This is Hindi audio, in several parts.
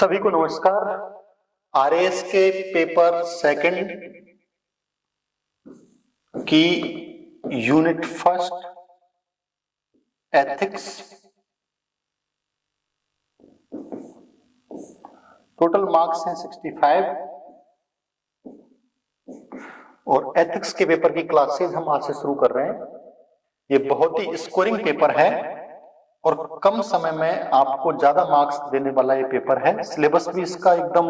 सभी को नमस्कार। आरएएस के पेपर सेकंड की unit first ethics, total marks हैं 65 और एथिक्स के पेपर की क्लासेस हम आज से शुरू कर रहे हैं। ये बहुत ही स्कोरिंग पेपर है और कम समय में आपको ज्यादा मार्क्स देने वाला ये पेपर है। सिलेबस भी इसका एकदम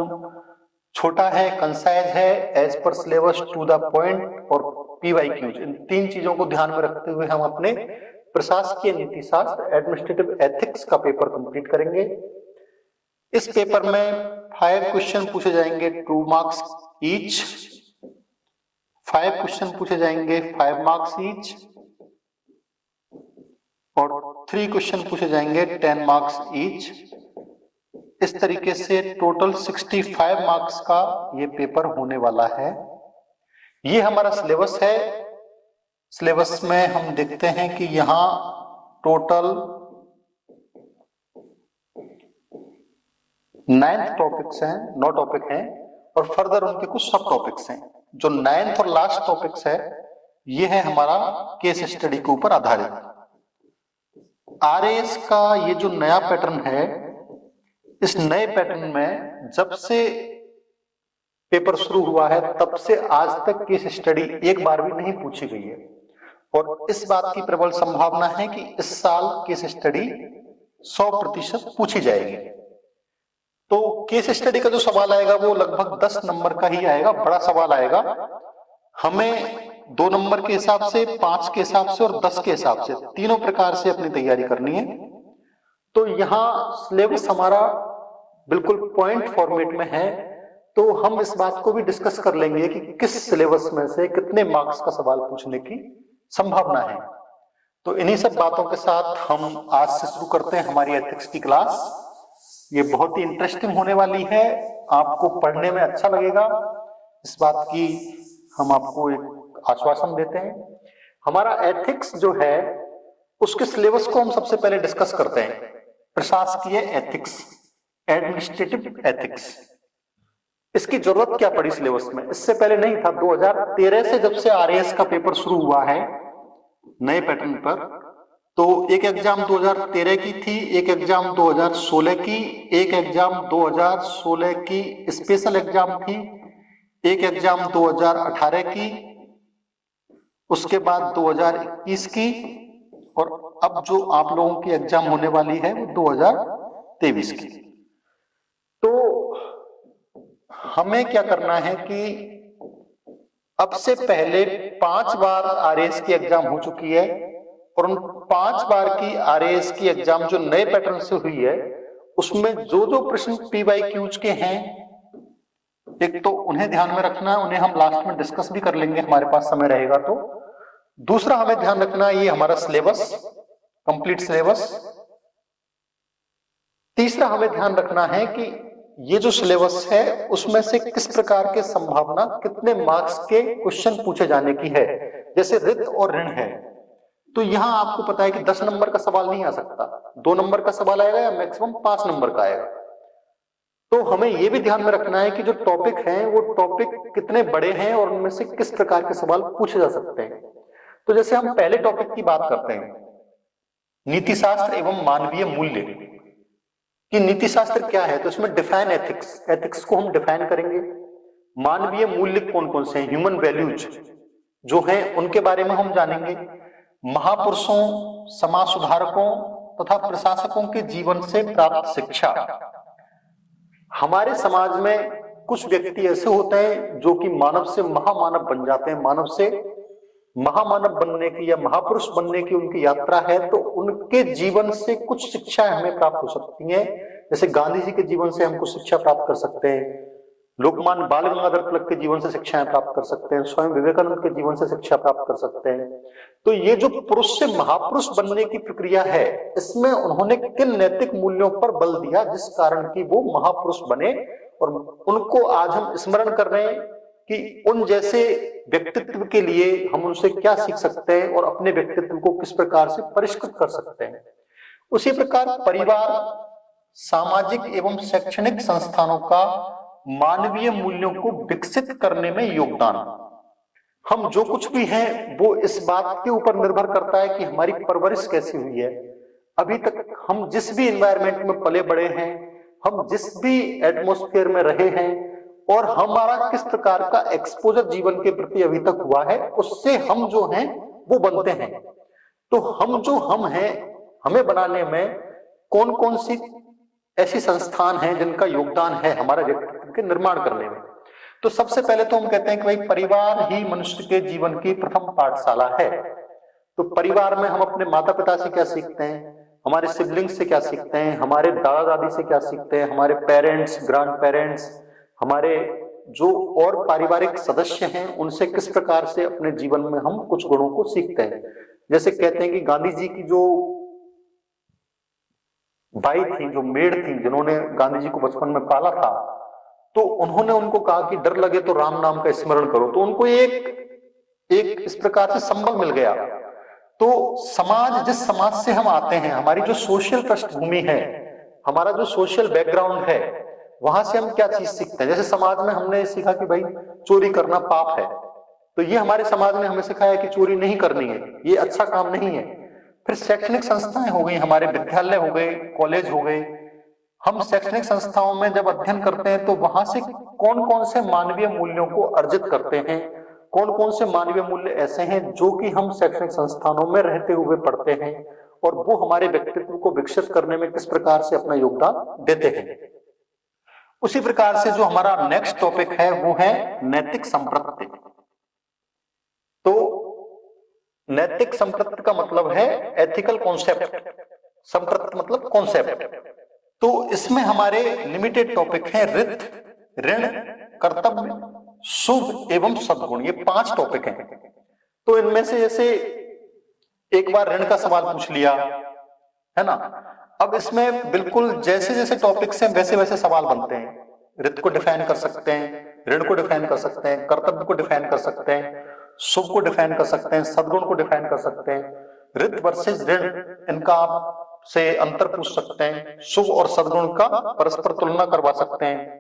छोटा है, कंसाइज है, as per syllabus, to the point और पीवाईक्यूज। इन तीन चीजों को ध्यान में रखते हुए हम अपने प्रशासकीय नीति शास्त्र एडमिनिस्ट्रेटिव एथिक्स का पेपर कंप्लीट करेंगे। इस पेपर में 5 क्वेश्चन पूछे जाएंगे, 2 मार्क्स ईच। 5 क्वेश्चन पूछे जाएंगे, 5 मार्क्स ईच और 3 क्वेश्चन पूछे जाएंगे, 10 मार्क्स ईच। इस तरीके से टोटल 65 मार्क्स का ये पेपर होने वाला है। ये हमारा सिलेबस है। सिलेबस में हम देखते हैं कि यहां टोटल 9th टॉपिक्स हैं, 9 टॉपिक हैं और फर्दर उनके कुछ सब टॉपिक्स हैं। जो 9th और लास्ट टॉपिक्स है ये है हमारा केस स्टडी के ऊपर आधारित। आरएएस का ये जो नया पैटर्न है, इस नए पैटर्न में जब से पेपर शुरू हुआ है तब से आज तक केस स्टडी एक बार भी नहीं पूछी गई है और इस बात की प्रबल संभावना है कि इस साल केस स्टडी 100% पूछी जाएगी। तो केस स्टडी का जो सवाल आएगा वो लगभग 10 नंबर का ही आएगा, बड़ा सवाल आएगा। हमें 2 नंबर के हिसाब से, 5 के हिसाब से और 10 के हिसाब से, तीनों प्रकार से अपनी तैयारी करनी है। तो यहाँ सिलेबस हमारा बिल्कुल पॉइंट फॉर्मेट में है, तो हम इस बात को भी डिस्कस कर लेंगे कि किस सिलेबस में से कितने मार्क्स का सवाल पूछने की संभावना है। तो इन्हीं सब बातों के साथ हम आज से शुरू करते हैं हमारी एथिक्स की क्लास। ये बहुत ही इंटरेस्टिंग होने वाली है, आपको पढ़ने में अच्छा लगेगा, इस बात की हम आपको एक आश्वासन देते हैं। हमारा एथिक्स जो है उसके सिलेबस को हम सबसे पहले डिस्कस करते हैं। प्रशासकीय एथिक्स, एडमिनिस्ट्रेटिव एथिक्स, इसकी जरूरत क्या पड़ी सिलेबस में? इससे पहले नहीं था। 2013 से जब से आरएएस का पेपर शुरू हुआ है नए पैटर्न पर, तो एक एग्जाम 2013 की थी, एक एग्जाम 2016 की, एक एग्जाम 2016 की स्पेशल एग्जाम थी, एक एग्जाम 2018 की, उसके बाद 2021 की और अब जो आप लोगों की एग्जाम होने वाली है वो 2023 की। तो हमें क्या करना है कि अब से पहले 5 बार आरएएस की एग्जाम हो चुकी है और उन 5 बार की आरएएस की एग्जाम जो नए पैटर्न से हुई है उसमें जो जो प्रश्न पीवाईक्यूज के हैं, एक तो उन्हें ध्यान में रखना, उन्हें हम लास्ट में डिस्कस भी कर लेंगे, हमारे पास समय रहेगा तो। दूसरा हमें ध्यान रखना ये हमारा सिलेबस, कंप्लीट सिलेबस। तीसरा हमें ध्यान रखना है कि ये जो सिलेबस है उसमें से किस प्रकार के संभावना, कितने मार्क्स के क्वेश्चन पूछे जाने की है। जैसे रित और ऋण है तो यहां आपको पता है कि 10 नंबर का सवाल नहीं आ सकता, 2 नंबर का सवाल आएगा या मैक्सिमम 5 नंबर का आएगा। तो हमें यह भी ध्यान में रखना है कि जो टॉपिक हैं वो टॉपिक कितने बड़े हैं और उनमें से किस प्रकार के सवाल पूछे जा सकते हैं। तो जैसे हम पहले टॉपिक की बात करते हैं, नीति शास्त्र एवं मानवीय मूल्य कि नीति शास्त्र क्या है, तो इसमें डिफाइन एथिक्स, एथिक्स को हम डिफाइन करेंगे। मानवीय मूल्य कौन कौन से हैं, ह्यूमन वैल्यूज जो हैं उनके बारे में हम जानेंगे। महापुरुषों, समाज सुधारकों तथा प्रशासकों के जीवन से प्राप्त शिक्षा। हमारे समाज में कुछ व्यक्ति ऐसे होते हैं जो कि मानव से महामानव बन जाते हैं, मानव से महामानव बनने की या महापुरुष बनने की उनकी यात्रा है, तो उनके जीवन से कुछ शिक्षाएं हमें प्राप्त हो सकती हैं। जैसे गांधी जी के जीवन से हम कुछ शिक्षा प्राप्त कर सकते हैं, लोकमान्य बाल गंगाधर तिलक के जीवन से शिक्षाएं प्राप्त कर सकते हैं, स्वयं विवेकानंद के जीवन से शिक्षा प्राप्त कर सकते हैं। तो ये जो पुरुष से महापुरुष बनने की प्रक्रिया है, इसमें उन्होंने किन नैतिक मूल्यों पर बल दिया जिस कारण की वो महापुरुष बने, और उनको आज हम स्मरण कर रहे हैं कि उन जैसे व्यक्तित्व के लिए हम उनसे क्या सीख सकते हैं और अपने व्यक्तित्व को किस प्रकार से परिष्कृत कर सकते हैं। उसी प्रकार परिवार, सामाजिक एवं शैक्षणिक संस्थानों का मानवीय मूल्यों को विकसित करने में योगदान। हम जो कुछ भी हैं वो इस बात के ऊपर निर्भर करता है कि हमारी परवरिश कैसी हुई है। अभी तक हम जिस भी एनवायरनमेंट में पले बड़े हैं, हम जिस भी एटमॉस्फेयर में रहे हैं और हमारा किस प्रकार का एक्सपोजर जीवन के प्रति अभी तक हुआ है, उससे हम जो हैं वो बनते हैं। तो हम जो हम हैं, हमें बनाने में कौन कौन सी ऐसी संस्थान हैं जिनका योगदान है हमारे व्यक्तित्व के निर्माण करने में। तो सबसे पहले तो हम कहते हैं कि भाई परिवार ही मनुष्य के जीवन की प्रथम पाठशाला है। तो परिवार में हम अपने माता पिता से क्या सीखते हैं, हमारे सिबलिंग्स से क्या सीखते हैं, हमारे दादा दादी से क्या सीखते हैं, हमारे पेरेंट्स, ग्रैंड पेरेंट्स, हमारे जो और पारिवारिक सदस्य हैं उनसे किस प्रकार से अपने जीवन में हम कुछ गुणों को सीखते हैं। जैसे कहते हैं कि गांधी जी की जो बाई थी, जो मेड थी, जिन्होंने गांधी जी को बचपन में पाला था, तो उन्होंने उनको कहा कि डर लगे तो राम नाम का स्मरण करो। तो उनको एक इस प्रकार से संबल मिल गया। तो समाज, जिस समाज से हम आते हैं, हमारी जो सोशल पृष्ठभूमि है, हमारा जो सोशल बैकग्राउंड है, वहां से हम क्या चीज सीखते हैं। जैसे समाज में हमने सीखा कि भाई चोरी करना पाप है, तो ये हमारे समाज ने हमें सिखाया कि चोरी नहीं करनी है, ये अच्छा काम नहीं है। फिर शैक्षणिक संस्थाएं हो गई, हमारे विद्यालय हो गए, कॉलेज हो गए। हम शैक्षणिक संस्थाओं में जब अध्ययन करते हैं तो वहां से कौन कौन से मानवीय मूल्यों को अर्जित करते हैं, कौन कौन से मानवीय मूल्य ऐसे हैं जो कि हम शैक्षणिक संस्थानों में रहते हुए पढ़ते हैं और वो हमारे व्यक्तित्व को विकसित करने में किस प्रकार से अपना योगदान देते हैं। उसी प्रकार से जो हमारा नेक्स्ट टॉपिक है वो है नैतिक संप्रत्ति। तो नैतिक संप्रत्ति का मतलब है एथिकल कॉन्सेप्ट, संप्रत्ति मतलब कॉन्सेप्ट। तो इसमें हमारे लिमिटेड टॉपिक हैं रित, ऋण, कर्तव्य, शुभ एवं सद्गुण। ये 5 टॉपिक हैं। तो इनमें से जैसे एक बार ऋण का सवाल पूछ लिया है ना, अब इसमें बिल्कुल जैसे जैसे टॉपिक्स हैं वैसे वैसे सवाल बनते हैं। रित को डिफाइन कर सकते हैं, ऋण को डिफाइन कर सकते हैं, कर्तव्य को डिफाइन कर सकते हैं, शुभ को डिफाइन कर सकते हैं, सद्गुण को डिफाइन कर सकते हैं। रित वर्सेस ऋण, इनका आप से अंतर पूछ सकते हैं, शुभ और सद्गुण का परस्पर तुलना करवा सकते हैं।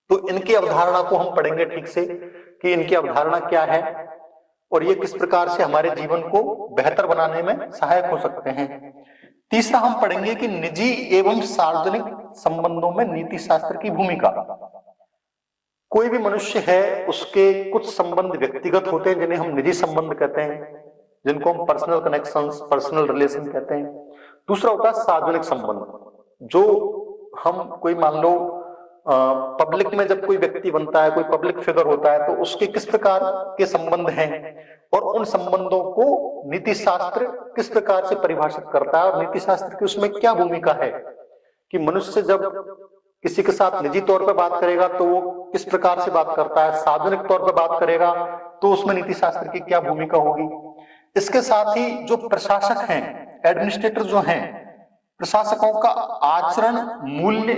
तो इनकी अवधारणा को हम पढ़ेंगे ठीक से कि इनकी अवधारणा क्या है और ये किस प्रकार से हमारे जीवन को बेहतर बनाने में सहायक हो सकते हैं। तीसरा हम पढ़ेंगे कि निजी एवं सार्वजनिक संबंधों में नीति शास्त्र की भूमिका। कोई भी मनुष्य है, उसके कुछ संबंध व्यक्तिगत होते हैं जिन्हें हम निजी संबंध कहते हैं, जिनको हम पर्सनल कनेक्शंस, पर्सनल रिलेशन कहते हैं। दूसरा होता है सार्वजनिक संबंध, जो हम कोई मान लो पब्लिक में जब कोई व्यक्ति बनता है, कोई पब्लिक फिगर होता है, तो उसके किस प्रकार के संबंध हैं और उन संबंधों को नीति शास्त्र किस प्रकार से परिभाषित करता है और नीति शास्त्र की उसमें क्या भूमिका है कि मनुष्य जब किसी के साथ निजी तौर पर बात करेगा तो वो किस प्रकार से बात करता है, सार्वजनिक तौर पर बात करेगा तो उसमें नीति शास्त्र की क्या भूमिका होगी। इसके साथ ही जो प्रशासक हैं, एडमिनिस्ट्रेटर जो हैं, प्रशासकों का आचरण, मूल्य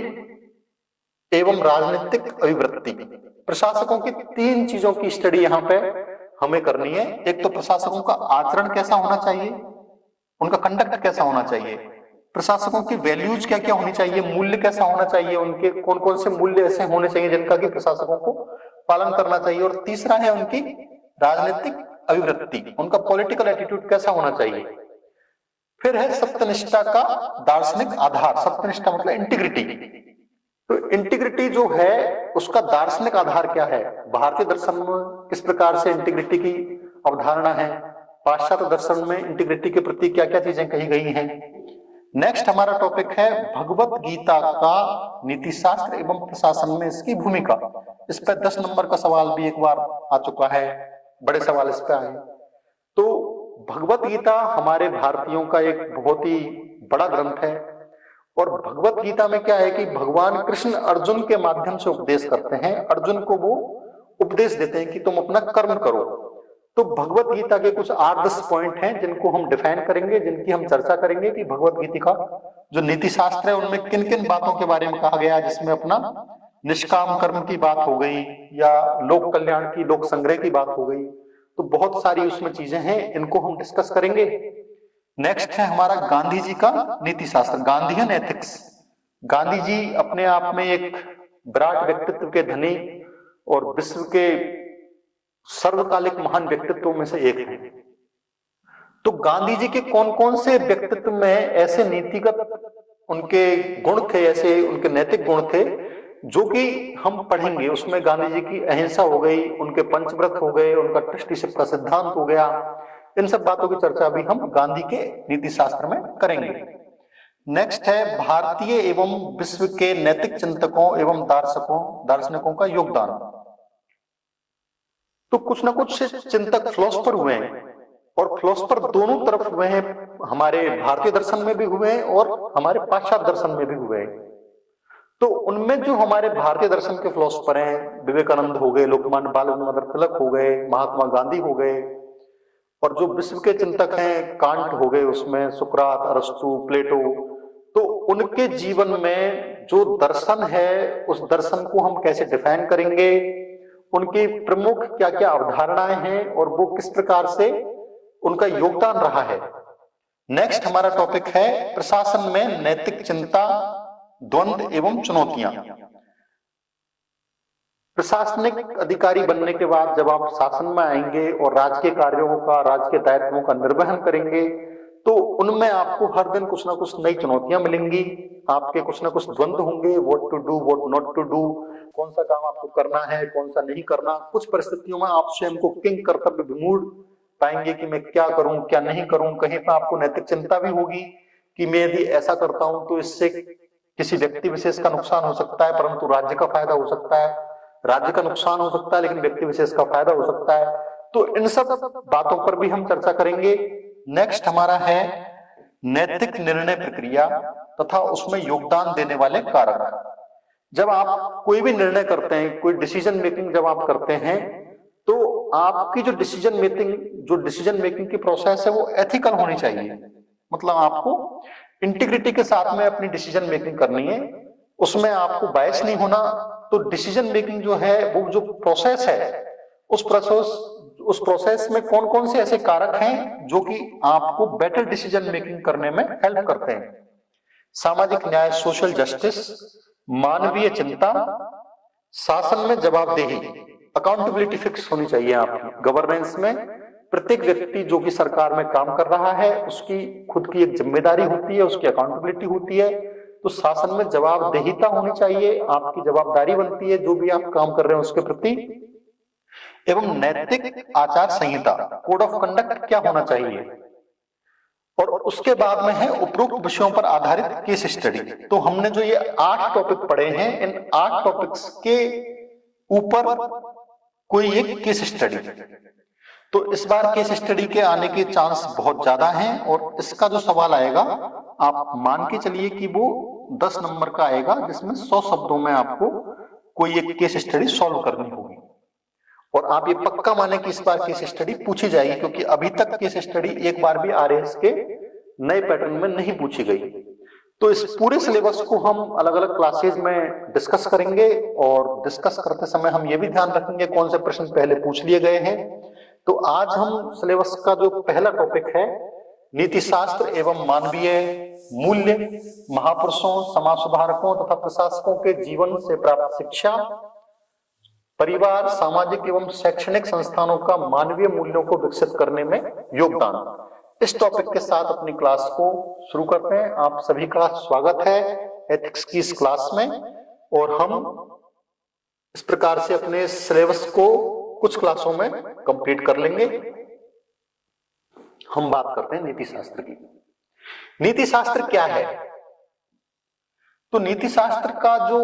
एवं राजनीतिक अभिवृत्ति। प्रशासकों की 3 चीजों की स्टडी यहाँ पे हमें करनी है। एक तो प्रशासकों का आचरण कैसा होना चाहिए, उनका कंडक्ट कैसा होना चाहिए, प्रशासकों की वैल्यूज क्या क्या होनी चाहिए, मूल्य कैसा होना चाहिए, उनके कौन कौन से मूल्य ऐसे होने चाहिए जिनका कि प्रशासकों को पालन करना चाहिए। और तीसरा है उनकी राजनीतिक अभिवृत्ति, उनका पॉलिटिकल एटीट्यूड कैसा होना चाहिए। फिर है सत्यनिष्ठा का दार्शनिक आधार। सत्यनिष्ठा मतलब इंटीग्रिटी। तो इंटीग्रिटी जो है उसका दार्शनिक आधार क्या है, भारतीय दर्शन में किस प्रकार से इंटीग्रिटी की अवधारणा है, पाश्चात्य दर्शन में इंटीग्रिटी के प्रति क्या क्या चीजें कही गई हैं। नेक्स्ट हमारा टॉपिक है भगवत गीता का नीति शास्त्र एवं प्रशासन में इसकी भूमिका। इस पर 10 नंबर का सवाल भी एक बार आ चुका है, बड़े सवाल इस पे आए। तो भगवत गीता हमारे भारतीयों का एक बहुत ही बड़ा ग्रंथ है और भगवत गीता में क्या है कि भगवान कृष्ण अर्जुन के माध्यम से उपदेश करते हैं। अर्जुन को वो उपदेश देते हैं कि तुम अपना कर्म करो। तो भगवत गीता के कुछ 8-10 पॉइंट हैं जिनको हम डिफाइन करेंगे, जिनकी हम चर्चा करेंगे कि भगवत गीता का जो नीति शास्त्र है उनमें किन किन बातों के बारे में कहा गया है, जिसमें अपना निष्काम कर्म की बात हो गई या लोक कल्याण की, लोक संग्रह की बात हो गई। तो बहुत सारी उसमें चीजें हैं, इनको हम डिस्कस करेंगे। नेक्स्ट है हमारा गांधी जी का नीति शास्त्र, गांधीयन एथिक्स। गांधी जी अपने आप में एक विराट व्यक्तित्व के धनी और विश्व के सर्वकालिक महान व्यक्तित्वों में से एक हैं। तो गांधी जी के कौन कौन से व्यक्तित्व में ऐसे नीतिगत उनके गुण थे, ऐसे उनके नैतिक गुण थे जो कि हम पढ़ेंगे। उसमें गांधी जी की अहिंसा हो गई, उनके पंचव्रत हो गए, उनका ट्रस्टीशिप का सिद्धांत हो गया। इन सब बातों की चर्चा भी हम गांधी के नीति शास्त्र में करेंगे। नेक्स्ट है भारतीय एवं विश्व के नैतिक चिंतकों एवं दार्शनिकों का योगदान। तो कुछ ना कुछ चिंतक फिलोसफर हुए हैं और फिलोसफर दोनों तरफ हुए हैं, हमारे भारतीय दर्शन में भी हुए हैं और हमारे पाश्चात्य दर्शन में भी हुए हैं। तो उनमें जो हमारे भारतीय दर्शन के फिलोसफर हैं, विवेकानंद हो गए, लोकमान्य बाल गंगाधर तिलक हो गए, महात्मा गांधी हो गए, और जो विश्व के चिंतक हैं कांट हो गए, उसमें सुकरात, अरस्तु, प्लेटो। तो उनके जीवन में जो दर्शन है उस दर्शन को हम कैसे डिफाइन करेंगे, उनकी प्रमुख क्या क्या अवधारणाएं हैं और वो किस प्रकार से उनका योगदान रहा है। नेक्स्ट हमारा टॉपिक है प्रशासन में नैतिक चिंता, द्वंद्व एवं चुनौतियां। प्रशासनिक अधिकारी बनने के बाद जब आप शासन में आएंगे और राजकीय कार्यों का, राजकीय दायित्वों का निर्वहन करेंगे, तो उनमें आपको हर दिन कुछ ना कुछ नई चुनौतियां मिलेंगी, आपके कुछ ना कुछ द्वंद्व होंगे, what to do, what not to do, कौन सा काम आपको करना है, कौन सा नहीं करना। कुछ परिस्थितियों में आप स्वयं को किंग कर्तव्य विमूढ़ पाएंगे कि मैं क्या करूं, क्या नहीं करूं। कहीं पर आपको नैतिक चिंता भी होगी कि मैं यदि ऐसा करता हूं तो इससे किसी व्यक्ति विशेष का नुकसान हो सकता है, परंतु राज्य का फायदा हो सकता है। राज्य का नुकसान हो सकता है लेकिन व्यक्ति विशेष का फायदा हो सकता है। तो इन सब बातों पर भी हम चर्चा करेंगे। नेक्स्ट हमारा है नैतिक निर्णय प्रक्रिया तथा उसमें योगदान देने वाले कारक। जब आप कोई भी निर्णय करते हैं, कोई डिसीजन मेकिंग जब आप करते हैं, तो आपकी जो डिसीजन मेकिंग की प्रोसेस है वो एथिकल होनी चाहिए। मतलब आपको इंटीग्रिटी के साथ में अपनी डिसीजन मेकिंग करनी है, उसमें आपको बायस नहीं होना। तो डिसीजन मेकिंग जो है वो जो प्रोसेस है, उस प्रोसेस में कौन कौन से ऐसे कारक हैं जो कि आपको बेटर डिसीजन मेकिंग करने में हेल्प करते हैं। सामाजिक न्याय, सोशल जस्टिस, मानवीय चिंता, शासन में जवाबदेही, अकाउंटेबिलिटी फिक्स होनी चाहिए आपकी गवर्नेंस में। प्रत्येक व्यक्ति जो कि सरकार में काम कर रहा है उसकी खुद की एक जिम्मेदारी होती है, उसकी अकाउंटेबिलिटी होती है। तो शासन में जवाबदेहिता होनी चाहिए, आपकी जवाबदारी बनती है जो भी आप काम कर रहे हैं उसके प्रति। एवं नैतिक आचार संहिता, कोड ऑफ कंडक्ट क्या होना चाहिए। और उसके बाद में है उपरोक्त विषयों पर आधारित केस स्टडी। तो हमने जो ये 8 टॉपिक पढ़े हैं, इन 8 टॉपिक्स के ऊपर कोई एक केस स्टडी। तो इस बार केस स्टडी के आने के चांस बहुत ज्यादा हैं और इसका जो सवाल आएगा आप मान के चलिए कि वो 10 नंबर का आएगा, जिसमें 100 शब्दों में आपको कोई एक केस स्टडी सॉल्व करनी होगी। और आप ये पक्का माने कि इस बार केस स्टडी पूछी जाएगी, क्योंकि अभी तक केस स्टडी एक बार भी आरएएस के नए पैटर्न में नहीं पूछी गई। तो इस पूरे सिलेबस को हम अलग अलग क्लासेज में डिस्कस करेंगे और डिस्कस करते समय हम ये भी ध्यान रखेंगे कौन से प्रश्न पहले पूछ लिए गए हैं। तो आज हम सिलेबस का जो पहला टॉपिक है, नीति शास्त्र एवं मानवीय मूल्य, महापुरुषों, समाज सुधारकों तथा प्रशासकों के जीवन से प्राप्त शिक्षा, परिवार, सामाजिक एवं शैक्षणिक संस्थानों का मानवीय मूल्यों को विकसित करने में योगदान, इस टॉपिक के साथ अपनी क्लास को शुरू करते हैं। आप सभी का स्वागत है एथिक्स की इस क्लास में। और हम इस प्रकार से अपने सिलेबस को कुछ क्लासों में कंप्लीट कर लेंगे। हम बात करते हैं नीति शास्त्र की। नीति शास्त्र क्या है? तो नीति शास्त्र का जो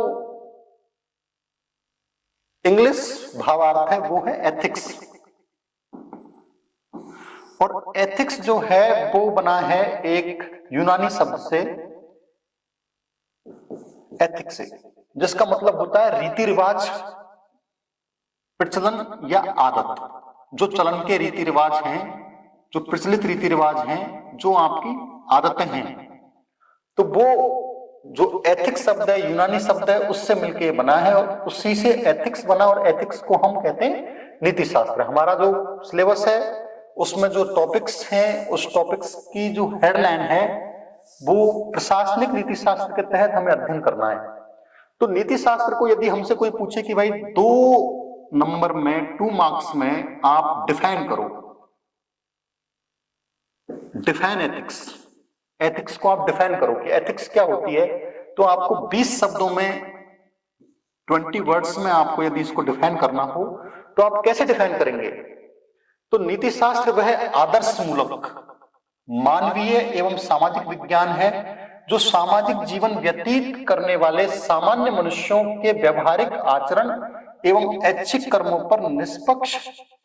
इंग्लिश भावार्थ है वो है एथिक्स। और एथिक्स जो है वो बना है एक यूनानी शब्द से, एथिक्स से, जिसका मतलब होता है रीति रिवाज, प्रचलन या आदत। जो चलन के रीति रिवाज हैं, जो प्रचलित रीति रिवाज हैं, जो आपकी आदतें हैं, तो वो जो एथिक्स शब्द है, यूनानी शब्द है, उससे मिलके बना है और उसी से एथिक्स बना। और एथिक्स को हम कहते हैं नीति शास्त्र। हमारा जो सिलेबस है उसमें जो टॉपिक्स हैं, उस टॉपिक्स की जो हेडलाइन है वो प्रशासनिक नीति शास्त्र के तहत हमें अध्ययन करना है। तो नीति शास्त्र को यदि हमसे कोई पूछे कि भाई 2 नंबर में 2 मार्क्स में आप डिफाइन करो, डिफाइन एथिक्स, एथिक्स को आप डिफाइन करो कि एथिक्स क्या होती है, तो आपको 20 शब्दों में 20 वर्ड्स में आपको यदि इसको डिफाइन करना हो तो आप कैसे डिफाइन करेंगे? तो नीति शास्त्र वह आदर्श मूलक मानवीय एवं सामाजिक विज्ञान है जो सामाजिक जीवन व्यतीत करने वाले सामान्य मनुष्यों के व्यवहारिक आचरण एवं ऐच्छिक कर्मों पर निष्पक्ष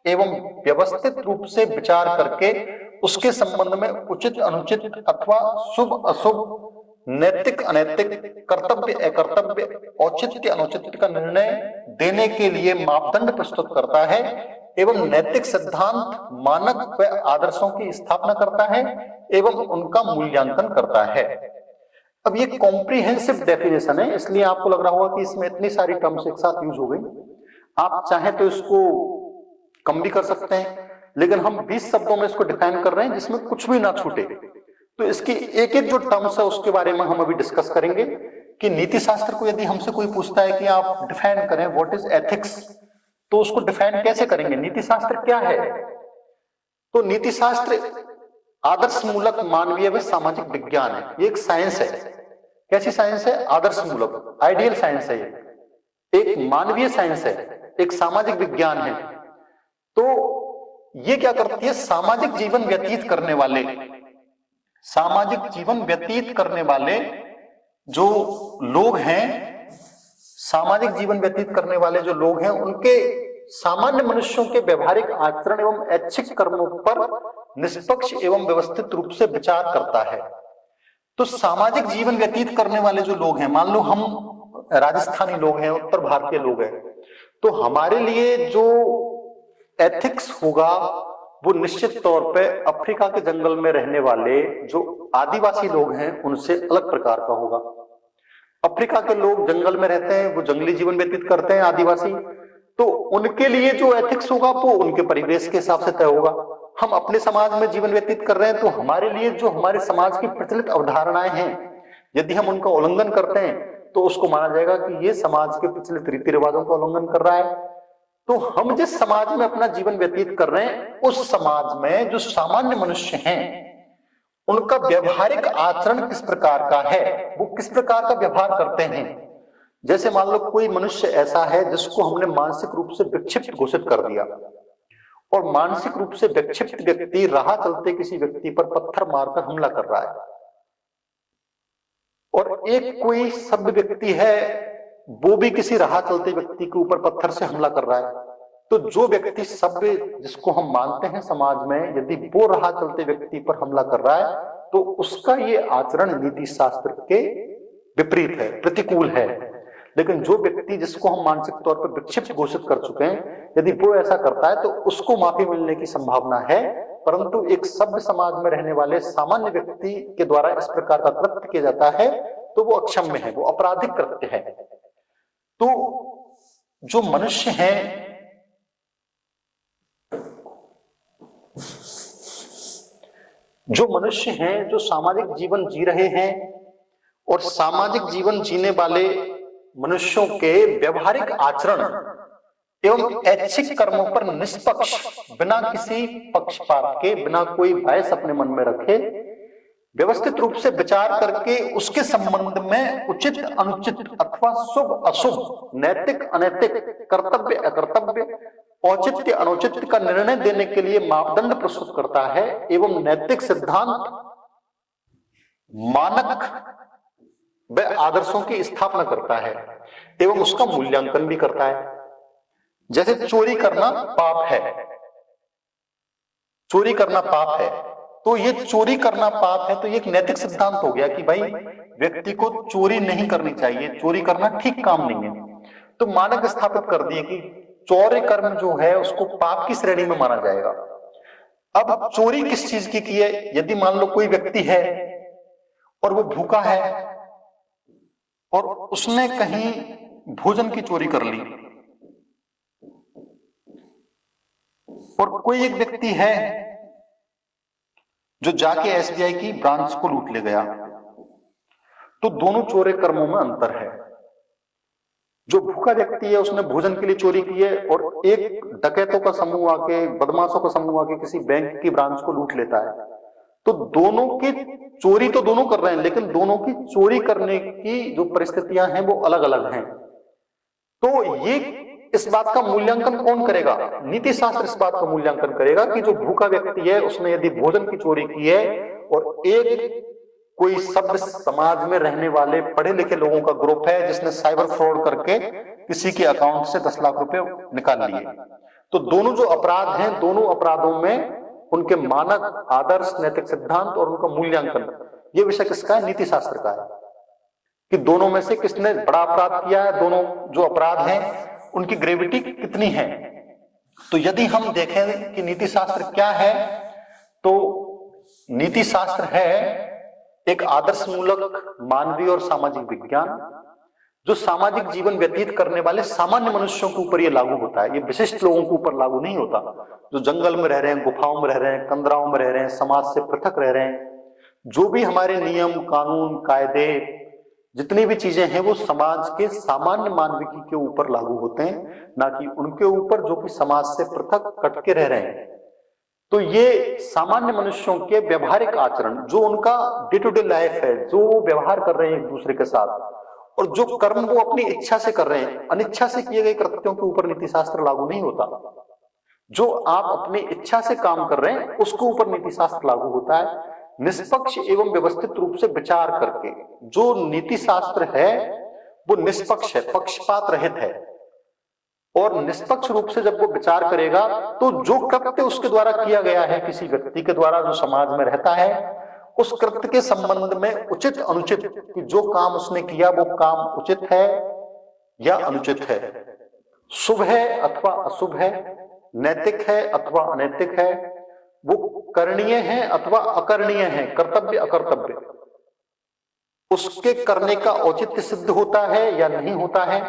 एवं व्यवस्थित रूप से विचार करके उसके संबंध में उचित अनुचित अथवा शुभ अशुभ, नैतिक अनैतिक, कर्तव्य अकर्तव्य, औचित्य अनुचित्य का निर्णय देने के लिए मापदंड प्रस्तुत करता है एवं नैतिक सिद्धांत, मानक व आदर्शों की स्थापना करता है एवं उनका मूल्यांकन करता है। अब ये कॉम्प्रिहेंसिव डेफिनेशन है, इसलिए आपको लग रहा होगा कि इसमें इतनी सारी टर्म्स एक साथ यूज हो गई। आप चाहें तो इसको कम भी कर सकते हैं, लेकिन हम 20 शब्दों में इसको डिफाइन कर रहे हैं जिसमें कुछ भी ना छूटे। तो इसकी एक एक जो टर्म्स है उसके बारे में हम अभी डिस्कस करेंगे कि नीति शास्त्र को यदि हमसे कोई पूछता है कि आप डिफाइन करें व्हाट इज एथिक्स, तो उसको डिफाइन कैसे करेंगे? नीति शास्त्र क्या है? तो नीति शास्त्र आदर्श मूलक मानवीय व सामाजिक विज्ञान है। ये एक साइंस है। कैसी साइंस है? आदर्श मूलक, आइडियल साइंस है। ये एक मानवीय साइंस है, एक सामाजिक विज्ञान है। तो ये क्या करती है? सामाजिक जीवन व्यतीत करने वाले, सामाजिक जीवन व्यतीत करने वाले जो लोग हैं, सामाजिक जीवन व्यतीत करने वाले जो लोग हैं उनके सामान्य मनुष्यों के व्यवहारिक आचरण एवं ऐच्छिक कर्मों पर निष्पक्ष एवं व्यवस्थित रूप से विचार करता है। तो सामाजिक जीवन व्यतीत करने वाले जो लोग हैं, मान लो हम राजस्थानी लोग हैं, उत्तर भारतीय लोग हैं, तो हमारे लिए जो एथिक्स होगा वो निश्चित तौर पे अफ्रीका के जंगल में रहने वाले जो आदिवासी लोग हैं उनसे अलग प्रकार का होगा। अफ्रीका के लोग जंगल में रहते हैं, वो जंगली जीवन व्यतीत करते हैं, आदिवासी, तो उनके लिए जो एथिक्स होगा वो उनके परिवेश के हिसाब से तय होगा। हम अपने समाज में जीवन व्यतीत कर रहे हैं तो हमारे लिए जो हमारे समाज की प्रचलित अवधारणाएं हैं, यदि हम उनका उल्लंघन करते हैं तो उसको माना जाएगा कि ये समाज के प्रचलित रीति रिवाजों का उल्लंघन कर रहा है। तो हम जिस समाज में अपना जीवन व्यतीत कर रहे हैं उस समाज में जो सामान्य मनुष्य हैं उनका व्यवहारिक आचरण किस प्रकार का है, वो किस प्रकार का व्यवहार करते हैं। जैसे मान लो कोई मनुष्य ऐसा है जिसको हमने मानसिक रूप से विक्षिप्त घोषित कर दिया और मानसिक रूप से विक्षिप्त व्यक्ति राह चलते किसी व्यक्ति पर पत्थर मारकर हमला कर रहा है, और एक कोई सभ्य व्यक्ति है वो भी किसी राह चलते व्यक्ति के ऊपर पत्थर से हमला कर रहा है, तो जो व्यक्ति सभ्य जिसको हम मानते हैं समाज में, यदि वो राह चलते व्यक्ति पर हमला कर रहा है तो उसका ये आचरण नीति शास्त्र के विपरीत है, प्रतिकूल है। लेकिन जो व्यक्ति जिसको हम मानसिक तौर पर विक्षिप्त घोषित कर चुके हैं, यदि वो ऐसा करता है तो उसको माफी मिलने की संभावना है, परंतु एक सभ्य समाज में रहने वाले सामान्य व्यक्ति के द्वारा इस प्रकार का कृत्य किया जाता है तो वो अक्षम्य है, वो आपराधिक कृत्य है। तो जो मनुष्य हैं, जो मनुष्य हैं जो सामाजिक जीवन जी रहे हैं और सामाजिक जीवन जीने वाले मनुष्यों के व्यवहारिक आचरण एवं ऐच्छिक कर्मों पर निष्पक्ष, बिना किसी पक्षपात के, बिना कोई बायस अपने मन में रखे, व्यवस्थित रूप से विचार करके उसके संबंध में उचित अनुचित अथवा शुभ अशुभ, नैतिक अनैतिक, कर्तव्य अकर्तव्य, औचित्य अनुचित्य का निर्णय देने के लिए मापदंड प्रस्तुत करता है एवं नैतिक सिद्धांत, मानक व आदर्शों की स्थापना करता है एवं उसका मूल्यांकन भी करता है। जैसे चोरी करना पाप है, चोरी करना पाप है, तो ये चोरी करना पाप है तो ये एक नैतिक सिद्धांत हो गया कि भाई व्यक्ति को चोरी नहीं करनी चाहिए, चोरी करना ठीक काम नहीं है। तो मानक स्थापित कर दिए कि चौर्य कर्म जो है उसको पाप की श्रेणी में माना जाएगा। अब चोरी किस चीज की है? यदि मान लो कोई व्यक्ति है और वो भूखा है और उसने कहीं भोजन की चोरी कर ली, और कोई एक व्यक्ति है जो जाके एसबीआई की ब्रांच को लूट ले गया, तो दोनों चोरे कर्मों में अंतर है। जो भूखा व्यक्ति है उसने भोजन के लिए चोरी की है और एक डकैतों का समूह आके, बदमाशों का समूह आके किसी बैंक की ब्रांच को लूट लेता है, तो दोनों की चोरी तो दोनों कर रहे हैं, लेकिन दोनों की चोरी करने की जो परिस्थितियां हैं वो अलग अलग हैं। तो ये इस बात का मूल्यांकन कौन करेगा? नीति शास्त्र इस बात का मूल्यांकन करेगा कि जो भूखा व्यक्ति है उसने यदि भोजन की चोरी की है और एक कोई सभ्य समाज में रहने वाले पढ़े लिखे लोगों का ग्रुप है जिसने साइबर फ्रॉड करके किसी के अकाउंट से 10 लाख रुपए निकाल लिए, तो दोनों जो अपराध हैं, दोनों अपराधों में उनके मानक, आदर्श, नैतिक सिद्धांत और उनका मूल्यांकन, ये विषय किसका है? नीति शास्त्र का है कि दोनों में से किसने बड़ा अपराध किया है, दोनों जो अपराध हैं उनकी ग्रेविटी कितनी है। तो यदि हम देखें कि नीति शास्त्र क्या है, तो नीति शास्त्र है एक आदर्श मूलक मानवीय और सामाजिक विज्ञान जो सामाजिक जीवन व्यतीत करने वाले सामान्य मनुष्यों के ऊपर ये लागू होता है। ये विशिष्ट लोगों के ऊपर लागू नहीं होता, जो जंगल में रह रहे हैं, गुफाओं में रह रहे हैं, कंदराओं में रह रहे हैं, समाज से पृथक रह रहे हैं। जो भी हमारे नियम, कानून, कायदे, जितनी भी चीजें हैं वो समाज के सामान्य मानविकी के ऊपर लागू होते हैं, ना कि उनके ऊपर जो कि समाज से पृथक कट के रह रहे हैं। तो ये सामान्य मनुष्यों के व्यवहारिक आचरण, जो उनका डे टू डे लाइफ है, जो वो व्यवहार कर रहे हैं एक दूसरे के साथ, और जो कर्म वो अपनी इच्छा से कर रहे हैं, अनिच्छा से किए गए कृत्यों के ऊपर नीति शास्त्र लागू नहीं होता। जो आप अपनी इच्छा से काम कर रहे हैं उसके ऊपर नीति शास्त्र लागू होता है, निष्पक्ष एवं व्यवस्थित रूप से विचार करके। जो नीति शास्त्र है वो निष्पक्ष है, पक्षपात रहित है, और निष्पक्ष रूप से जब वो विचार करेगा तो जो कृत्य उसके द्वारा किया गया है, किसी व्यक्ति के द्वारा जो समाज में रहता है, उस कृत्य के संबंध में उचित अनुचित, कि जो काम उसने किया वो काम उचित है या अनुचित है, शुभ है अथवा अशुभ है, नैतिक है अथवा अनैतिक है, वो करणीय है अथवा अकरणीय है, कर्तव्य अकर्तव्य, उसके करने का औचित्य सिद्ध होता है या नहीं होता है,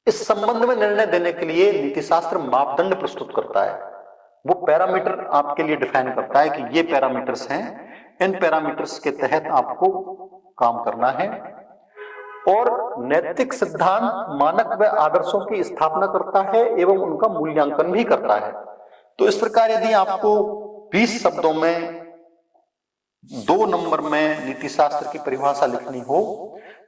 इस संबंध में निर्णय देने के लिए नीति शास्त्र मापदंड प्रस्तुत करता है। वो पैरामीटर आपके लिए डिफाइन करता है कि ये पैरामीटर्स हैं, इन पैरामीटर्स के तहत आपको काम करना है, और नैतिक सिद्धांत, मानक व आदर्शों की स्थापना करता है एवं उनका मूल्यांकन भी करता है। तो इस प्रकार यदि आपको 20 शब्दों में 2 नंबर में नीति शास्त्र की परिभाषा लिखनी हो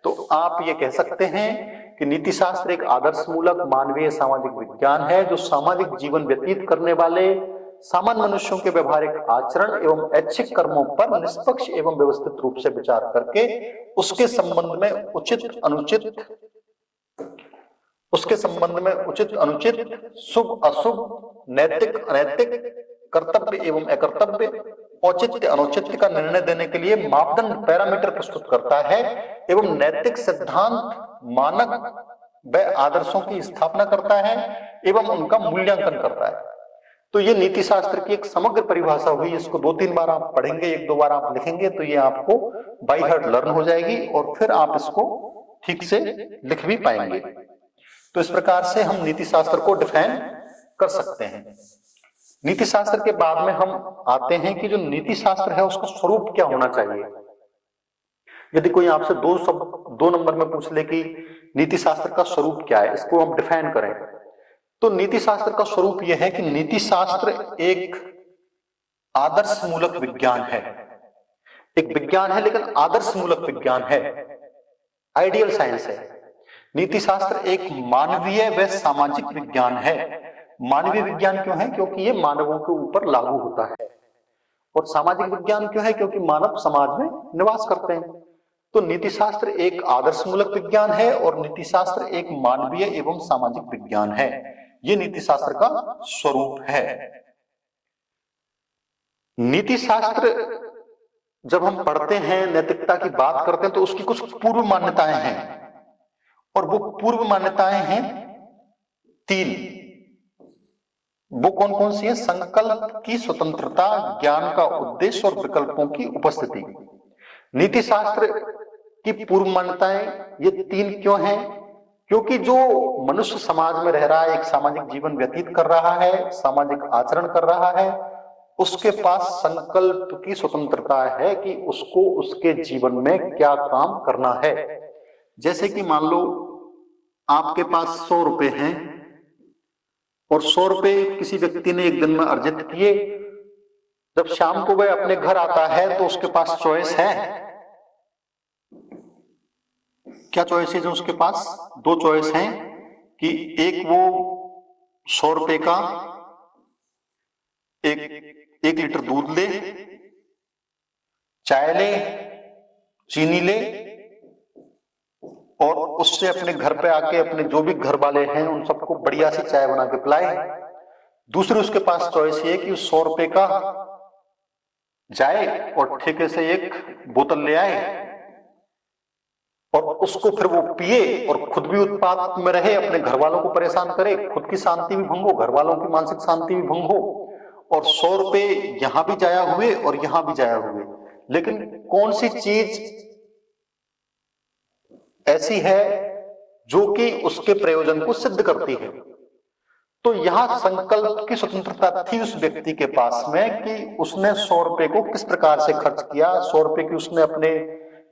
तो आप ये कह सकते हैं कि नीति शास्त्र एक आदर्श मूलक मानवीय सामाजिक विज्ञान है जो सामाजिक जीवन व्यतीत करने वाले सामान्य मनुष्यों के व्यवहारिक आचरण एवं ऐच्छिक कर्मों पर निष्पक्ष एवं व्यवस्थित रूप से विचार करके उसके संबंध में उचित अनुचित, शुभ अशुभ, नैतिक अनैतिक, कर्तव्य एवं अकर्तव्य, औचित्य अनुचित्य का निर्णय देने के लिए मापदंड, पैरामीटर प्रस्तुत करता है एवं नैतिक सिद्धांत, मानक व आदर्शों की स्थापना करता है एवं उनका मूल्यांकन करता है। तो ये नीति शास्त्र की एक समग्र परिभाषा हुई। इसको 2-3 बार आप पढ़ेंगे, 1-2 बार आप लिखेंगे तो ये आपको बाय हार्ट लर्न हो जाएगी और फिर आप इसको ठीक से लिख भी पाएंगे। तो इस प्रकार से हम नीति शास्त्र को डिफाइन कर सकते हैं। नीति शास्त्र के बाद में हम आते हैं कि जो नीति शास्त्र है उसका स्वरूप क्या होना चाहिए। यदि कोई आपसे 2 नंबर में पूछ ले कि नीति शास्त्र का स्वरूप क्या है, इसको हम डिफाइन करें, तो नीति शास्त्र का स्वरूप यह है कि नीति शास्त्र एक आदर्श मूलक विज्ञान है। एक विज्ञान है लेकिन आदर्श मूलक विज्ञान है, आइडियल साइंस है। नीति शास्त्र एक मानवीय व सामाजिक विज्ञान है। मानवीय विज्ञान क्यों है? क्योंकि ये मानवों के ऊपर लागू होता है। और सामाजिक विज्ञान क्यों है? क्योंकि मानव समाज में निवास करते हैं। तो नीति शास्त्र एक आदर्श मूलक विज्ञान है और नीति शास्त्र एक मानवीय एवं सामाजिक विज्ञान है। ये नीति शास्त्र का स्वरूप है। नीति शास्त्र जब हम पढ़ते हैं, नैतिकता की बात करते हैं, तो उसकी कुछ पूर्व मान्यताएं हैं, और वो पूर्व मान्यताएं हैं 3। वो कौन कौन सी है? संकल्प की स्वतंत्रता, ज्ञान का उद्देश्य और विकल्पों की उपस्थिति। नीति शास्त्र की पूर्व मान्यताएं ये 3 क्यों हैं? क्योंकि जो मनुष्य समाज में रह रहा है, एक सामाजिक जीवन व्यतीत कर रहा है, सामाजिक आचरण कर रहा है, उसके पास संकल्प की स्वतंत्रता है कि उसको उसके जीवन में क्या काम करना है। जैसे कि मान लो आपके पास 100 रुपए हैं और 100 रुपए किसी व्यक्ति ने एक दिन में अर्जित किए। जब शाम को वह अपने घर आता है तो उसके पास चॉइस है। क्या चॉइस है उसके पास? 2 चॉइस हैं कि एक वो 100 रुपए का एक लीटर दूध ले, चाय ले, चीनी ले और उससे अपने घर पे आके अपने जो भी घर वाले हैं उन सबको बढ़िया सी चाय बना के पिलाए। दूसरी उसके पास चॉइस ये कि 100 रुपए का जाए और ठेके से एक बोतल ले आए और उसको फिर वो पिए और खुद भी उत्पात में रहे, अपने घर वालों को परेशान करे, खुद की शांति भी भंग हो, घर वालों की मानसिक शांति भी भंग हो और 100 रुपए यहां भी जाया हुए और यहां भी जाया हुए। लेकिन कौन सी चीज ऐसी है जो कि उसके प्रयोजन को सिद्ध करती है? तो यहां संकल्प की स्वतंत्रता थी उस व्यक्ति के पास में कि उसने 100 रुपए को किस प्रकार से खर्च किया। 100 रुपए की उसने अपने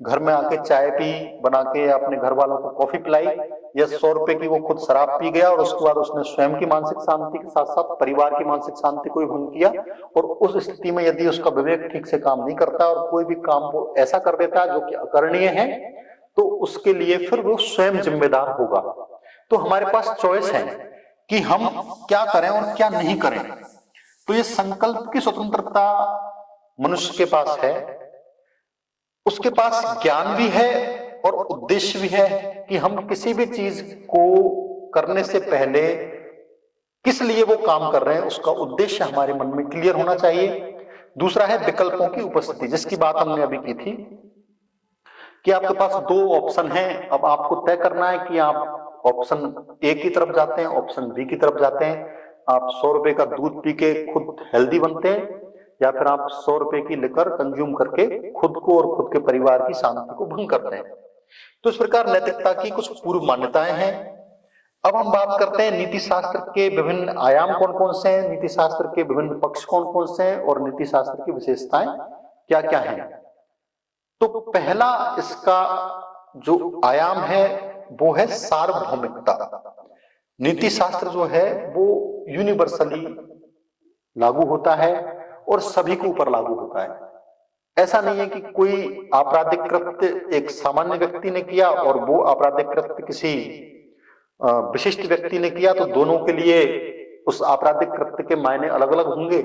घर में आके चाय पी बना के या अपने घर वालों को कॉफी पिलाई, या 100 रुपए की वो खुद शराब पी गया और उसके बाद उसने स्वयं की मानसिक शांति के साथ साथ परिवार की मानसिक शांति को भी भंग किया। और उस स्थिति में यदि उसका विवेक ठीक से काम नहीं करता और कोई भी काम वो ऐसा कर देता है जो कि अकरणीय है, तो उसके लिए फिर वो स्वयं जिम्मेदार होगा। तो हमारे पास चॉइस है कि हम क्या करें और क्या नहीं करें। तो ये संकल्प की स्वतंत्रता मनुष्य के पास है। उसके पास ज्ञान भी है और उद्देश्य भी है कि हम किसी भी चीज को करने से पहले किस लिए वो काम कर रहे हैं, उसका उद्देश्य हमारे मन में क्लियर होना चाहिए। दूसरा है विकल्पों की उपस्थिति, जिसकी बात हमने अभी की थी कि आपके पास 2 ऑप्शन हैं। अब आपको तय करना है कि आप ऑप्शन ए की तरफ जाते हैं, ऑप्शन बी की तरफ जाते हैं। आप 100 रुपए का दूध पी के खुद हेल्दी बनते हैं या फिर आप 100 रुपए की लिकर कंज्यूम करके खुद को और खुद के परिवार की शांति को भंग करते हैं। तो इस प्रकार नैतिकता की कुछ पूर्व मान्यताएं हैं। अब हम बात करते हैं नीति शास्त्र के विभिन्न आयाम कौन कौन से हैं, नीति शास्त्र के विभिन्न पक्ष कौन कौन से हैं और नीति शास्त्र की विशेषताएं क्या क्या हैं। तो पहला इसका जो आयाम है वो है सार्वभौमिकता। नीति शास्त्र जो है वो यूनिवर्सली लागू होता है और सभी के ऊपर लागू होता है। ऐसा नहीं है कि कोई आपराधिक कृत्य एक सामान्य व्यक्ति ने किया और वो आपराधिक कृत्य किसी विशिष्ट व्यक्ति ने किया तो दोनों के लिए उस आपराधिक कृत्य के मायने अलग अलग होंगे,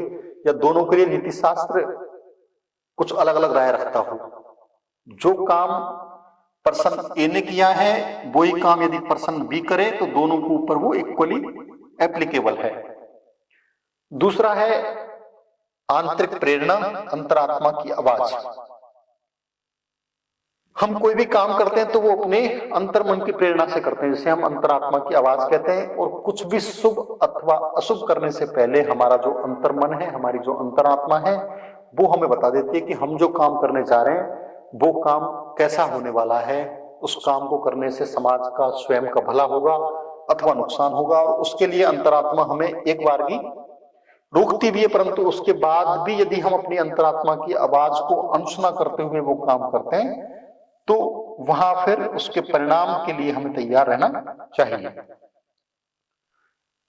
या दोनों के लिए नीति शास्त्र कुछ अलग अलग राय रखता हो। जो काम पर्सन ए ने किया है वही काम यदि पर्सन बी करे तो दोनों के ऊपर वो इक्वली एप्लीकेबल है। दूसरा है आंतरिक प्रेरणा, अंतरात्मा की आवाज। हम कोई भी काम करते हैं तो वो अपने अंतर्मन की प्रेरणा से करते हैं, जिसे हम अंतरात्मा की आवाज कहते हैं। और कुछ भी शुभ अथवा अशुभ करने से पहले हमारा जो अंतर्मन है, हमारी जो अंतरात्मा है, वो हमें बता देती है कि हम जो काम करने जा रहे हैं वो काम कैसा होने वाला है। उस काम को करने से समाज का स्वयं का भला होगा अथवा नुकसान होगा। और उसके लिए अंतरात्मा हमें एक बार भी रोकती भी है, परंतु उसके बाद भी यदि हम अपनी अंतरात्मा की आवाज को अनसुना करते हुए वो काम करते हैं तो वहां फिर उसके परिणाम के लिए हमें तैयार रहना चाहिए।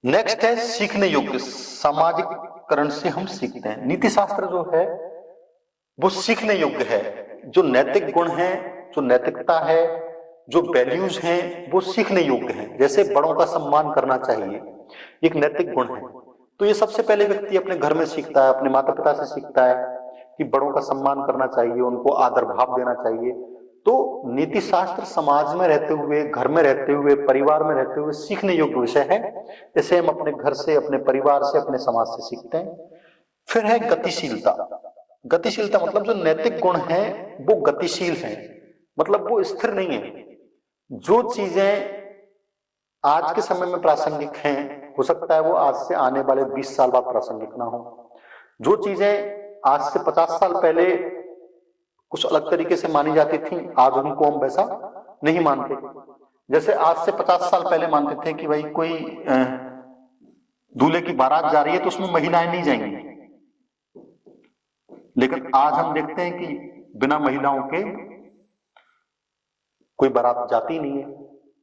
नेक्स्ट है सीखने योग्य, सामाजिककरण से हम सीखते हैं। नीति शास्त्र जो है वो सीखने योग्य है। जो नैतिक गुण है, जो नैतिकता है, जो वैल्यूज हैं वो सीखने योग्य हैं। जैसे बड़ों का सम्मान करना चाहिए, एक नैतिक गुण है। तो ये सबसे पहले व्यक्ति अपने घर में सीखता है, अपने माता पिता से सीखता है कि बड़ों का सम्मान करना चाहिए, उनको आदर भाव देना चाहिए। तो नीति शास्त्र समाज में रहते हुए, घर में रहते हुए, परिवार में रहते हुए सीखने योग्य विषय है। इसे हम अपने घर से, अपने परिवार से, अपने समाज से सीखते हैं। फिर है गतिशीलता। गतिशीलता मतलब जो नैतिक गुण है वो गतिशील है, मतलब वो स्थिर नहीं है। जो चीजें आज के समय में प्रासंगिक हैं, हो सकता है वो आज से आने वाले 20 साल बाद प्रासंगिक ना हो। जो चीजें आज से 50 साल पहले कुछ अलग तरीके से मानी जाती थी, आज उनको हम वैसा नहीं मानते। जैसे आज से 50 साल पहले मानते थे कि भाई कोई दूल्हे की बारात जा रही है तो उसमें महिलाएं नहीं जाएंगी, लेकिन आज हम देखते हैं कि बिना महिलाओं के कोई बारात जाती नहीं है।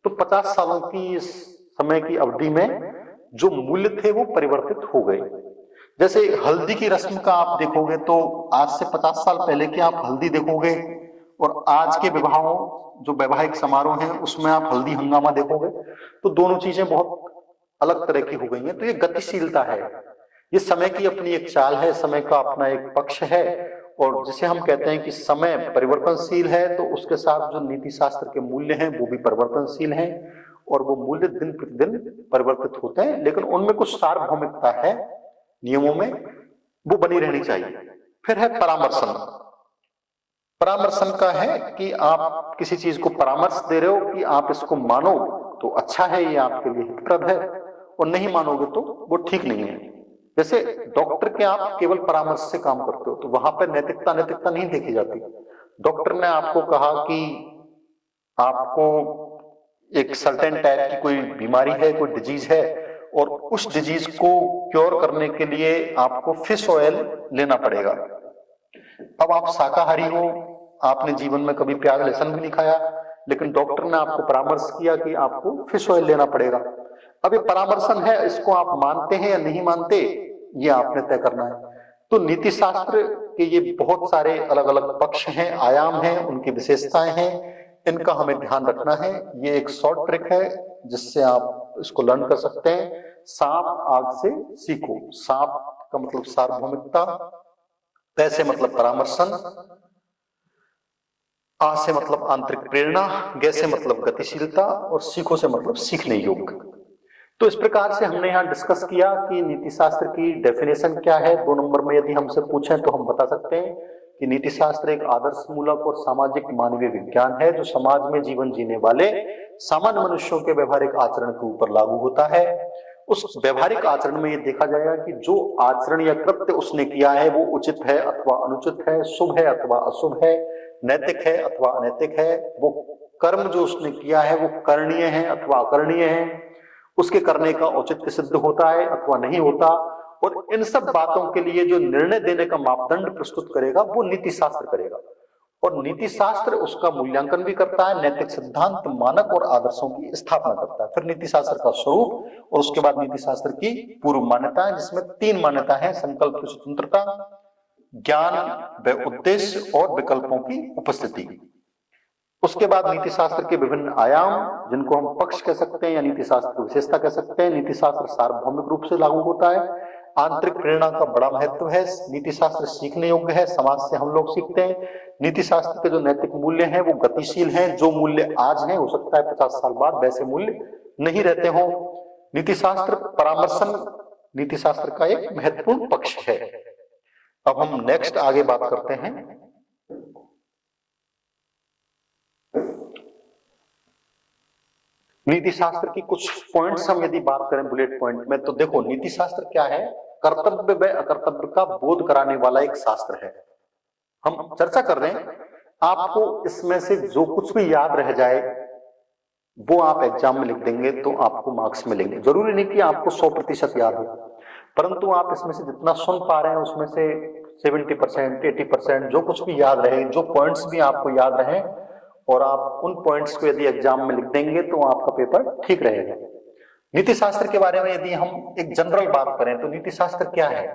तो 50 सालों की इस समय की अवधि में जो मूल्य थे वो परिवर्तित हो गए। जैसे हल्दी की रस्म का आप देखोगे तो आज से 50 साल पहले की आप हल्दी देखोगे और आज के विवाहों जो वैवाहिक समारोह हैं उसमें आप हल्दी हंगामा देखोगे, तो दोनों चीजें बहुत अलग तरह की हो गई हैं। तो ये गतिशीलता है, ये समय की अपनी एक चाल है, समय का अपना एक पक्ष है, और जिसे हम कहते हैं कि समय परिवर्तनशील है, तो उसके साथ जो नीति शास्त्र के मूल्य हैं वो भी परिवर्तनशील हैं, और वो मूल्य दिन प्रतिदिन परिवर्तित होते हैं, लेकिन उनमें कुछ सार्वभौमिकता है, नियमों में वो बनी रहनी चाहिए। फिर है परामर्शन। परामर्शन का है कि आप किसी चीज को परामर्श दे रहे हो कि आप इसको मानो तो अच्छा है, ये आपके लिए हितप्रद है, और नहीं मानोगे तो वो ठीक नहीं है। जैसे डॉक्टर के आप केवल परामर्श से काम करते हो तो वहां पर नैतिकता नहीं देखी जाती। डॉक्टर ने आपको कहा कि आपको एक सर्टेन टाइप की कोई बीमारी है, कोई डिजीज है, और उस डिजीज को क्योर करने के लिए आपको फिश ऑयल लेना पड़ेगा। अब आप शाकाहारी हो, आपने जीवन में कभी प्याज लहसुन भी नहीं खाया, लेकिन डॉक्टर ने आपको परामर्श किया कि आपको फिश ऑयल लेना पड़ेगा। अब ये परामर्शन है, इसको आप मानते हैं या नहीं मानते ये आपने तय करना है। तो नीति शास्त्र के ये बहुत सारे अलग अलग पक्ष हैं, आयाम हैं, उनकी विशेषताएं हैं, इनका हमें ध्यान रखना है। ये एक शॉर्ट ट्रिक है जिससे आप इसको लर्न कर सकते हैं। सांप आग से सीखो। सांप का मतलब सार्वभौमिकता, तय से मतलब परामर्शन, आ से मतलब आंतरिक प्रेरणा, गे से मतलब गतिशीलता, और सीखो से मतलब सीखने योग्य। तो इस प्रकार से हमने यहाँ डिस्कस किया कि नीति शास्त्र की डेफिनेशन क्या है। 2 नंबर में यदि हमसे पूछें तो हम बता सकते हैं कि नीति शास्त्र एक आदर्श मूलक और सामाजिक मानवीय विज्ञान है जो समाज में जीवन जीने वाले सामान्य मनुष्यों के व्यवहारिक आचरण के ऊपर लागू होता है। उस व्यवहारिक आचरण में ये देखा जाएगा कि जो आचरण या कृत्य उसने किया है वो उचित है अथवा अनुचित है, शुभ है अथवा अशुभ है, नैतिक है अथवा अनैतिक है, वो कर्म जो उसने किया है वो करणीय है अथवा अकरणीय है, उसके करने का औचित्य सिद्ध होता है अथवा नहीं होता, और इन सब बातों के लिए जो निर्णय देने का मापदंड प्रस्तुत करेगा वो नीति शास्त्र करेगा। और नीति शास्त्र उसका मूल्यांकन भी करता है, नैतिक सिद्धांत, मानक और आदर्शों की स्थापना करता है। फिर नीति शास्त्र का स्वरूप और उसके बाद नीति शास्त्र की पूर्व मान्यताएं, जिसमें 3 मान्यता है: संकल्प की स्वतंत्रता, ज्ञान व उद्देश्य और विकल्पों की उपस्थिति। उसके बाद नीति शास्त्र के विभिन्न आयाम जिनको हम पक्ष कह सकते हैं या नीति शास्त्र की विशेषता कह सकते हैं। नीति शास्त्र सार्वभौमिक रूप से लागू होता है, आंतरिक प्रेरणा का बड़ा महत्व है, नीति शास्त्र सीखने योग्य है, समाज से हम लोग सीखते हैं। नीति शास्त्र के जो नैतिक मूल्य हैं वो गतिशील हैं, जो मूल्य आज हैं हो सकता है 50 साल बाद वैसे मूल्य नहीं रहते हों। नीति शास्त्र परामर्शन नीति शास्त्र का एक महत्वपूर्ण पक्ष है। अब हम नेक्स्ट आगे बात करते हैं नीति शास्त्र की कुछ पॉइंट्स। हम यदि बात करें बुलेट पॉइंट में, तो देखो नीति शास्त्र क्या है? कर्तव्य व अकर्तव्य का बोध कराने वाला एक शास्त्र है। हम चर्चा कर रहे हैं, आपको इसमें से जो कुछ भी याद रह जाए वो आप एग्जाम में लिख देंगे तो आपको मार्क्स मिलेंगे। जरूरी नहीं कि आपको 100% याद हो, परंतु आप इसमें से जितना सुन पा रहे हैं उसमें से 70%, 80% जो कुछ भी याद रहे, जो पॉइंट्स भी आपको याद रहे, और आप उन पॉइंट्स को यदि एग्जाम में लिख देंगे तो आपका पेपर ठीक रहेगा। नीति शास्त्र के बारे में यदि हम एक जनरल बात करें तो नीति शास्त्र क्या है?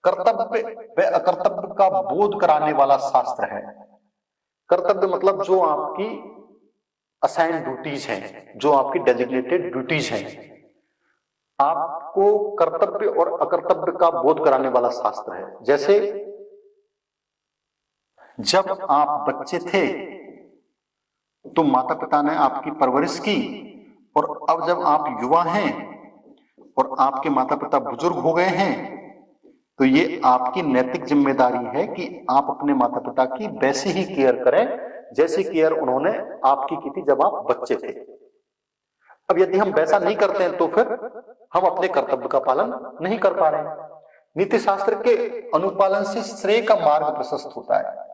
कर्तव्य व अकर्तव्य का बोध कराने वाला शास्त्र है। कर्तव्य मतलब जो आपकी असाइन ड्यूटीज हैं, जो आपकी डेजिग्नेटेड ड्यूटीज हैं, आपको कर्तव्य और अकर्तव्य का बोध कराने वाला शास्त्र है। जैसे जब आप बच्चे थे तो माता पिता ने आपकी परवरिश की, और अब जब आप युवा हैं और आपके माता पिता बुजुर्ग हो गए हैं तो ये आपकी नैतिक जिम्मेदारी है कि आप अपने माता पिता की वैसे ही केयर करें जैसी केयर उन्होंने आपकी की थी जब आप बच्चे थे। अब यदि हम वैसा नहीं करते हैं तो फिर हम अपने कर्तव्य का पालन नहीं कर पा रहे हैं। नीति शास्त्र के अनुपालन से श्रेय का मार्ग प्रशस्त होता है।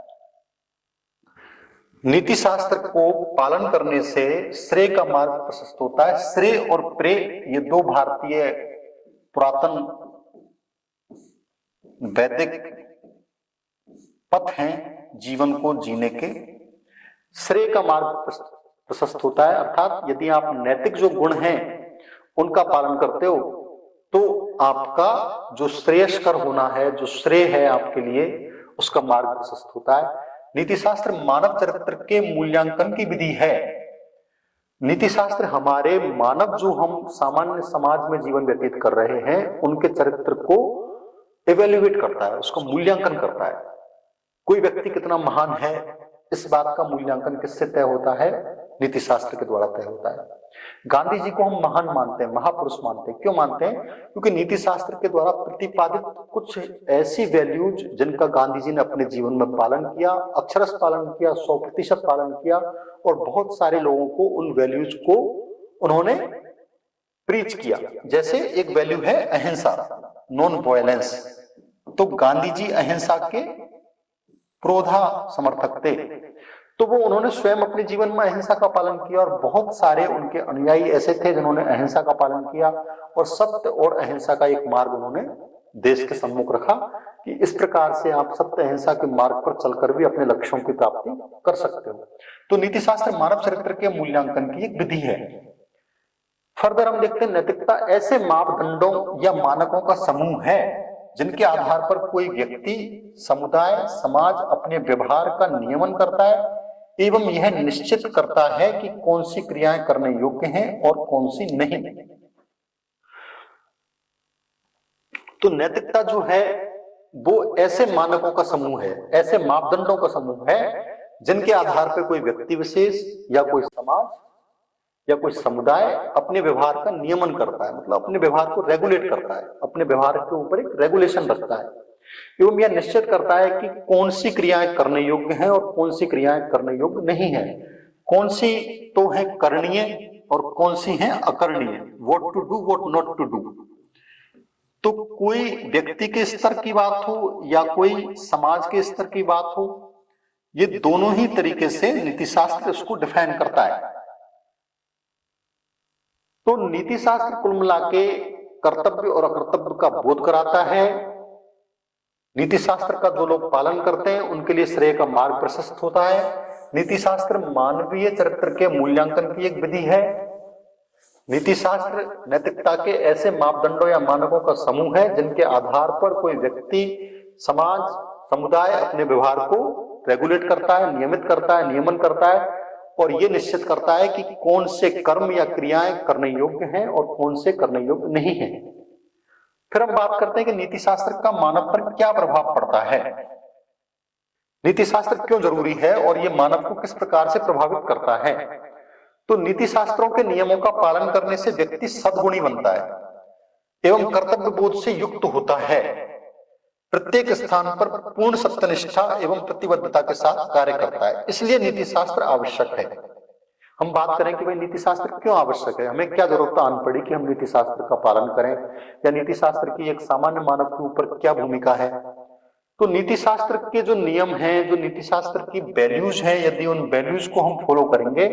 नीति शास्त्र को पालन करने से श्रेय का मार्ग प्रशस्त होता है। श्रेय और प्रेय ये 2 भारतीय पुरातन वैदिक पथ हैं जीवन को जीने के, श्रेय का मार्ग प्रशस्त होता है। अर्थात यदि आप नैतिक जो गुण हैं उनका पालन करते हो तो आपका जो श्रेयस्कर होना है, जो श्रेय है आपके लिए, उसका मार्ग प्रशस्त होता है। नीति शास्त्र मानव चरित्र के मूल्यांकन की विधि है। नीति शास्त्र हमारे मानव जो हम सामान्य समाज में जीवन व्यतीत कर रहे हैं उनके चरित्र को इवेल्युएट करता है, उसका मूल्यांकन करता है। कोई व्यक्ति कितना महान है इस बात का मूल्यांकन किससे तय होता है? नीति शास्त्र के द्वारा तय होता है। गांधी जी को हम महान मानते हैं, महापुरुष मानते हैं। क्यों मानते हैं? क्योंकि नीति शास्त्र के द्वारा प्रतिपादित कुछ ऐसी वैल्यूज जिनका गांधी जी ने अपने जीवन में पालन किया, अक्षरश पालन किया, 100% पालन किया, और बहुत सारे लोगों को उन वैल्यूज को उन्होंने प्रीच किया। जैसे एक वैल्यू है अहिंसा, नॉन वायलेंस। तो गांधी जी अहिंसा के प्रोधा समर्थक थे, तो वो उन्होंने स्वयं अपने जीवन में अहिंसा का पालन किया, और बहुत सारे उनके अनुयायी ऐसे थे जिन्होंने अहिंसा का पालन किया और सत्य और अहिंसा का एक मार्ग उन्होंने देश के सम्मुख रखा कि इस प्रकार से आप सत्य अहिंसा के मार्ग पर चलकर भी अपने लक्ष्यों की प्राप्ति कर सकते हो। तो नीति शास्त्र मानव चरित्र के मूल्यांकन की एक विधि है। फर्दर हम देखते हैं, नैतिकता ऐसे मापदंडों या मानकों का समूह है जिनके आधार पर कोई व्यक्ति, समुदाय, समाज अपने व्यवहार का नियमन करता है एवं यह निश्चित करता है कि कौन सी क्रियाएं करने योग्य हैं और कौन सी नहीं। तो नैतिकता जो है वो ऐसे मानकों का समूह है, ऐसे मापदंडों का समूह है जिनके आधार पर कोई व्यक्ति विशेष या कोई समाज या कोई समुदाय अपने व्यवहार का नियमन करता है, मतलब अपने व्यवहार को रेगुलेट करता है, अपने व्यवहार के ऊपर एक रेगुलेशन रखता है एवं यह निश्चित करता है कि कौन सी क्रियाएं करने योग्य हैं और कौन सी क्रियाएं करने योग्य नहीं है, कौन सी तो है करणीय और कौन सी है अकरणीय, what to do what not to do. तो कोई व्यक्ति के स्तर की बात हो या कोई समाज के स्तर की बात हो, ये दोनों ही तरीके से नीति शास्त्र उसको डिफाइन करता है। तो नीति शास्त्र कुल मिला के कर्तव्य और अकर्तव्य का बोध कराता है। नीति शास्त्र का जो लोग पालन करते हैं उनके लिए श्रेय का मार्ग प्रशस्त होता है। नीति शास्त्र मानवीय चरित्र के मूल्यांकन की एक विधि है। नीति शास्त्र नैतिकता के ऐसे मापदंडों या मानकों का समूह है जिनके आधार पर कोई व्यक्ति, समाज, समुदाय अपने व्यवहार को रेगुलेट करता है, नियमित करता है, नियमन करता है और ये निश्चित करता है कि कौन से कर्म या क्रियाएं करने योग्य हैं और कौन से करने योग्य नहीं हैं। फिर हम बात करते हैं कि नीति शास्त्र का मानव पर क्या प्रभाव पड़ता है, नीति शास्त्र क्यों जरूरी है और ये मानव को किस प्रकार से प्रभावित करता है। तो नीति शास्त्रों के नियमों का पालन करने से व्यक्ति सद्गुणी बनता है एवं कर्तव्य बोध से युक्त होता है। प्रत्येक स्थान पर पूर्ण सत्यनिष्ठा एवं प्रतिबद्धता के साथ कार्य करता है, इसलिए नीति शास्त्र आवश्यक है। हम बात करें कि भाई नीति शास्त्र क्यों आवश्यक है, हमें क्या जरूरत आन पड़ी कि हम नीति शास्त्र का पालन करें, या नीति शास्त्र की एक सामान्य मानव के ऊपर क्या भूमिका है। तो नीति शास्त्र के जो नियम हैं, जो नीति शास्त्र की वैल्यूज हैं, यदि उन वैल्यूज को हम फॉलो करेंगे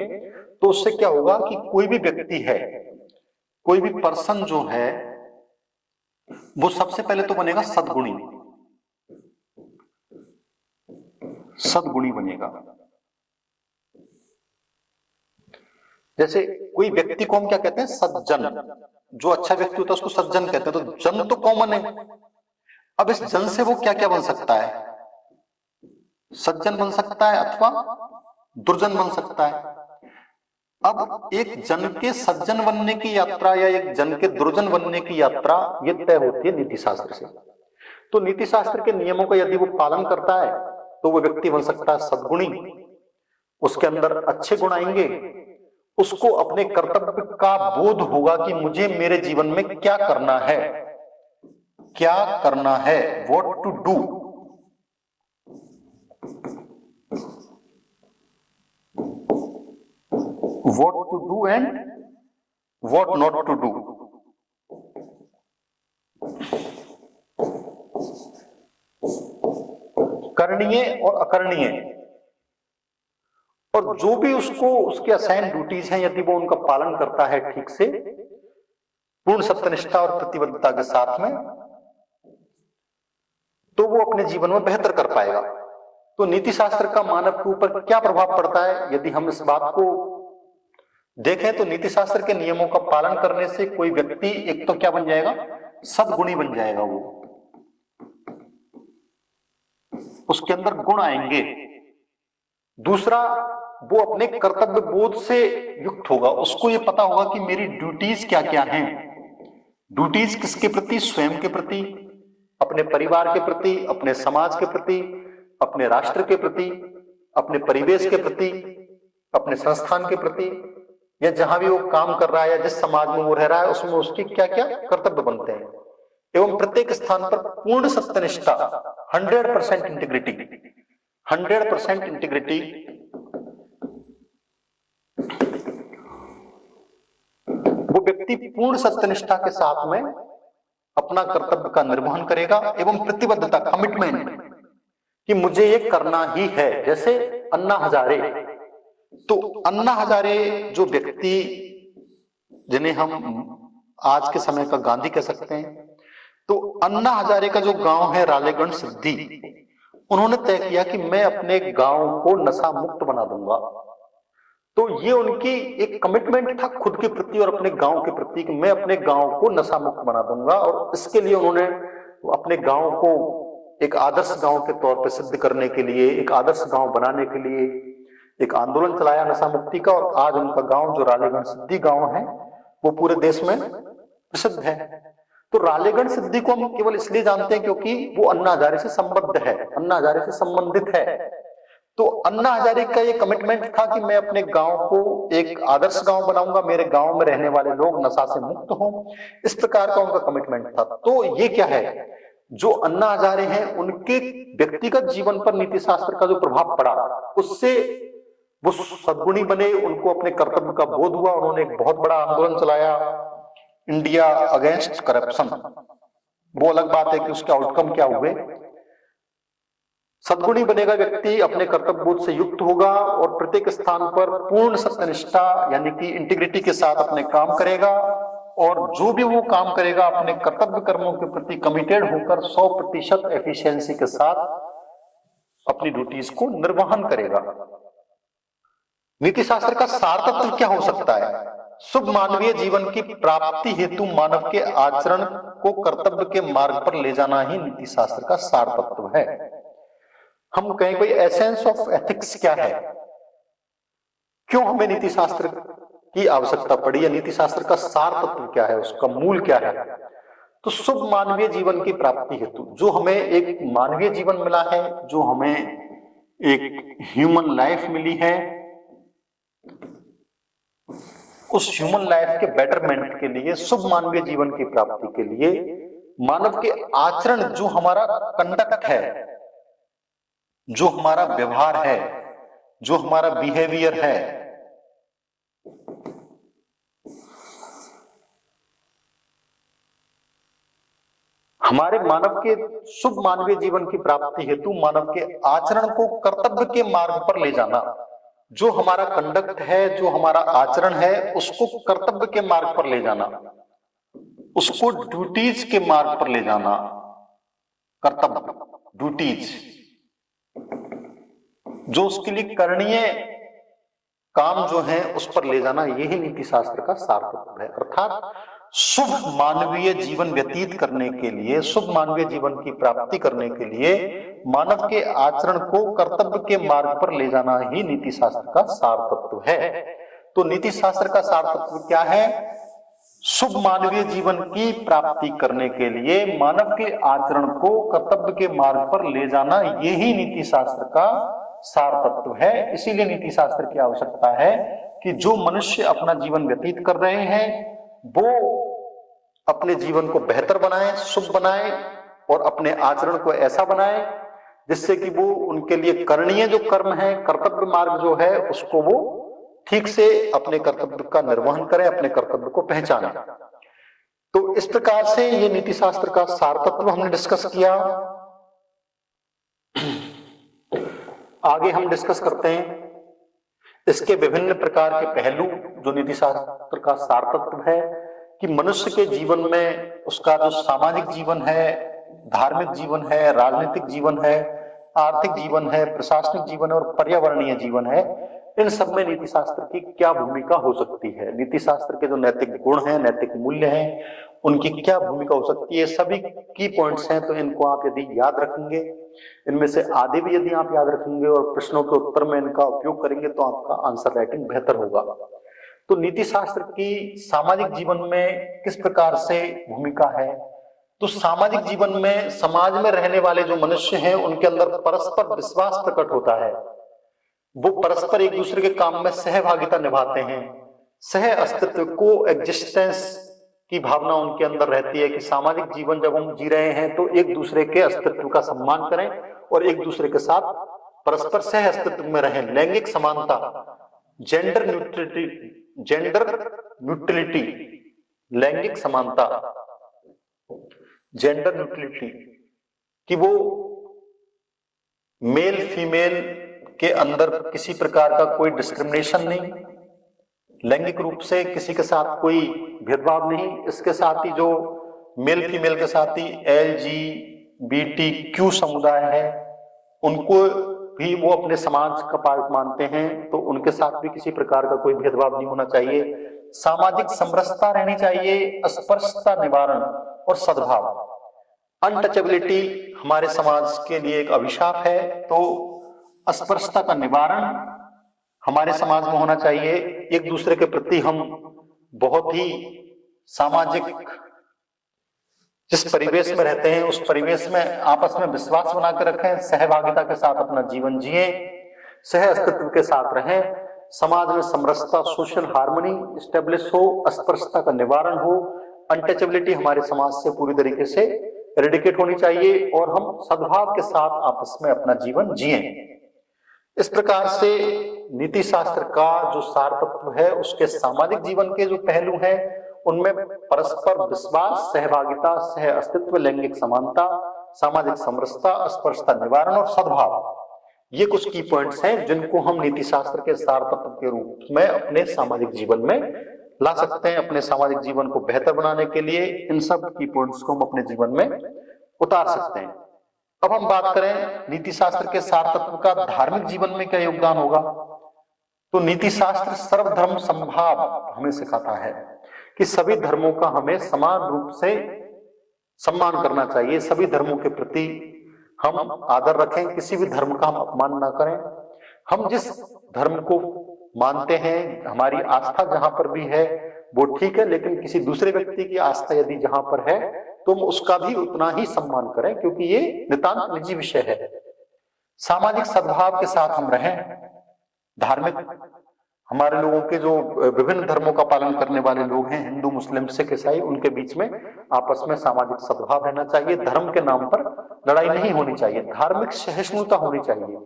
तो उससे क्या होगा कि कोई भी व्यक्ति है, कोई भी पर्सन जो है वो सबसे पहले तो बनेगा सद्गुणी, सद्गुणी बनेगा। जैसे कोई व्यक्ति को हम क्या कहते हैं, सज्जन। जो अच्छा व्यक्ति होता है उसको सज्जन कहते हैं। तो जन तो कॉमन है, अब इस जन से वो क्या क्या बन सकता है, सज्जन बन सकता है अथवा दुर्जन बन सकता है। अब एक जन के सज्जन बनने की यात्रा या एक जन के दुर्जन बनने की यात्रा ये तय होती है नीति शास्त्र से। तो नीति शास्त्र के नियमों का यदि वो पालन करता है तो वो व्यक्ति बन सकता है सद्गुणी, उसके अंदर अच्छे गुण आएंगे, उसको अपने कर्तव्य का बोध होगा कि मुझे मेरे जीवन में क्या करना है, क्या करना है, what to do. What to do and what not to do. करणीय और अकरणीय, और जो भी उसको उसके असाइन ड्यूटीज हैं यदि वो उनका पालन करता है ठीक से, पूर्ण सत्यनिष्ठा और प्रतिबद्धता के साथ में, तो वो अपने जीवन में बेहतर कर पाएगा। तो नीति शास्त्र का मानव के ऊपर क्या प्रभाव पड़ता है? यदि हम इस बात को देखें तो नीति शास्त्र के नियमों का पालन करने से कोई व्यक्ति एक तो क्या बन जाएगा? सद्गुणी बन जाएगा। वो उसके अंदर गुण आएंगे। दूसरा, वो अपने कर्तव्य बोध से युक्त होगा। उसको ये पता होगा कि मेरी ड्यूटीज क्या क्या हैं। ड्यूटीज किसके प्रति? स्वयं के प्रति, अपने परिवार के प्रति, अपने समाज के प्रति, अपने राष्ट्र के प्रति, अपने परिवेश के प्रति, अपने संस्थान के प्रति, या जहां भी वो काम कर रहा है या जिस समाज में वो रह रहा है उसमें उसकी क्या क्या कर्तव्य बनते हैं। एवं प्रत्येक स्थान पर पूर्ण सत्यनिष्ठा, 100% इंटीग्रिटी, 100% इंटीग्रिटी, वो व्यक्ति पूर्ण सत्यनिष्ठा के साथ में अपना कर्तव्य का निर्वहन करेगा एवं प्रतिबद्धता, कमिटमेंट कि मुझे ये करना ही है। जैसे अन्ना हजारे, तो अन्ना हजारे जो व्यक्ति, जिन्हें हम आज के समय का गांधी कह सकते हैं, तो अन्ना हजारे का जो गांव है रालेगण सिद्धि, उन्होंने तय किया कि मैं अपने गांव को नशा मुक्त बना दूंगा। तो ये उनकी एक कमिटमेंट था खुद के प्रति और अपने गांव के प्रति कि मैं अपने गांव को नशा मुक्त बना दूंगा। और इसके लिए उन्होंने अपने गांव को एक आदर्श गांव के तौर पर सिद्ध करने के लिए, एक आदर्श गांव बनाने के लिए एक आंदोलन चलाया नशा मुक्ति का। और आज उनका गांव जो रालेगण सिद्धि गांव है वो पूरे देश में प्रसिद्ध है। तो रालेगण सिद्धि को हम केवल इसलिए जानते हैं क्योंकि वो अन्ना हजारे से संबद्ध है, अन्ना हजारे से संबंधित है। तो अन्ना हजारे का ये कमिटमेंट था कि मैं अपने गांव को एक आदर्श गांव बनाऊंगा, मेरे गांव में रहने वाले लोग नशा से मुक्त हों। इस प्रकार का उनका कमिटमेंट था। तो ये क्या है, जो अन्ना हजारे हैं उनके व्यक्तिगत जीवन पर नीति शास्त्र का जो प्रभाव पड़ा, उससे वो सद्गुणी बने, उनको अपने कर्तव्य का बोध हुआ। उन्होंने एक बहुत बड़ा आंदोलन चलाया, इंडिया अगेंस्ट करप्शन। वो अलग बात है कि उसके आउटकम क्या हुए। सद्गुणी बनेगा व्यक्ति, अपने कर्तव्य बोध से युक्त होगा और प्रत्येक स्थान पर पूर्ण सत्यनिष्ठा यानी कि इंटीग्रिटी के साथ अपने काम करेगा। और जो भी वो काम करेगा अपने कर्तव्य कर्मों के प्रति कमिटेड होकर 100% एफिशिएंसी के साथ अपनी ड्यूटीज को निर्वहन करेगा। नीति शास्त्र का सार तत्व क्या हो सकता है? शुभ मानवीय जीवन की प्राप्ति हेतु मानव के आचरण को कर्तव्य के मार्ग पर ले जाना ही नीति शास्त्र का सार तत्व है। हम कहें कोई एसेंस ऑफ एथिक्स क्या है, क्यों हमें नीति शास्त्र की आवश्यकता पड़ी, या नीति शास्त्र का सार तत्व क्या है, उसका मूल क्या है? तो शुभ मानवीय जीवन की प्राप्ति हेतु, जो हमें एक मानवीय जीवन मिला है, जो हमें एक ह्यूमन लाइफ मिली है, उस ह्यूमन लाइफ के बेटरमेंट के लिए, शुभ मानवीय जीवन की प्राप्ति के लिए मानव के आचरण, जो हमारा कंडक्ट है, जो हमारा व्यवहार है, जो हमारा बिहेवियर है, हमारे मानव के शुभ मानवीय जीवन की प्राप्ति हेतु मानव के आचरण को कर्तव्य के मार्ग पर ले जाना। जो हमारा कंडक्ट है, जो हमारा आचरण है, उसको कर्तव्य के मार्ग पर ले जाना, उसको ड्यूटीज के मार्ग पर ले जाना। कर्तव्य, ड्यूटीज, जो उसके लिए करणीय काम जो है उस पर ले जाना, यही नीति शास्त्र का सार तत्व है। अर्थात शुभ मानवीय जीवन व्यतीत करने के लिए, शुभ मानवीय जीवन की प्राप्ति करने के लिए मानव के आचरण को कर्तव्य के मार्ग पर ले जाना ही नीति शास्त्र का सार तत्व है। तो नीति शास्त्र का सार तत्व क्या है? शुभ मानवीय जीवन की प्राप्ति करने के लिए मानव के आचरण को कर्तव्य के मार्ग पर ले जाना, यही नीति शास्त्र का सार तत्व है। इसीलिए नीति शास्त्र की आवश्यकता है कि जो मनुष्य अपना जीवन व्यतीत कर रहे हैं वो अपने जीवन को बेहतर बनाए, शुभ बनाए और अपने आचरण को ऐसा बनाए जिससे कि वो उनके लिए करणीय जो कर्म है, कर्तव्य मार्ग जो है, उसको वो ठीक से अपने कर्तव्य का निर्वहन करें, अपने कर्तव्य को पहचानें। तो इस प्रकार से ये नीति शास्त्र का सार तत्व हमने डिस्कस किया। आगे हम डिस्कस करते हैं इसके विभिन्न प्रकार के पहलू, जो नीति शास्त्र का सार तत्व है कि मनुष्य के जीवन में उसका जो सामाजिक जीवन है, धार्मिक जीवन है, राजनीतिक जीवन है, आर्थिक जीवन है, प्रशासनिक जीवन है और पर्यावरणीय जीवन है, इन सब में नीति शास्त्र की क्या भूमिका हो सकती है। नीति शास्त्र के जो नैतिक गुण हैं, नैतिक मूल्य हैं, उनकी क्या भूमिका हो सकती है, सभी की पॉइंट्स हैं। तो इनको आप यदि याद रखेंगे, इनमें से आधे भी यदि आप याद रखेंगे और प्रश्नों के उत्तर में इनका उपयोग करेंगे तो आपका आंसर राइटिंग बेहतर होगा। तो नीति शास्त्र की सामाजिक जीवन में किस प्रकार से भूमिका है, तो सामाजिक जीवन में समाज में रहने वाले जो मनुष्य हैं उनके अंदर परस्पर विश्वास प्रकट होता है। वो परस्पर एक दूसरे के काम में सहभागिता निभाते हैं, सह अस्तित्व को एग्जिस्टेंस की भावना उनके अंदर रहती है कि सामाजिक जीवन जब हम जी रहे हैं तो एक दूसरे के अस्तित्व का सम्मान करें और एक दूसरे के साथ परस्पर सह अस्तित्व में रहें। लैंगिक समानता, जेंडर न्यूट्रलिटी, लैंगिक समानता, जेंडर न्यूट्रलिटी, कि वो मेल फीमेल के अंदर किसी प्रकार का कोई डिस्क्रिमिनेशन नहीं, लैंगिक रूप से किसी के साथ कोई भेदभाव नहीं। इसके साथ ही जो मेल फीमेल के साथ ही LGBTQ समुदाय है उनको भी वो अपने समाज का पार्ट मानते हैं, तो उनके साथ भी किसी प्रकार का कोई भेदभाव नहीं होना चाहिए। सामाजिक समरसता रहनी चाहिए, अस्पृश्यता निवारण और सद्भाव। अनटचेबिलिटी हमारे समाज के लिए एक अभिशाप है, तो अस्पृश्यता का निवारण हमारे समाज में होना चाहिए। एक दूसरे के प्रति हम बहुत ही सामाजिक जिस परिवेश में रहते हैं उस परिवेश में आपस में विश्वास बनाकर रखें, सहभागिता के साथ अपना जीवन जिए, सह अस्तित्व के साथ रहें, समाज में समरसता, सोशल हार्मनी स्टेब्लिश हो, अस्पृश्यता का निवारण हो, अनटचेबिलिटी हमारे समाज से पूरी तरीके से एरेडिकेट होनी चाहिए और हम सद्भाव के साथ आपस में अपना जीवन जिए। इस प्रकार से नीति शास्त्र का जो सार तत्व है उसके सामाजिक जीवन के जो पहलू हैं उनमें परस्पर विश्वास, सहभागिता, सह अस्तित्व, लैंगिक समानता, सामाजिक समरसता, अस्पृश्यता निवारण और सद्भाव, ये कुछ की पॉइंट्स हैं जिनको हम नीति शास्त्र के सार तत्व के रूप में अपने सामाजिक जीवन में ला सकते हैं। अपने सामाजिक जीवन को बेहतर बनाने के लिए इन सब की पॉइंट्स को हम अपने जीवन में उतार सकते हैं। अब हम बात करें नीति शास्त्र के सार तत्व का धार्मिक जीवन में क्या योगदान होगा, तो नीति शास्त्र सर्वधर्म समभाव हमें सिखाता है कि सभी धर्मों का हमें समान रूप से सम्मान करना चाहिए, सभी धर्मों के प्रति हम आदर रखें, किसी भी धर्म का हम अपमान ना करें। हम जिस धर्म को मानते हैं, हमारी आस्था जहां पर भी है वो ठीक है, लेकिन किसी दूसरे व्यक्ति की आस्था यदि जहां पर है तो हम उसका भी उतना ही सम्मान करें, क्योंकि ये नितांत निजी विषय है। सामाजिक सद्भाव के साथ हम रहें। धार्मिक हमारे लोगों के जो विभिन्न धर्मों का पालन करने वाले लोग हैं, हिंदू, मुस्लिम, सिख, ईसाई, उनके बीच में आपस में सामाजिक सद्भाव रहना चाहिए। धर्म के नाम पर लड़ाई नहीं होनी चाहिए, धार्मिक सहिष्णुता होनी चाहिए,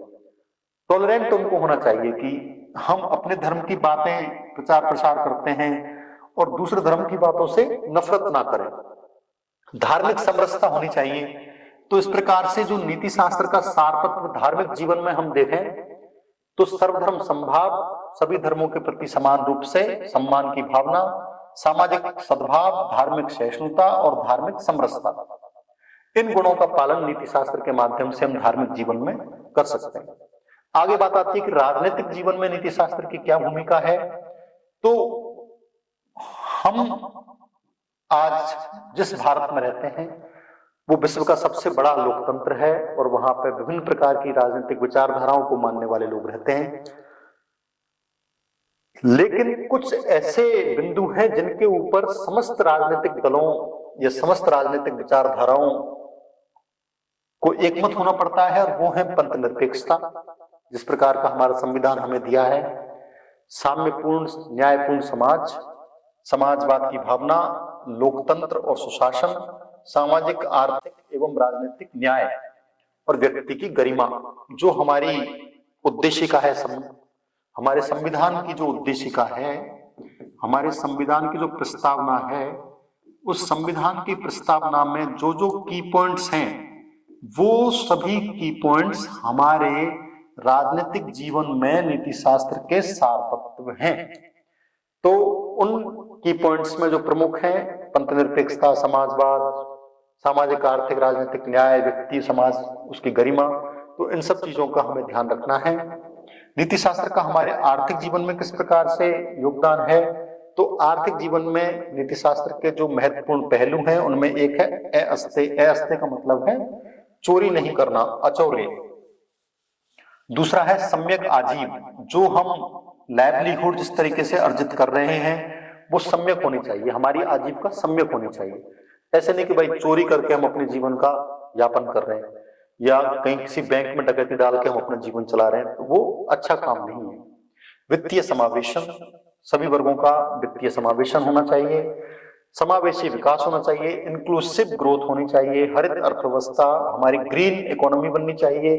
टॉलरेंट उनको होना चाहिए कि हम अपने धर्म की बातें प्रचार प्रसार करते हैं और दूसरे धर्म की बातों से नफरत ना करें। धार्मिक समरसता होनी चाहिए। तो इस प्रकार से जो नीति शास्त्र का सार तत्व धार्मिक जीवन में हम देखें तो सर्वधर्म समभाव, सभी धर्मों के प्रति समान रूप से सम्मान की भावना, सामाजिक सद्भाव, धार्मिक सहिष्णुता और धार्मिक समरसता, इन गुणों का पालन नीति शास्त्र के माध्यम से हम धार्मिक जीवन में कर सकते हैं। आगे बात आती है कि राजनीतिक जीवन में नीति शास्त्र की क्या भूमिका है। तो हम आज जिस भारत में रहते हैं वो विश्व का सबसे बड़ा लोकतंत्र है और वहां पर विभिन्न प्रकार की राजनीतिक विचारधाराओं को मानने वाले लोग रहते हैं, लेकिन कुछ ऐसे बिंदु हैं जिनके ऊपर समस्त राजनीतिक दलों या समस्त राजनीतिक विचारधाराओं को एकमत होना पड़ता है, और वो है पंथ निरपेक्षता, जिस प्रकार का हमारा संविधान हमें दिया है, साम्यपूर्ण न्यायपूर्ण समाज, समाजवाद की भावना, लोकतंत्र और सुशासन, सामाजिक, आर्थिक एवं राजनीतिक न्याय और व्यक्ति की गरिमा, जो हमारी उद्देशिका है, हमारे संविधान की जो उद्देशिका है, हमारे संविधान की जो प्रस्तावना है, उस संविधान की प्रस्तावना में जो जो की पॉइंट्स हैं वो सभी की पॉइंट्स हमारे राजनीतिक जीवन में नीति शास्त्र के सार तत्व हैं। तो उन की पॉइंट्स में जो प्रमुख हैं, पंथ निरपेक्षता, समाजवाद, सामाजिक, आर्थिक, राजनीतिक न्याय, व्यक्ति, समाज, उसकी गरिमा, तो इन सब चीजों का हमें ध्यान रखना है। नीति शास्त्र का हमारे आर्थिक जीवन में किस प्रकार से योगदान है, तो आर्थिक जीवन में नीति शास्त्र के जो महत्वपूर्ण पहलू हैं उनमें एक है अस्ते। अस्ते का मतलब है चोरी नहीं करना, अचौर्य। दूसरा है सम्यक आजीव, जो हम लाइवलीहुड जिस तरीके से अर्जित कर रहे हैं वो सम्यक होनी चाहिए, हमारी आजीविका सम्यक होनी चाहिए। ऐसे नहीं कि भाई चोरी करके हम अपने जीवन का यापन कर रहे हैं या कहीं किसी बैंक में डकैती डाल के हम अपना जीवन चला रहे हैं, तो वो अच्छा काम नहीं है। वित्तीय समावेशन, सभी वर्गों का वित्तीय समावेशन होना चाहिए, समावेशी विकास होना चाहिए, इंक्लूसिव ग्रोथ होनी चाहिए, हरित अर्थव्यवस्था, हमारी ग्रीन इकोनॉमी बननी चाहिए,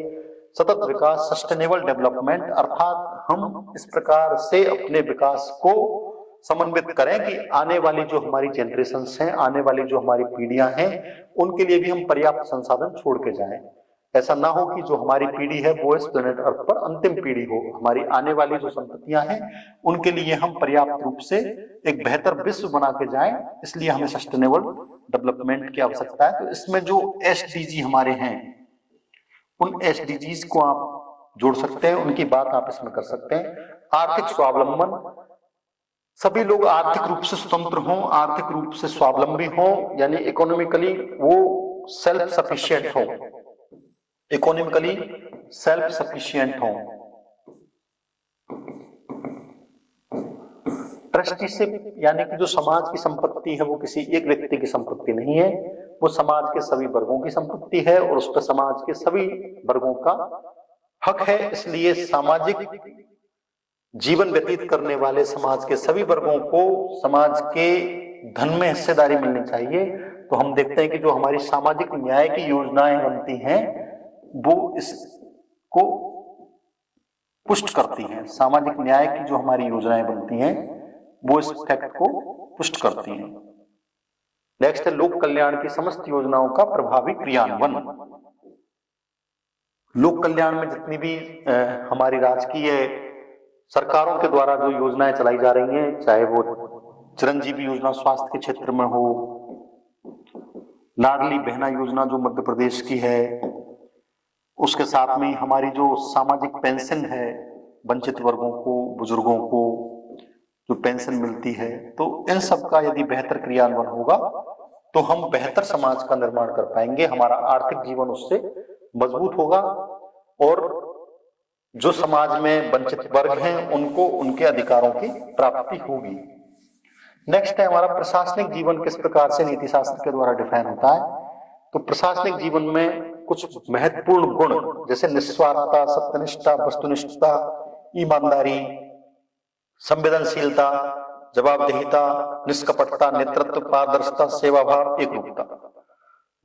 सतत विकास, सस्टेनेबल डेवलपमेंट, अर्थात हम इस प्रकार से अपने विकास को समन्वित करें कि आने वाली जो हमारी जनरेशंस हैं, आने वाली जो हमारी पीढ़ियां हैं, उनके लिए भी हम पर्याप्त संसाधन छोड़ के जाएं। ऐसा ना हो कि जो हमारी पीढ़ी है वो इस प्लेनेट अर्थ पर अंतिम पीढ़ी हो, हमारी आने वाली जो संततियां हैं उनके लिए हम पर्याप्त रूप से एक बेहतर विश्व बना के जाएं। इसलिए हमें सस्टेनेबल डेवलपमेंट की आवश्यकता है। तो इसमें जो एसडीजी हमारे हैं, उन एसडीजीज को आप जोड़ सकते हैं, उनकी बात आप इसमें कर सकते हैं। आर्थिक स्वावलंबन, सभी लोग आर्थिक रूप से स्वतंत्र हों, आर्थिक रूप से स्वावलंबी हों, यानी इकोनॉमिकली वो सेल्फ सफिशिएंट हों, इकोनॉमिकली सेल्फ सफिशिएंट हों। ट्रस्टीशिप यानी कि जो समाज की संपत्ति है वो किसी एक व्यक्ति की संपत्ति नहीं है, वो समाज के सभी वर्गों की संपत्ति है और उस पर समाज के सभी वर्गों का हक है। इसलिए सामाजिक जीवन व्यतीत करने वाले समाज के सभी वर्गों को समाज के धन में हिस्सेदारी मिलनी चाहिए। तो हम देखते हैं कि जो हमारी सामाजिक न्याय की योजनाएं बनती हैं वो इसको पुष्ट करती हैं। सामाजिक न्याय की जो हमारी योजनाएं बनती हैं वो इस फैक्ट को पुष्ट करती हैं। नेक्स्ट है लोक कल्याण की समस्त योजनाओं का प्रभावी क्रियान्वयन। लोक कल्याण में जितनी भी हमारी राजकीय सरकारों के द्वारा जो योजनाएं चलाई जा रही हैं, चाहे वो चिरंजीवी योजना स्वास्थ्य के क्षेत्र में हो, लाडली बहना योजना जो मध्य प्रदेश की है, उसके साथ में हमारी जो सामाजिक पेंशन है वंचित वर्गों को, बुजुर्गों को जो पेंशन मिलती है, तो इन सब का यदि बेहतर क्रियान्वयन होगा तो हम बेहतर समाज का निर्माण कर पाएंगे, हमारा आर्थिक जीवन उससे मजबूत होगा और जो समाज में वंचित वर्ग हैं उनको उनके अधिकारों की प्राप्ति होगी। नेक्स्ट है हमारा प्रशासनिक जीवन किस प्रकार से नीति शास्त्र के द्वारा डिफाइन होता है। तो प्रशासनिक जीवन में कुछ महत्वपूर्ण गुण जैसे निस्वार्थता, सत्यनिष्ठा, वस्तुनिष्ठता, ईमानदारी, संवेदनशीलता, जवाबदेहिता, निष्कपटता, नेतृत्व, पारदर्शिता, सेवाभाव, एकरूपता,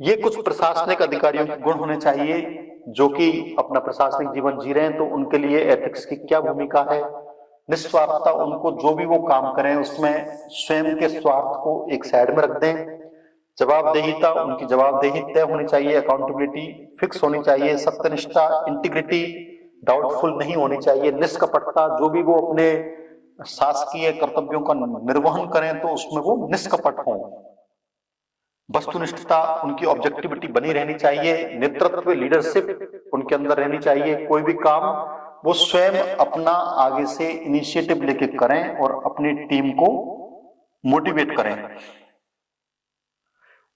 ये कुछ प्रशासनिक अधिकारियों के गुण होने चाहिए जो कि अपना प्रशासनिक जीवन जी रहे हैं। तो उनके लिए एथिक्स की क्या भूमिका है। निस्वार्थता, उनको जो भी वो काम करें उसमें स्वयं के स्वार्थ को एक साइड में रख दें। जवाबदेहिता, उनकी जवाबदेही तय होनी चाहिए, अकाउंटेबिलिटी फिक्स होनी चाहिए। सत्यनिष्ठा, इंटीग्रिटी डाउटफुल नहीं होनी चाहिए। निष्कपटता, जो भी वो अपने शासकीय कर्तव्यों का निर्वहन करें तो उसमें वो निष्कपट हों। वस्तुनिष्ठता, उनकी ऑब्जेक्टिविटी बनी रहनी चाहिए। नेतृत्व, लीडरशिप उनके अंदर रहनी चाहिए। कोई भी काम वो स्वयं अपना आगे से इनिशिएटिव लेके करें और अपनी टीम को मोटिवेट करें।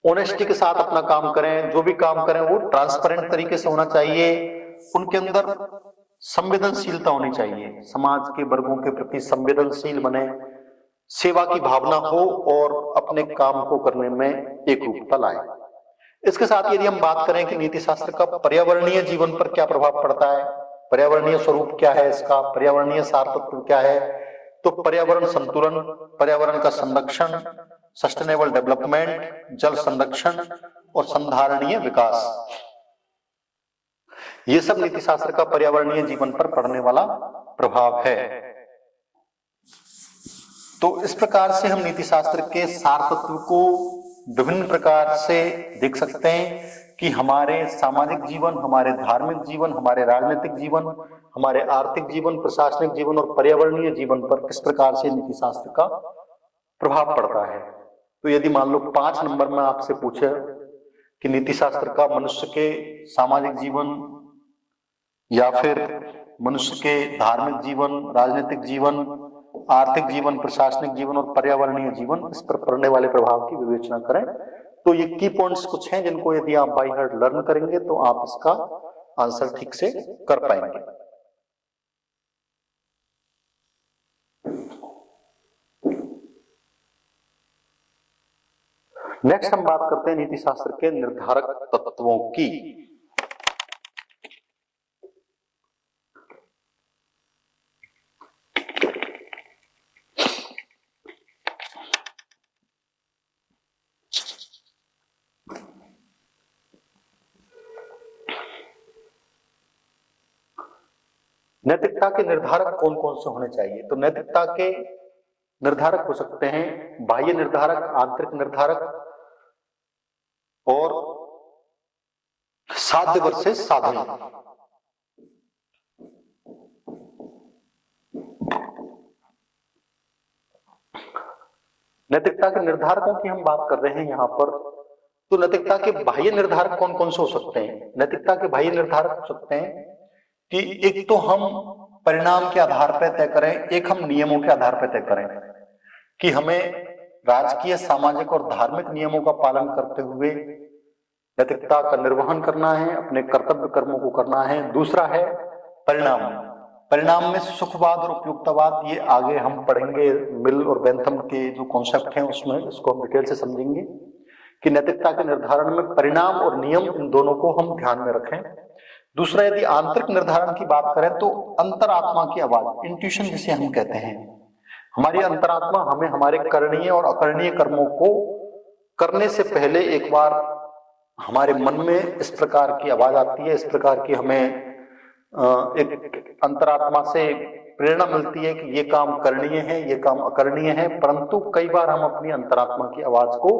ऑनेस्टी के साथ अपना काम करें, जो भी काम करें वो ट्रांसपेरेंट तरीके से होना चाहिए। उनके अंदर संवेदनशीलता होनी चाहिए, समाज के वर्गों के प्रति संवेदनशील बने, सेवा की भावना हो और अपने काम को करने में एकरूपता लाए। इसके साथ यदि हम बात करें कि नीति शास्त्र का पर्यावरणीय जीवन पर क्या प्रभाव पड़ता है, पर्यावरणीय स्वरूप क्या है इसका, पर्यावरणीय सार तत्व क्या है, तो पर्यावरण संतुलन, पर्यावरण का संरक्षण, सस्टेनेबल डेवलपमेंट, जल संरक्षण और संधारणीय विकास, ये सब नीति शास्त्र का पर्यावरणीय जीवन पर पड़ने वाला प्रभाव है। तो इस प्रकार से हम नीति शास्त्र के सार तत्व को विभिन्न प्रकार से देख सकते हैं कि हमारे सामाजिक जीवन, हमारे धार्मिक जीवन, हमारे राजनीतिक जीवन, हमारे आर्थिक जीवन, प्रशासनिक जीवन और पर्यावरणीय जीवन पर किस प्रकार से नीति शास्त्र का प्रभाव पड़ता है। तो यदि मान लो 5 नंबर में आपसे पूछे कि नीति शास्त्र का मनुष्य के सामाजिक जीवन या फिर मनुष्य के धार्मिक जीवन, राजनीतिक जीवन, आर्थिक जीवन, प्रशासनिक जीवन और पर्यावरणीय जीवन, इस पर पड़ने वाले प्रभाव की विवेचना करें। तो ये की पॉइंट्स कुछ हैं जिनको यदि आप बाय हार्ट लर्न करेंगे तो आप इसका आंसर ठीक से कर पाएंगे। नेक्स्ट हम बात करते हैं नीति शास्त्र के निर्धारक तत्वों की। नैतिकता के निर्धारक कौन कौन से होने चाहिए? तो नैतिकता के निर्धारक हो सकते हैं बाह्य निर्धारक, आंतरिक निर्धारक और साध्य वर्सेस साधन। नैतिकता के निर्धारकों की हम बात कर रहे हैं यहां पर। तो नैतिकता के बाह्य निर्धारक कौन कौन से हो सकते हैं? नैतिकता के बाह्य निर्धारक हो सकते हैं कि एक तो हम परिणाम के आधार पर तय करें, एक हम नियमों के आधार पर तय करें कि हमें राजकीय, सामाजिक और धार्मिक नियमों का पालन करते हुए नैतिकता का निर्वहन करना है, अपने कर्तव्य कर्मों को करना है। दूसरा है परिणाम। परिणाम में सुखवाद और उपयुक्तवाद, ये आगे हम पढ़ेंगे, मिल और बेंथम के जो कॉन्सेप्ट हैं उसमें इसको हम डिटेल से समझेंगे कि नैतिकता के निर्धारण में परिणाम और नियम, इन दोनों को हम ध्यान में रखें। दूसरा, यदि आंतरिक निर्धारण की बात करें तो अंतरात्मा की आवाज, इंट्यूशन जिसे हम कहते हैं, हमारी अंतरात्मा हमें हमारे करणीय और अकरणीय कर्मों को करने से पहले एक बार हमारे मन में इस प्रकार की आवाज आती है, इस प्रकार की हमें एक अंतरात्मा से प्रेरणा मिलती है कि ये काम करणीय है, ये काम अकरणीय है, परंतु कई बार हम अपनी अंतरात्मा की आवाज को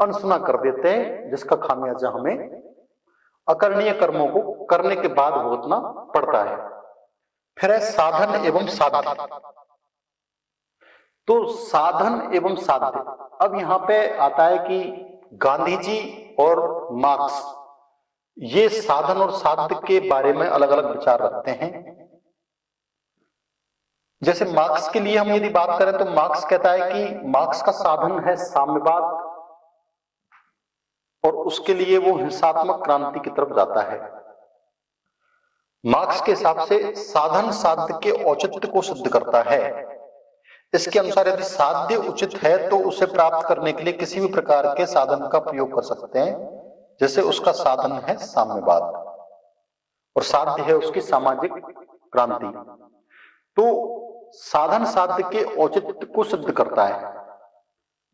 अनसुना कर देते हैं, जिसका खामियाजा हमें अकरणीय कर्मों को करने के बाद भुगतना पड़ता है। फिर है साधन एवं साध्य। तो साधन एवं साध्य, अब यहां पे आता है कि गांधी जी और मार्क्स ये साधन और साध्य के बारे में अलग अलग विचार रखते हैं। जैसे मार्क्स के लिए हम यदि बात करें तो मार्क्स कहता है कि मार्क्स का साधन है साम्यवाद और उसके लिए वो हिंसात्मक क्रांति की तरफ जाता है। मार्क्स के हिसाब से साधन साध्य के औचित्य को सिद्ध करता है। इसके अनुसार यदि साध्य उचित है तो उसे प्राप्त करने के लिए किसी भी प्रकार के साधन का प्रयोग कर सकते हैं, जैसे उसका साधन है साम्यवाद और साध्य है उसकी सामाजिक क्रांति। तो साधन साध्य के औचित्य को सिद्ध करता है।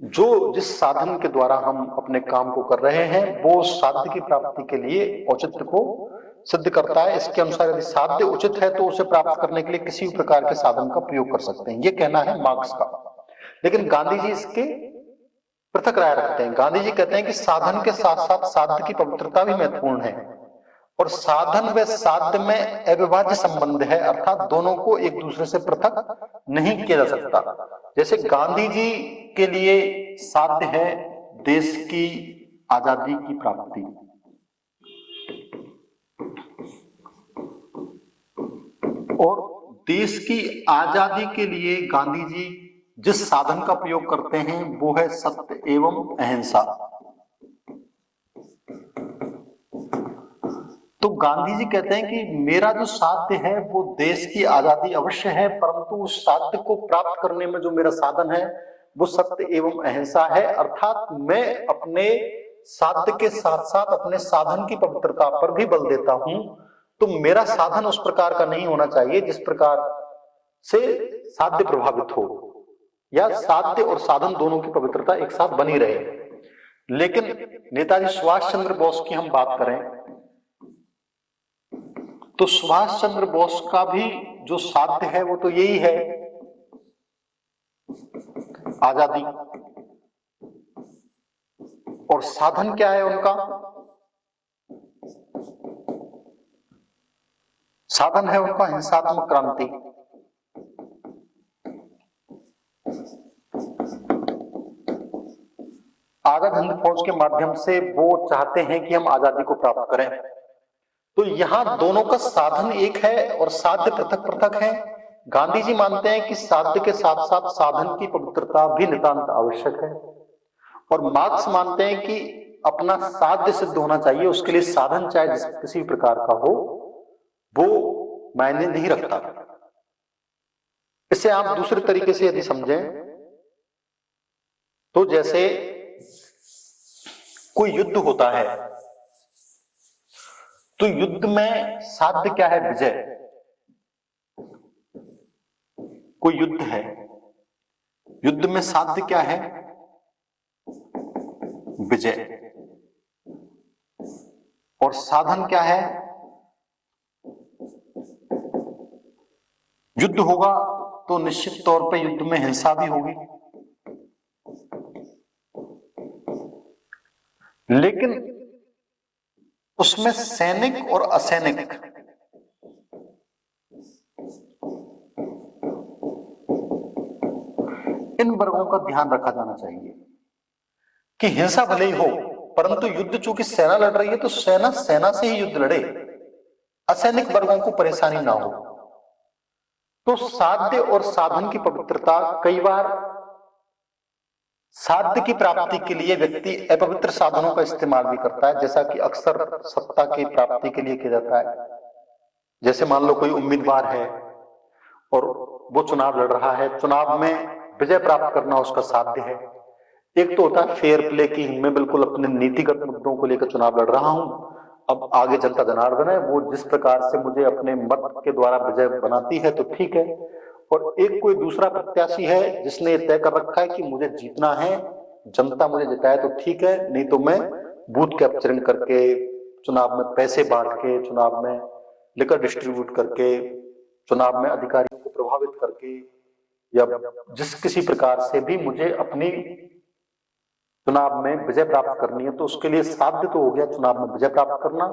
जो जिस साधन के द्वारा हम अपने काम को कर रहे हैं वो साध्य की प्राप्ति के लिए औचित्य को सिद्ध करता है। इसके अनुसार यदि साध्य उचित है तो उसे प्राप्त करने के लिए किसी भी प्रकार के साधन का प्रयोग कर सकते हैं, ये कहना है मार्क्स का। लेकिन गांधी जी इसके पृथक राय रखते हैं। गांधी जी कहते हैं कि साधन के साथ साथ साध्य की पवित्रता भी महत्वपूर्ण है और साधन व साध्य में अविभाज्य संबंध है, अर्थात दोनों को एक दूसरे से पृथक नहीं किया जा सकता। जैसे गांधी जी के लिए साध्य है देश की आजादी की प्राप्ति, और देश की आजादी के लिए गांधी जी जिस साधन का प्रयोग करते हैं वो है सत्य एवं अहिंसा। तो गांधी जी कहते हैं कि मेरा जो साध्य है वो देश की आजादी अवश्य है, परंतु उस साध्य को प्राप्त करने में जो मेरा साधन है वो सत्य एवं अहिंसा है, अर्थात मैं अपने साध्य के साथ साथ अपने साधन की पवित्रता पर भी बल देता हूं। तो मेरा साधन उस प्रकार का नहीं होना चाहिए जिस प्रकार से साध्य प्रभावित हो, या साध्य और साधन दोनों की पवित्रता एक साथ बनी रहे। लेकिन नेताजी सुभाष चंद्र बोस की हम बात करें तो सुभाष चंद्र बोस का भी जो साध्य है वो तो यही है आजादी, और साधन क्या है उनका? साधन है उनका हिंसात्मक क्रांति। आजाद हिंद फौज के माध्यम से वो चाहते हैं कि हम आजादी को प्राप्त करें। तो यहां दोनों का साधन एक है और साध्य पृथक पृथक है। गांधी जी मानते हैं कि साध्य के साथ साथ साधन की पवित्रता भी नितांत आवश्यक है, और मार्क्स मानते हैं कि अपना साध्य सिद्ध होना चाहिए, उसके लिए साधन चाहे जिस किसी प्रकार का हो वो मायने नहीं रखता। इसे आप दूसरे तरीके से यदि समझें तो जैसे कोई युद्ध होता है तो युद्ध में साध्य क्या है? विजय। कोई युद्ध है, युद्ध में साध्य क्या है? विजय। और साधन क्या है? युद्ध होगा तो निश्चित तौर पे युद्ध में हिंसा भी होगी, लेकिन उसमें सैनिक और असैनिक इन वर्गों का ध्यान रखा जाना चाहिए कि हिंसा भले ही हो, परंतु युद्ध चूंकि सेना लड़ रही है तो सेना सेना से ही युद्ध लड़े, असैनिक वर्गों को परेशानी ना हो। तो साध्य और साधन की पवित्रता, कई बार साध्य की प्राप्ति के लिए व्यक्ति अपवित्र साधनों का इस्तेमाल भी करता है, जैसा कि अक्सर सत्ता की प्राप्ति के लिए किया जाता है। जैसे मान लो कोई उम्मीदवार है और वो चुनाव लड़ रहा है, चुनाव में विजय प्राप्त करना उसका साध्य है। एक तो होता है फेयर प्ले की मैं बिल्कुल अपने नीतिगत मुद्दों को लेकर चुनाव लड़ रहा हूं, अब आगे जनता जनार्दन है, वो जिस प्रकार से मुझे अपने मत के द्वारा विजय बनाती है तो ठीक है। और एक कोई दूसरा प्रत्याशी है जिसने तय कर रखा है कि मुझे जीतना है, जनता मुझे जिताए तो ठीक है, नहीं तो मैं बूथ कैप्चरिंग करके, चुनाव में पैसे बांट के, चुनाव में लिकर डिस्ट्रीब्यूट करके, चुनाव में अधिकारियों को प्रभावित करके, या जिस किसी प्रकार से भी मुझे अपनी चुनाव में विजय प्राप्त करनी है, तो उसके लिए साध्य तो हो गया चुनाव में विजय प्राप्त करना।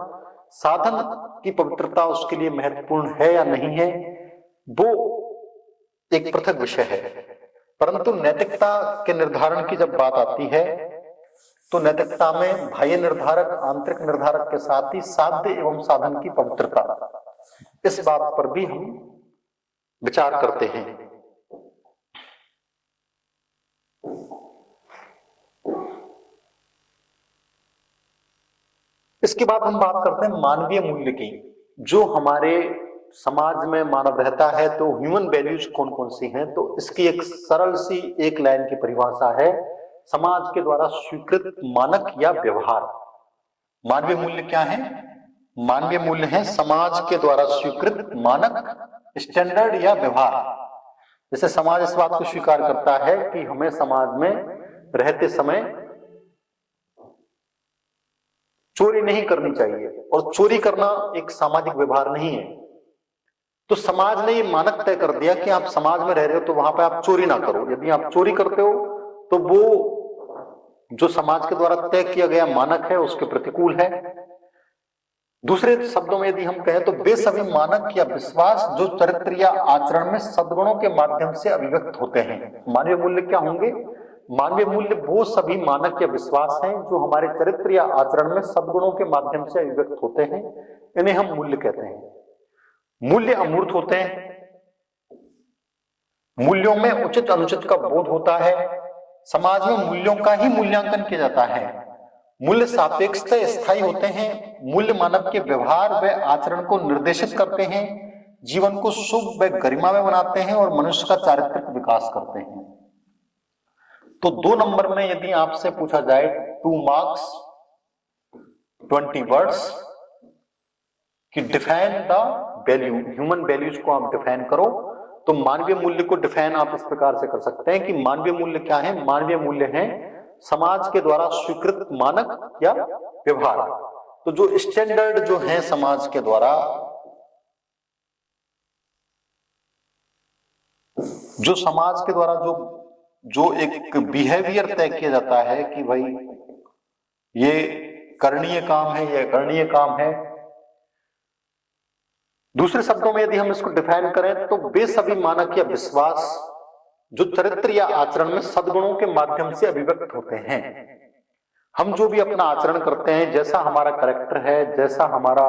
साधन की पवित्रता उसके लिए महत्वपूर्ण है या नहीं है वो एक पृथक विषय है। परंतु नैतिकता के निर्धारण की जब बात आती है तो नैतिकता में बाह्य निर्धारक, आंतरिक निर्धारक के साथ ही साध्य एवं साधन की पवित्रता, इस बात पर भी हम विचार करते हैं। इसके बाद हम बात करते हैं मानवीय मूल्य की। जो हमारे समाज में मानव रहता है तो ह्यूमन वैल्यूज कौन कौन सी हैं, तो इसकी एक सरल सी एक लाइन की परिभाषा है, समाज के द्वारा स्वीकृत मानक या व्यवहार। मानवीय मूल्य क्या है? मानवीय मूल्य है समाज के द्वारा स्वीकृत मानक, स्टैंडर्ड या व्यवहार। जैसे समाज इस बात को स्वीकार करता है कि हमें समाज में रहते समय चोरी नहीं करनी चाहिए, और चोरी करना एक सामाजिक व्यवहार नहीं है, तो समाज ने ये मानक तय कर दिया कि आप समाज में रह रहे हो तो वहां पे आप चोरी ना करो। यदि आप चोरी करते हो तो वो जो समाज के द्वारा तय किया गया मानक है उसके प्रतिकूल है। दूसरे शब्दों में यदि हम कहें तो वे सभी मानक या विश्वास जो चरित्र या आचरण में सद्गुणों के माध्यम से अभिव्यक्त होते हैं। मानवीय मूल्य क्या होंगे? मानवीय मूल्य वो सभी मानक या विश्वास हैं जो हमारे चरित्र या आचरण में सद्गुणों के माध्यम से अभिव्यक्त होते हैं, इन्हें हम मूल्य कहते हैं। मूल्य अमूर्त होते हैं, मूल्यों में उचित अनुचित का बोध होता है, समाज में मूल्यों का ही मूल्यांकन किया जाता है। मूल्य सापेक्षतः स्थायी होते हैं, मूल्य मानव के व्यवहार व आचरण को निर्देशित करते हैं, जीवन को शुभ व गरिमा में बनाते हैं और मनुष्य का चारित्रिक विकास करते हैं। तो 2 नंबर में यदि आपसे पूछा जाए 2 मार्क्स 20 वर्ड्स कि define the value, human values को आप डिफाइन करो, तो मानवीय मूल्य को डिफाइन आप इस प्रकार से कर सकते हैं कि मानवीय मूल्य क्या है? मानवीय मूल्य है समाज के द्वारा स्वीकृत मानक या व्यवहार। तो जो स्टैंडर्ड जो है समाज के द्वारा, जो समाज के द्वारा जो एक बिहेवियर तय किया जाता है कि भाई ये करणीय काम है, ये अकरणीय काम है। दूसरे शब्दों में यदि हम इसको डिफाइन करें तो वे सभी मानक या विश्वास जो चरित्र या आचरण में सद्गुणों के माध्यम से अभिव्यक्त होते हैं। हम जो भी अपना आचरण करते हैं, जैसा हमारा कैरेक्टर है, जैसा हमारा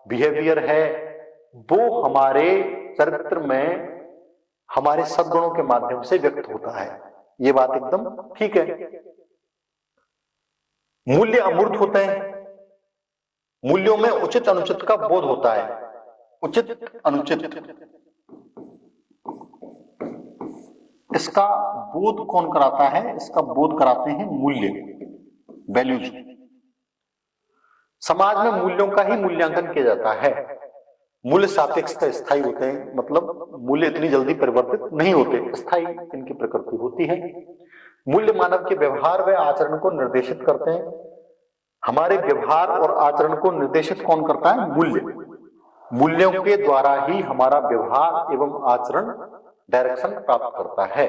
बिहेवियर है, वो हमारे चरित्र में हमारे सद्गुणों के माध्यम से व्यक्त होता है। ये बात एकदम ठीक है। मूल्य अमूर्त होते हैं, मूल्यों में उचित अनुचित का बोध होता है। उचित अनुचित, इसका बोध कौन कराता है? इसका बोध कराते हैं मूल्य, वैल्यूज। समाज में मूल्यों का ही मूल्यांकन किया जाता है। मूल्य सापेक्षता स्थायी होते हैं, मतलब मूल्य इतनी जल्दी परिवर्तित नहीं होते, स्थायी इनकी प्रकृति होती है। मूल्य मानव के व्यवहार व आचरण को निर्देशित करते हैं। हमारे व्यवहार और आचरण को निर्देशित कौन करता है? मूल्य। मूल्यों के द्वारा ही हमारा व्यवहार एवं आचरण डायरेक्शन प्राप्त करता है।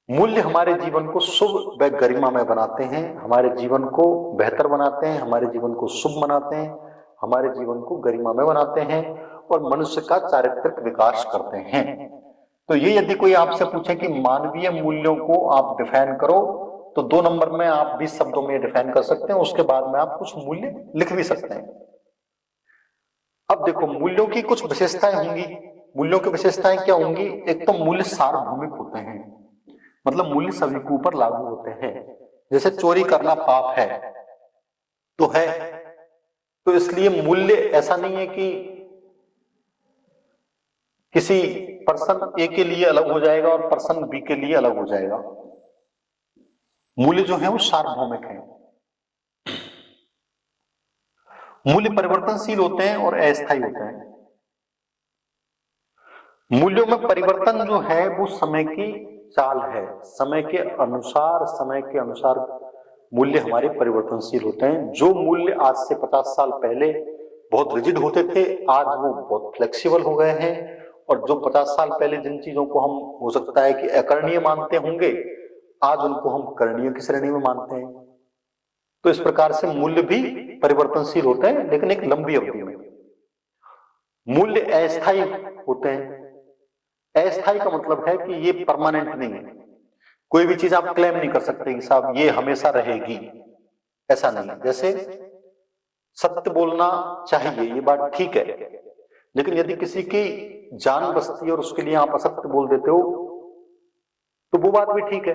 मूल्य हमारे जीवन को शुभ व गरिमामय बनाते हैं, हमारे जीवन को बेहतर बनाते हैं, हमारे जीवन को शुभ बनाते हैं, हमारे जीवन को गरिमामय बनाते हैं और मनुष्य का चारित्रिक विकास करते हैं। तो ये यदि कोई आपसे पूछे कि मानवीय मूल्यों को आप डिफाइन करो, तो 2 नंबर में आप 20 शब्दों में डिफाइन कर सकते हैं, उसके बाद में आप कुछ मूल्य लिख भी सकते हैं। अब देखो, मूल्यों की कुछ विशेषताएं होंगी। मूल्यों की विशेषताएं क्या होंगी? एक तो मूल्य सार्वभौमिक होते हैं, मतलब मूल्य सभी के ऊपर लागू होते हैं। जैसे चोरी करना पाप है तो है, तो इसलिए मूल्य ऐसा नहीं है कि किसी पर्सन ए के लिए अलग हो जाएगा और पर्सन बी के लिए अलग हो जाएगा। मूल्य जो है वो सार्वभौमिक है। मूल्य परिवर्तनशील होते हैं और अस्थायी होते हैं। मूल्यों में परिवर्तन जो है वो समय की चाल है, समय के अनुसार मूल्य हमारे परिवर्तनशील होते हैं। जो मूल्य आज से 50 साल पहले बहुत रिजिड होते थे, आज वो बहुत फ्लेक्सिबल हो गए हैं। और जो 50 साल पहले जिन चीजों को हम हो सकता है कि अकरणीय मानते होंगे, आज उनको हम करणीय की श्रेणी में मानते हैं। तो इस प्रकार से मूल्य भी परिवर्तनशील होते हैं, लेकिन एक लंबी अवधि में। मूल्य अस्थायी होते हैं। अस्थायी का मतलब है कि ये परमानेंट नहीं है। कोई भी चीज आप क्लेम नहीं कर सकते कि साहब ये हमेशा रहेगी, ऐसा नहीं। जैसे सत्य बोलना चाहिए, ये बात ठीक है, लेकिन यदि किसी की जान बचती है और उसके लिए आप असत्य बोल देते हो, तो वो बात भी ठीक है।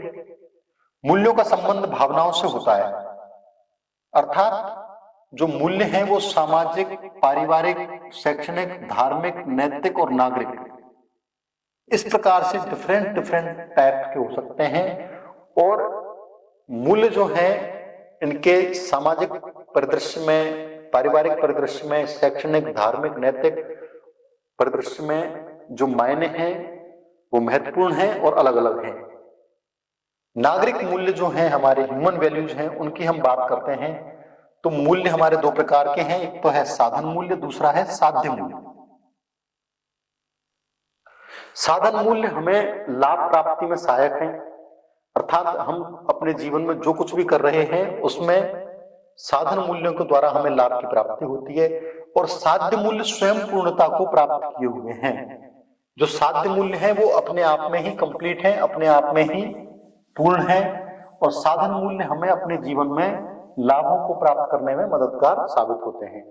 मूल्यों का संबंध भावनाओं से होता है, अर्थात जो मूल्य हैं वो सामाजिक, पारिवारिक, शैक्षणिक, धार्मिक, नैतिक और नागरिक, इस प्रकार से डिफरेंट टाइप के हो सकते हैं। और मूल्य जो है इनके सामाजिक परिदृश्य में, पारिवारिक परिदृश्य में, शैक्षणिक, धार्मिक, नैतिक परिदृश्य में जो मायने हैं वो महत्वपूर्ण हैं और अलग अलग हैं। नागरिक मूल्य जो हैं, हमारे ह्यूमन वैल्यूज हैं, उनकी हम बात करते हैं तो मूल्य हमारे 2 प्रकार के हैं। एक तो है साधन मूल्य, दूसरा है साध्य मूल्य। साधन मूल्य हमें लाभ प्राप्ति में सहायक है, अर्थात हम अपने जीवन में जो कुछ भी कर रहे हैं उसमें साधन मूल्यों के द्वारा हमें लाभ की प्राप्ति होती है। और साध्य मूल्य स्वयं पूर्णता को प्राप्त किए हुए हैं। जो साध्य मूल्य है वो अपने आप में ही कंप्लीट है, अपने आप में ही पूर्ण है। और साधन मूल्य हमें अपने जीवन में लाभों को प्राप्त करने में मददगार साबित होते हैं।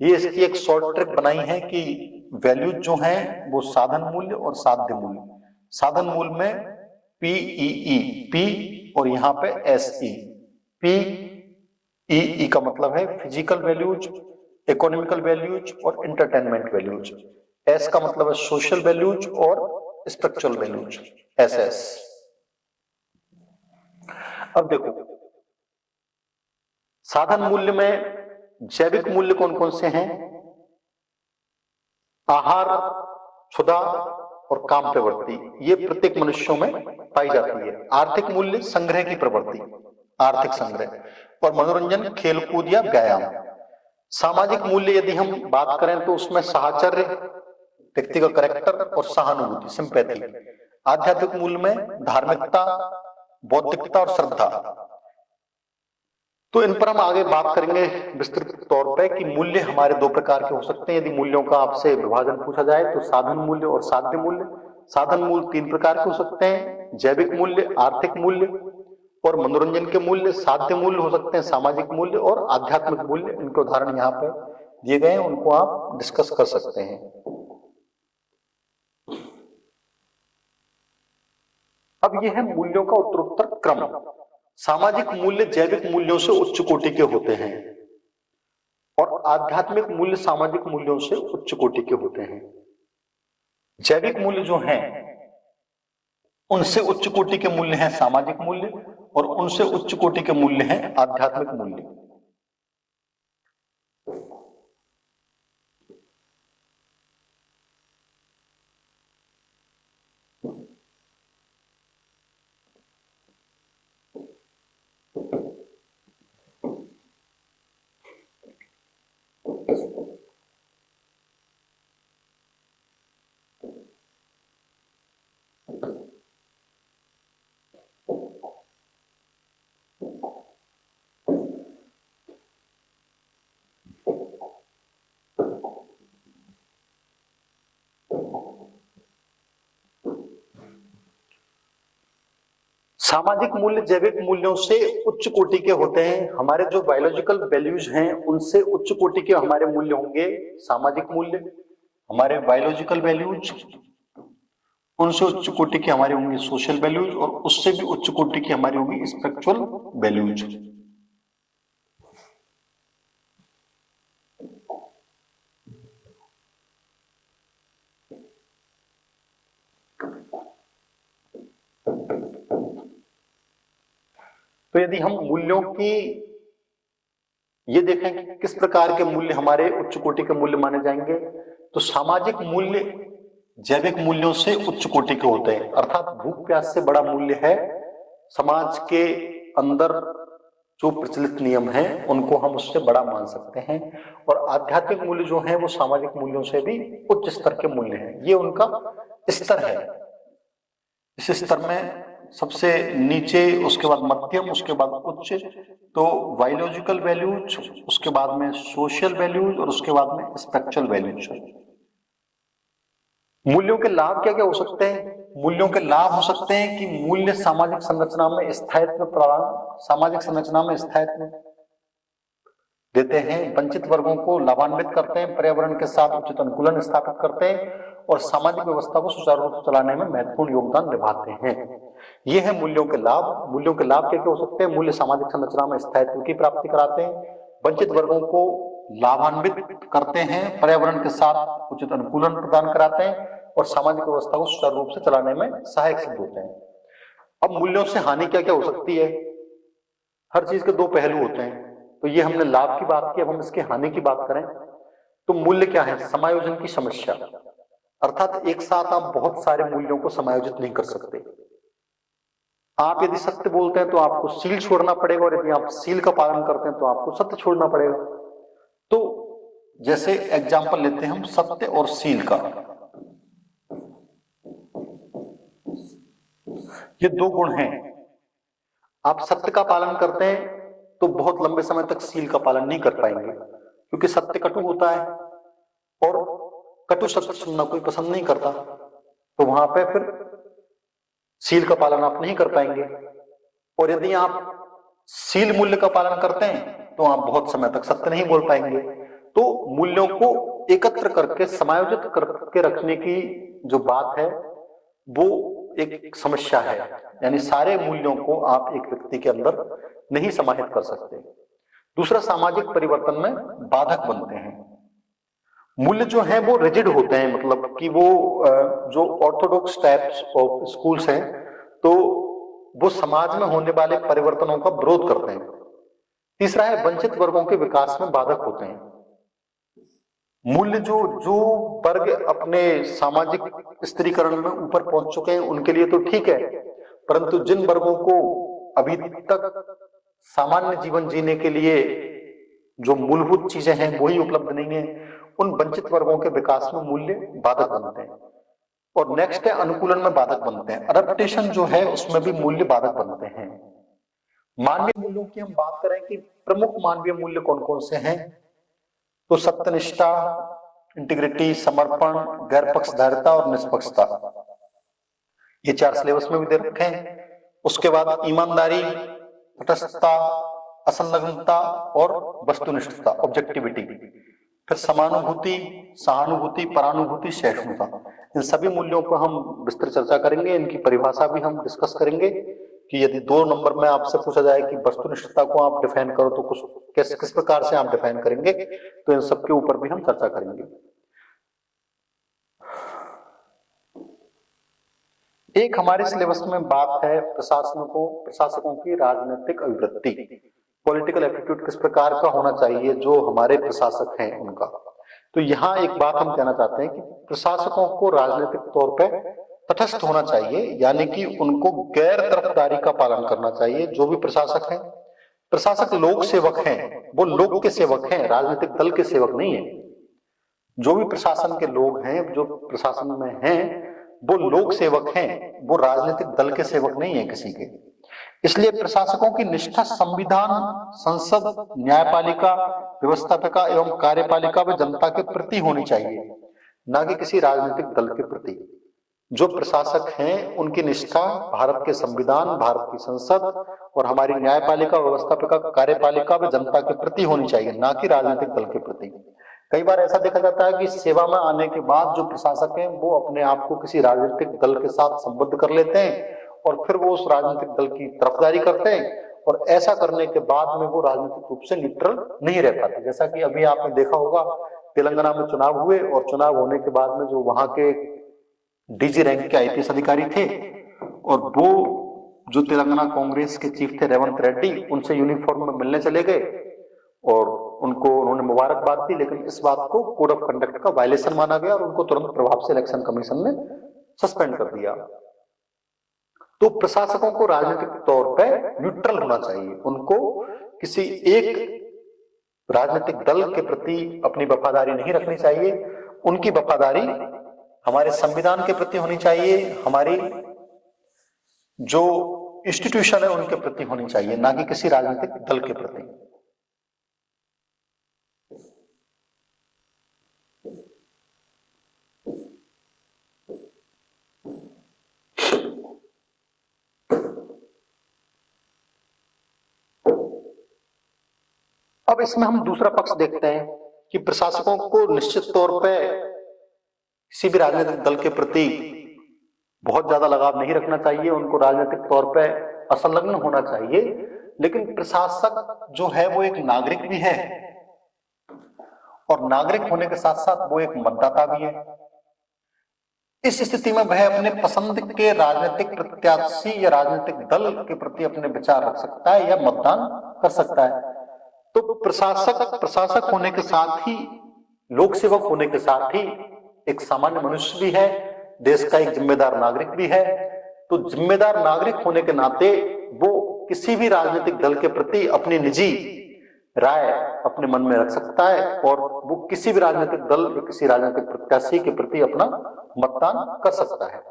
ये इसकी एक शॉर्ट ट्रिक बनाई है कि वैल्यूज जो हैं वो साधन मूल्य और साध्य मूल्य। साधन मूल्य में पीईई, पी और यहाँ पे एसई। पीईई का मतलब है फिजिकल वैल्यूज, इकोनॉमिकल वैल्यूज और एंटरटेनमेंट वैल्यूज। एस का मतलब है सोशल वैल्यूज और स्पिरिचुअल वैल्यूज, एसएस। अब देखो, साधन मूल्य में जैविक मूल्य कौन कौन से हैं? आहार, क्षुधा और काम प्रवृत्ति, ये प्रत्येक मनुष्यों में पाई जाती है। आर्थिक मूल्य संग्रह की प्रवृत्ति, आर्थिक संग्रह, और मनोरंजन, खेलकूद या व्यायाम। सामाजिक मूल्य यदि हम बात करें तो उसमें साहचर्य, व्यक्ति का कैरेक्टर और सहानुभूति, सिंपैथी। आध्यात्मिक मूल्य में धार्मिकता, बौद्धिकता और श्रद्धा। तो इन पर हम आगे बात करेंगे विस्तृत तौर पे कि मूल्य हमारे 2 प्रकार के हो सकते हैं। यदि मूल्यों का आपसे विभाजन पूछा जाए तो साधन मूल्य और साध्य मूल्य। साधन मूल्य 3 प्रकार के हो सकते हैं, जैविक मूल्य, आर्थिक मूल्य और मनोरंजन के मूल्य। साध्य मूल्य हो सकते हैं सामाजिक मूल्य और आध्यात्मिक मूल्य। इनके उदाहरण यहाँ पे दिए गए हैं, उनको आप डिस्कस कर सकते हैं। अब यह है मूल्यों का उत्तरोत्तर क्रम। सामाजिक मूल्य जैविक मूल्यों से उच्च कोटि के होते हैं और आध्यात्मिक मूल्य सामाजिक मूल्यों से उच्च कोटि के होते हैं। जैविक मूल्य जो हैं उनसे उच्च कोटि के मूल्य हैं सामाजिक मूल्य, और उनसे उच्च कोटि के मूल्य हैं आध्यात्मिक मूल्य। सामाजिक मूल्य जैविक मूल्यों से उच्च कोटि के होते हैं। हमारे जो बायोलॉजिकल वैल्यूज हैं उनसे उच्च कोटि के हमारे मूल्य होंगे सामाजिक मूल्य। हमारे बायोलॉजिकल वैल्यूज उनसे उच्च कोटि के हमारे होंगे सोशल वैल्यूज, और उससे भी उच्च कोटि की हमारी होगी स्पिरिचुअल वैल्यूज। तो यदि हम मूल्यों की ये देखें कि किस प्रकार के मूल्य हमारे उच्च कोटि के मूल्य माने जाएंगे, तो सामाजिक मूल्य जैविक मूल्यों से उच्च कोटि के होते हैं, अर्थात भूख प्यास से बड़ा मूल्य है समाज के अंदर जो प्रचलित नियम हैं उनको हम उससे बड़ा मान सकते हैं। और आध्यात्मिक मूल्य जो हैं वो सामाजिक मूल्यों से भी उच्च स्तर के मूल्य हैं, ये उनका स्तर है। इस स्तर में सबसे नीचे, उसके बाद मध्यम, उसके बाद उच्च, तो बायोलॉजिकल वैल्यूज, उसके बाद में सोशल वैल्यूज, और उसके बाद में स्पिरिचुअल वैल्यूज। मूल्यों के लाभ क्या क्या हो सकते हैं? मूल्यों के लाभ हो सकते हैं कि मूल्य सामाजिक संरचना में स्थायित्व प्रदान, सामाजिक संरचना में स्थायित्व देते हैं, वंचित वर्गों को लाभान्वित करते हैं, पर्यावरण के साथ उचित अनुकूलन स्थापित करते हैं और सामाजिक व्यवस्था को सुचारू रूप से चलाने में महत्वपूर्ण योगदान निभाते हैं। ये है मूल्यों के लाभ। मूल्यों के लाभ क्या क्या हो सकते हैं? मूल्य सामाजिक संरचना में स्थायित्व की प्राप्ति कराते हैं, वंचित वर्गों को लाभान्वित करते हैं, पर्यावरण के साथ उचित अनुकूलन प्रदान कराते हैं और सामाजिक व्यवस्था को सुचारू रूप से चलाने में सहायक सिद्ध होते हैं। अब मूल्यों से हानि क्या क्या हो सकती है? हर चीज के दो पहलू होते हैं, तो ये हमने लाभ की बात की, अब हम इसकी हानि की बात करें तो मूल्य क्या है? समायोजन की समस्या, अर्थात एक साथ आप बहुत सारे मूल्यों को समायोजित नहीं कर सकते। आप यदि सत्य बोलते हैं तो आपको सील छोड़ना पड़ेगा, और यदि आप सील का पालन करते हैं तो आपको सत्य छोड़ना पड़ेगा। तो जैसे एग्जाम्पल लेते हैं हम सत्य और सील का, ये दो गुण हैं। आप सत्य का पालन करते हैं तो बहुत लंबे समय तक सील का पालन नहीं कर पाएंगे, क्योंकि सत्य कटु होता है और कटु सत्य सुनना कोई पसंद नहीं करता, तो वहां पे फिर सील का पालन आप नहीं कर पाएंगे। और यदि आप सील मूल्य का पालन करते हैं तो आप बहुत समय तक सत्य नहीं बोल पाएंगे। तो मूल्यों को एकत्र करके समायोजित करके रखने की जो बात है वो एक समस्या है, यानी सारे मूल्यों को आप एक व्यक्ति के अंदर नहीं समाहित कर सकते। दूसरा, सामाजिक परिवर्तन में बाधक बनते हैं। मूल्य जो है वो रिजिड होते हैं, मतलब कि वो जो ऑर्थोडॉक्स टाइप्स ऑफ स्कूल्स हैं तो वो समाज में होने वाले परिवर्तनों का विरोध करते हैं। तीसरा है, वंचित वर्गों के विकास में बाधक होते हैं। मूल्य जो वर्ग अपने सामाजिक स्त्रीकरण में ऊपर पहुंच चुके हैं उनके लिए तो ठीक है, परंतु जिन वर्गों को अभी तक सामान्य जीवन जीने के लिए जो मूलभूत चीजें हैं वही उपलब्ध नहीं है, उन वंचित वर्गों के विकास में मूल्य बाधक बनते हैं। और नेक्स्ट है, अनुकूलन में बाधक बनते हैं। अडैप्टेशन जो है उसमें भी मूल्य बाधक बनते हैं। मानवीय मूल्यों की हम बात करें कि प्रमुख मानवीय मूल्य कौन कौन से हैं, तो सत्यनिष्ठा, इंटीग्रिटी, समर्पण, गैर पक्षधारिता और निष्पक्षता, ये चार सिलेबस में भी दे रखे हैं। उसके बाद ईमानदारी, तटस्थता, असंलग्नता और वस्तुनिष्ठता, ऑब्जेक्टिविटी, फिर समानुभूति, सहानुभूति, परानुभूति, सहिष्णुता, इन सभी मूल्यों पर हम विस्तृत चर्चा करेंगे। इनकी परिभाषा भी हम डिस्कस करेंगे कि यदि 2 नंबर में आपसे पूछा जाए कि वस्तुनिष्ठता को आप डिफाइन करो तो कुछ किस प्रकार से आप डिफाइन करेंगे, तो इन सब के ऊपर भी हम चर्चा करेंगे। एक हमारे सिलेबस में बात है प्रशासकों की राजनीतिक अभिवृत्ति, पॉलिटिकल एप्टीट्यूड किस प्रकार का होना चाहिए जो हमारे प्रशासक हैं उनका। तो यहाँ एक बात हम कहना चाहते हैं कि प्रशासकों को राजनीतिक तौर पर तटस्थ होना चाहिए, यानी कि उनको गैर तरफदारी का पालन करना चाहिए। जो भी प्रशासक हैं, प्रशासक लोक सेवक हैं, वो लोक के सेवक हैं, राजनीतिक दल के सेवक नहीं है। जो भी प्रशासन के लोग हैं, जो प्रशासन में हैं, वो लोक सेवक हैं, वो राजनीतिक दल के सेवक नहीं है किसी के। इसलिए प्रशासकों की निष्ठा संविधान, संसद, न्यायपालिका, व्यवस्थापिका एवं कार्यपालिका व जनता के प्रति होनी चाहिए, ना कि किसी राजनीतिक दल के प्रति। जो प्रशासक हैं उनकी निष्ठा भारत के संविधान, भारत की संसद और हमारी न्यायपालिका, व्यवस्थापिका, कार्यपालिका व जनता के प्रति होनी चाहिए, ना कि राजनीतिक दल के प्रति। कई बार ऐसा देखा जाता है कि सेवा में आने के बाद जो प्रशासक हैं वो अपने आप को किसी राजनीतिक दल के साथ संबद्ध कर लेते हैं और फिर वो उस राजनीतिक दल की तरफदारी करते हैं, और ऐसा करने के बाद में वो राजनीतिक रूप से न्यूट्रल नहीं रह पाते। जैसा कि अभी आपने देखा होगा, तेलंगाना में चुनाव हुए और चुनाव होने के बाद में जो वहां के डीजी रैंक के आईपीएस अधिकारी थे और वो जो तेलंगाना कांग्रेस के चीफ थे रेवंत रेड्डी, उनसे यूनिफॉर्म में मिलने चले गए और उन्होंने मुबारकबाद दी, लेकिन इस बात को कोड ऑफ कंडक्ट का वायलेशन माना गया और उनको तुरंत प्रभाव से इलेक्शन कमीशन ने सस्पेंड कर दिया। तो प्रशासकों को राजनीतिक तौर पर न्यूट्रल होना चाहिए, उनको किसी एक राजनीतिक दल के प्रति अपनी वफादारी नहीं रखनी चाहिए। उनकी वफादारी हमारे संविधान के प्रति होनी चाहिए, हमारी जो इंस्टीट्यूशन है उनके प्रति होनी चाहिए, ना कि किसी राजनीतिक दल के प्रति। अब इसमें हम दूसरा पक्ष देखते हैं कि प्रशासकों को निश्चित तौर पे किसी भी राजनीतिक दल के प्रति बहुत ज्यादा लगाव नहीं रखना चाहिए, उनको राजनीतिक तौर पे असंलग्न होना चाहिए। लेकिन प्रशासक जो है वो एक नागरिक भी है और नागरिक होने के साथ साथ वो एक मतदाता भी है। इस स्थिति में वह अपने पसंद के राजनीतिक प्रत्याशी या राजनीतिक दल के प्रति अपने विचार रख सकता है या मतदान कर सकता है। तो प्रशासक होने के साथ ही, लोक सेवक होने के साथ ही एक सामान्य मनुष्य भी है, देश का एक जिम्मेदार नागरिक भी है। तो जिम्मेदार नागरिक होने के नाते वो किसी भी राजनीतिक दल के प्रति अपनी निजी राय अपने मन में रख सकता है और वो किसी भी राजनीतिक दल या किसी राजनीतिक प्रत्याशी के प्रति अपना मतदान कर सकता है।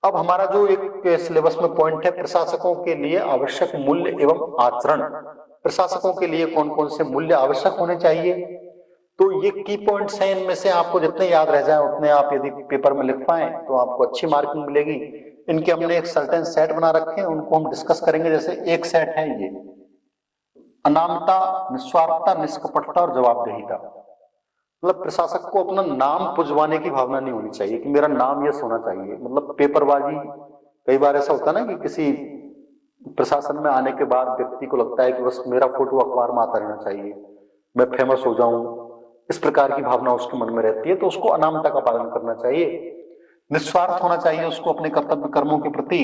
अब हमारा जो एक सिलेबस में पॉइंट है, प्रशासकों के लिए आवश्यक मूल्य एवं आचरण। प्रशासकों के लिए कौन कौन से मूल्य आवश्यक होने चाहिए, तो ये की पॉइंट्स हैं। इनमें से आपको जितने याद रह जाए उतने आप यदि पेपर में लिख पाए तो आपको अच्छी मार्किंग मिलेगी। इनके हमने एक सर्टेन सेट बना रखे हैं, उनको हम डिस्कस करेंगे। जैसे एक सेट है ये अनामता, निस्वार्थता, निष्कपटता और जवाबदेहिता। मतलब प्रशासक को अपना नाम पुजवाने की भावना नहीं होनी चाहिए कि मेरा नाम यश होना चाहिए। मतलब पेपरबाजी, कई बार ऐसा होता है ना कि किसी प्रशासन में आने के बाद व्यक्ति को लगता है कि बस मेरा फोटो अखबार में आता रहना चाहिए, मैं फेमस हो जाऊं, इस प्रकार की भावना उसके मन में रहती है। तो उसको अनामता का पालन करना चाहिए, निस्वार्थ होना चाहिए उसको अपने कर्तव्य कर्मों के प्रति,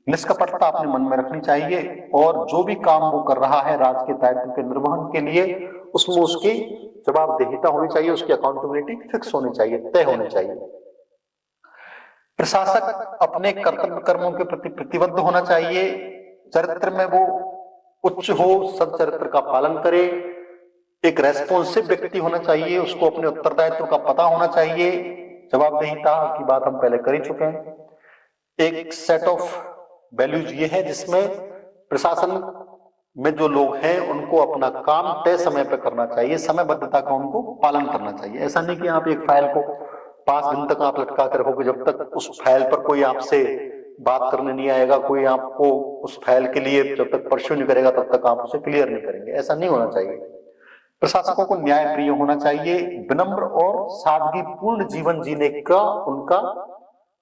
निष्कपटता अपने मन में रखनी चाहिए और जो भी काम वो कर रहा है राज्य के दायित्व के निर्वहन के लिए उसमें उसकी जवाबदेहिता होनी चाहिए, उसकी अकाउंटेबिलिटी फिक्स होनी चाहिए, तय होनी चाहिए। प्रशासक अपने कर्तव्य कर्मों के प्रति प्रतिबद्ध होना चाहिए, चरित्र में वो उच्च हो, सच्चरित्र का पालन करे, एक रेस्पॉन्सिव व्यक्ति होना चाहिए, उसको अपने उत्तरदायित्व का पता होना चाहिए। जवाबदेहिता की बात हम पहले कर ही चुके हैं। एक सेट ऑफ वैल्यूज ये है जिसमें प्रशासन में जो लोग हैं उनको अपना काम तय समय पर करना चाहिए, समयबद्धता का उनको पालन करना चाहिए। ऐसा नहीं कि आप एक फाइल को 5 दिन तक आप लटका कर रखोगे, जब तक उस फाइल पर कोई आपसे बात करने नहीं आएगा, कोई आपको उस फाइल के लिए जब तक परस्यू नहीं करेगा तब तक आप उसे क्लियर नहीं करेंगे। ऐसा नहीं होना चाहिए। प्रशासकों को न्याय प्रिय होना चाहिए, विनम्र और सादगीपूर्ण जीवन जीने का उनका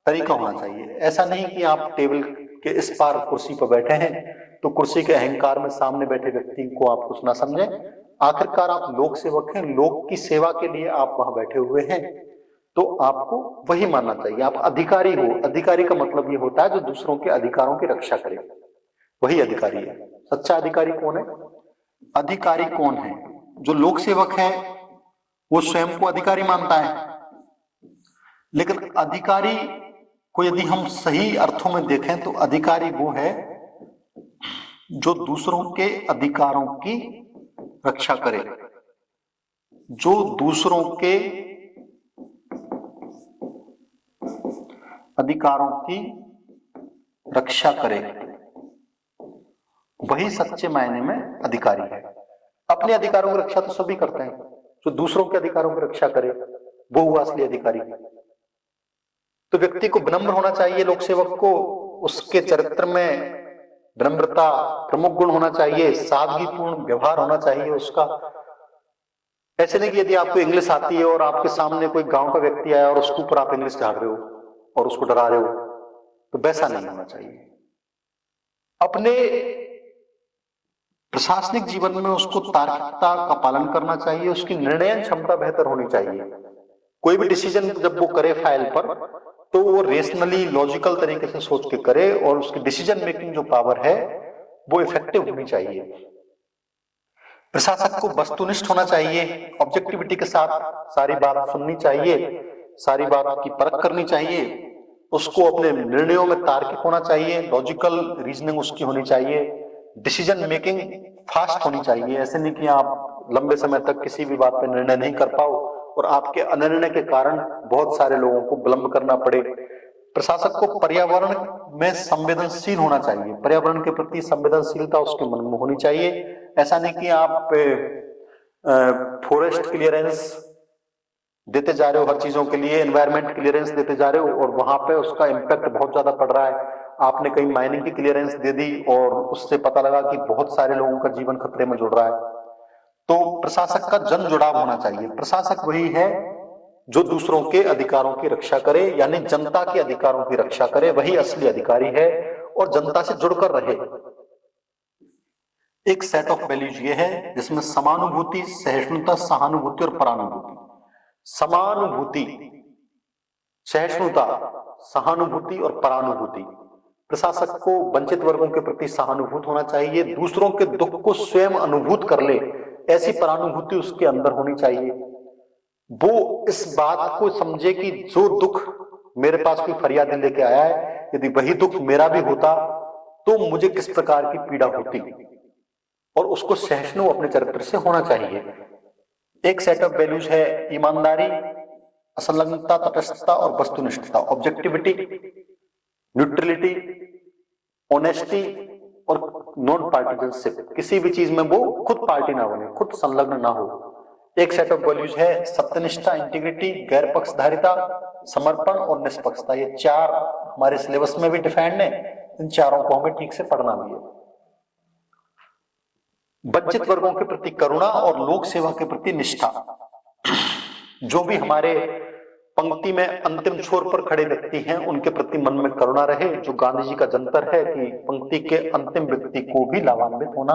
तरीका होना चाहिए। ऐसा नहीं कि आप टेबल के इस पार कुर्सी पर बैठे हैं तो कुर्सी के अहंकार में सामने बैठे व्यक्ति को आप कुछ ना समझें। आखिरकार आप लोक सेवक हैं, लोक की सेवा के लिए आप वहां बैठे हुए हैं, तो आपको वही मानना चाहिए। आप अधिकारी हो, अधिकारी का मतलब ये होता है जो दूसरों के अधिकारों की रक्षा करे, वही अधिकारी है। सच्चा अधिकारी कौन है? अधिकारी कौन है? जो लोक सेवक है वो स्वयं को अधिकारी मानता है, लेकिन अधिकारी को यदि हम सही अर्थों में देखें तो अधिकारी वो है जो दूसरों के अधिकारों की रक्षा करे, जो दूसरों के अधिकारों की रक्षा करे, वही सच्चे मायने में अधिकारी है। अपने अधिकारों की रक्षा तो सभी करते हैं, जो दूसरों के अधिकारों की रक्षा करे वो हुआ असली अधिकारी। तो व्यक्ति को विनम्र होना चाहिए, लोक सेवक को उसके चरित्र में विनम्रता प्रमुख गुण होना चाहिए, सादगीपूर्ण व्यवहार होना चाहिए उसका। ऐसे नहीं कि यदि आपको इंग्लिश आती है और आपके सामने कोई गांव का व्यक्ति आया और उसके ऊपर आप इंग्लिश झाड़ रहे हो और उसको डरा रहे हो, तो वैसा नहीं होना चाहिए। अपने प्रशासनिक जीवन में उसको तार्किकता का पालन करना चाहिए, उसकी निर्णय क्षमता बेहतर होनी चाहिए। कोई भी डिसीजन जब वो करे फाइल पर तो वो रेशनली लॉजिकल तरीके से सोच के करे और उसकी डिसीजन मेकिंग जो पावर है वो इफेक्टिव होनी चाहिए। प्रशासक को वस्तुनिष्ठ होना चाहिए, ऑब्जेक्टिविटी के साथ सारी बात सुननी चाहिए, सारी बात की परख करनी चाहिए, उसको अपने निर्णयों में तार्किक होना चाहिए, लॉजिकल रीजनिंग उसकी होनी चाहिए, डिसीजन मेकिंग फास्ट होनी चाहिए। ऐसे नहीं कि आप लंबे समय तक किसी भी बात पर निर्णय नहीं कर पाओ और आपके अनिर्णय के कारण बहुत सारे लोगों को विलंब करना पड़े। प्रशासक को पर्यावरण में संवेदनशील होना चाहिए, पर्यावरण के प्रति संवेदनशीलता उसके मन में होनी चाहिए। ऐसा नहीं कि आप फॉरेस्ट क्लियरेंस देते जा रहे हो हर चीजों के लिए, एनवायरमेंट क्लियरेंस देते जा रहे हो और वहां पे उसका इम्पैक्ट बहुत ज्यादा पड़ रहा है। आपने कहीं माइनिंग की क्लियरेंस दे दी और उससे पता लगा कि बहुत सारे लोगों का जीवन खतरे में जुड़ रहा है। तो प्रशासक का जन जुड़ाव होना चाहिए। प्रशासक वही है जो दूसरों के अधिकारों की रक्षा करे, यानी जनता के अधिकारों की रक्षा करे, वही असली अधिकारी है और जनता से जुड़कर रहे। एक सेट ऑफ वैल्यूज ये है जिसमें समानुभूति, सहिष्णुता, सहानुभूति और परानुभूति। समानुभूति, सहिष्णुता, सहानुभूति और परानुभूति। प्रशासक को वंचित वर्गों के प्रति सहानुभूत होना चाहिए, दूसरों के दुख को स्वयं अनुभूत कर ले ऐसी परानुभूति उसके अंदर होनी चाहिए। वो इस बात को समझे कि जो दुख मेरे पास कोई फरियाद लेके आया है, यदि वही दुख मेरा भी होता तो मुझे किस प्रकार की पीड़ा होती, और उसको सहिष्णु अपने चरित्र से होना चाहिए। एक सेट ऑफ वैल्यूज है ईमानदारी, असंलग्नता, तटस्थता और वस्तुनिष्ठता, ऑब्जेक्टिविटी, न्यूट्रलिटी, ऑनेस्टी और नॉन पार्टिजनशिप। किसी भी चीज में वो खुद पार्टी ना बने, खुद संलग्न ना हो। एक सेट ऑफ वैल्यूज है सत्यनिष्ठा, इंटीग्रिटी, गैर पक्षधारिता, समर्पण और निष्पक्षता। ये चार हमारे सिलेबस में भी डिफाइंड है, इन चारों को हमें ठीक से पढ़ना भी है। वंचित वर्गों के प्रति करुणा और लोक सेवा के प्रति निष्ठा। जो भी हमारे पंक्ति में अंतिम छोर पर खड़े व्यक्ति हैं उनके प्रति मन में करुणा रहे, जो गांधी जी का जंतर है कि पंक्ति के अंतिम व्यक्ति को भी लाभान्वित होना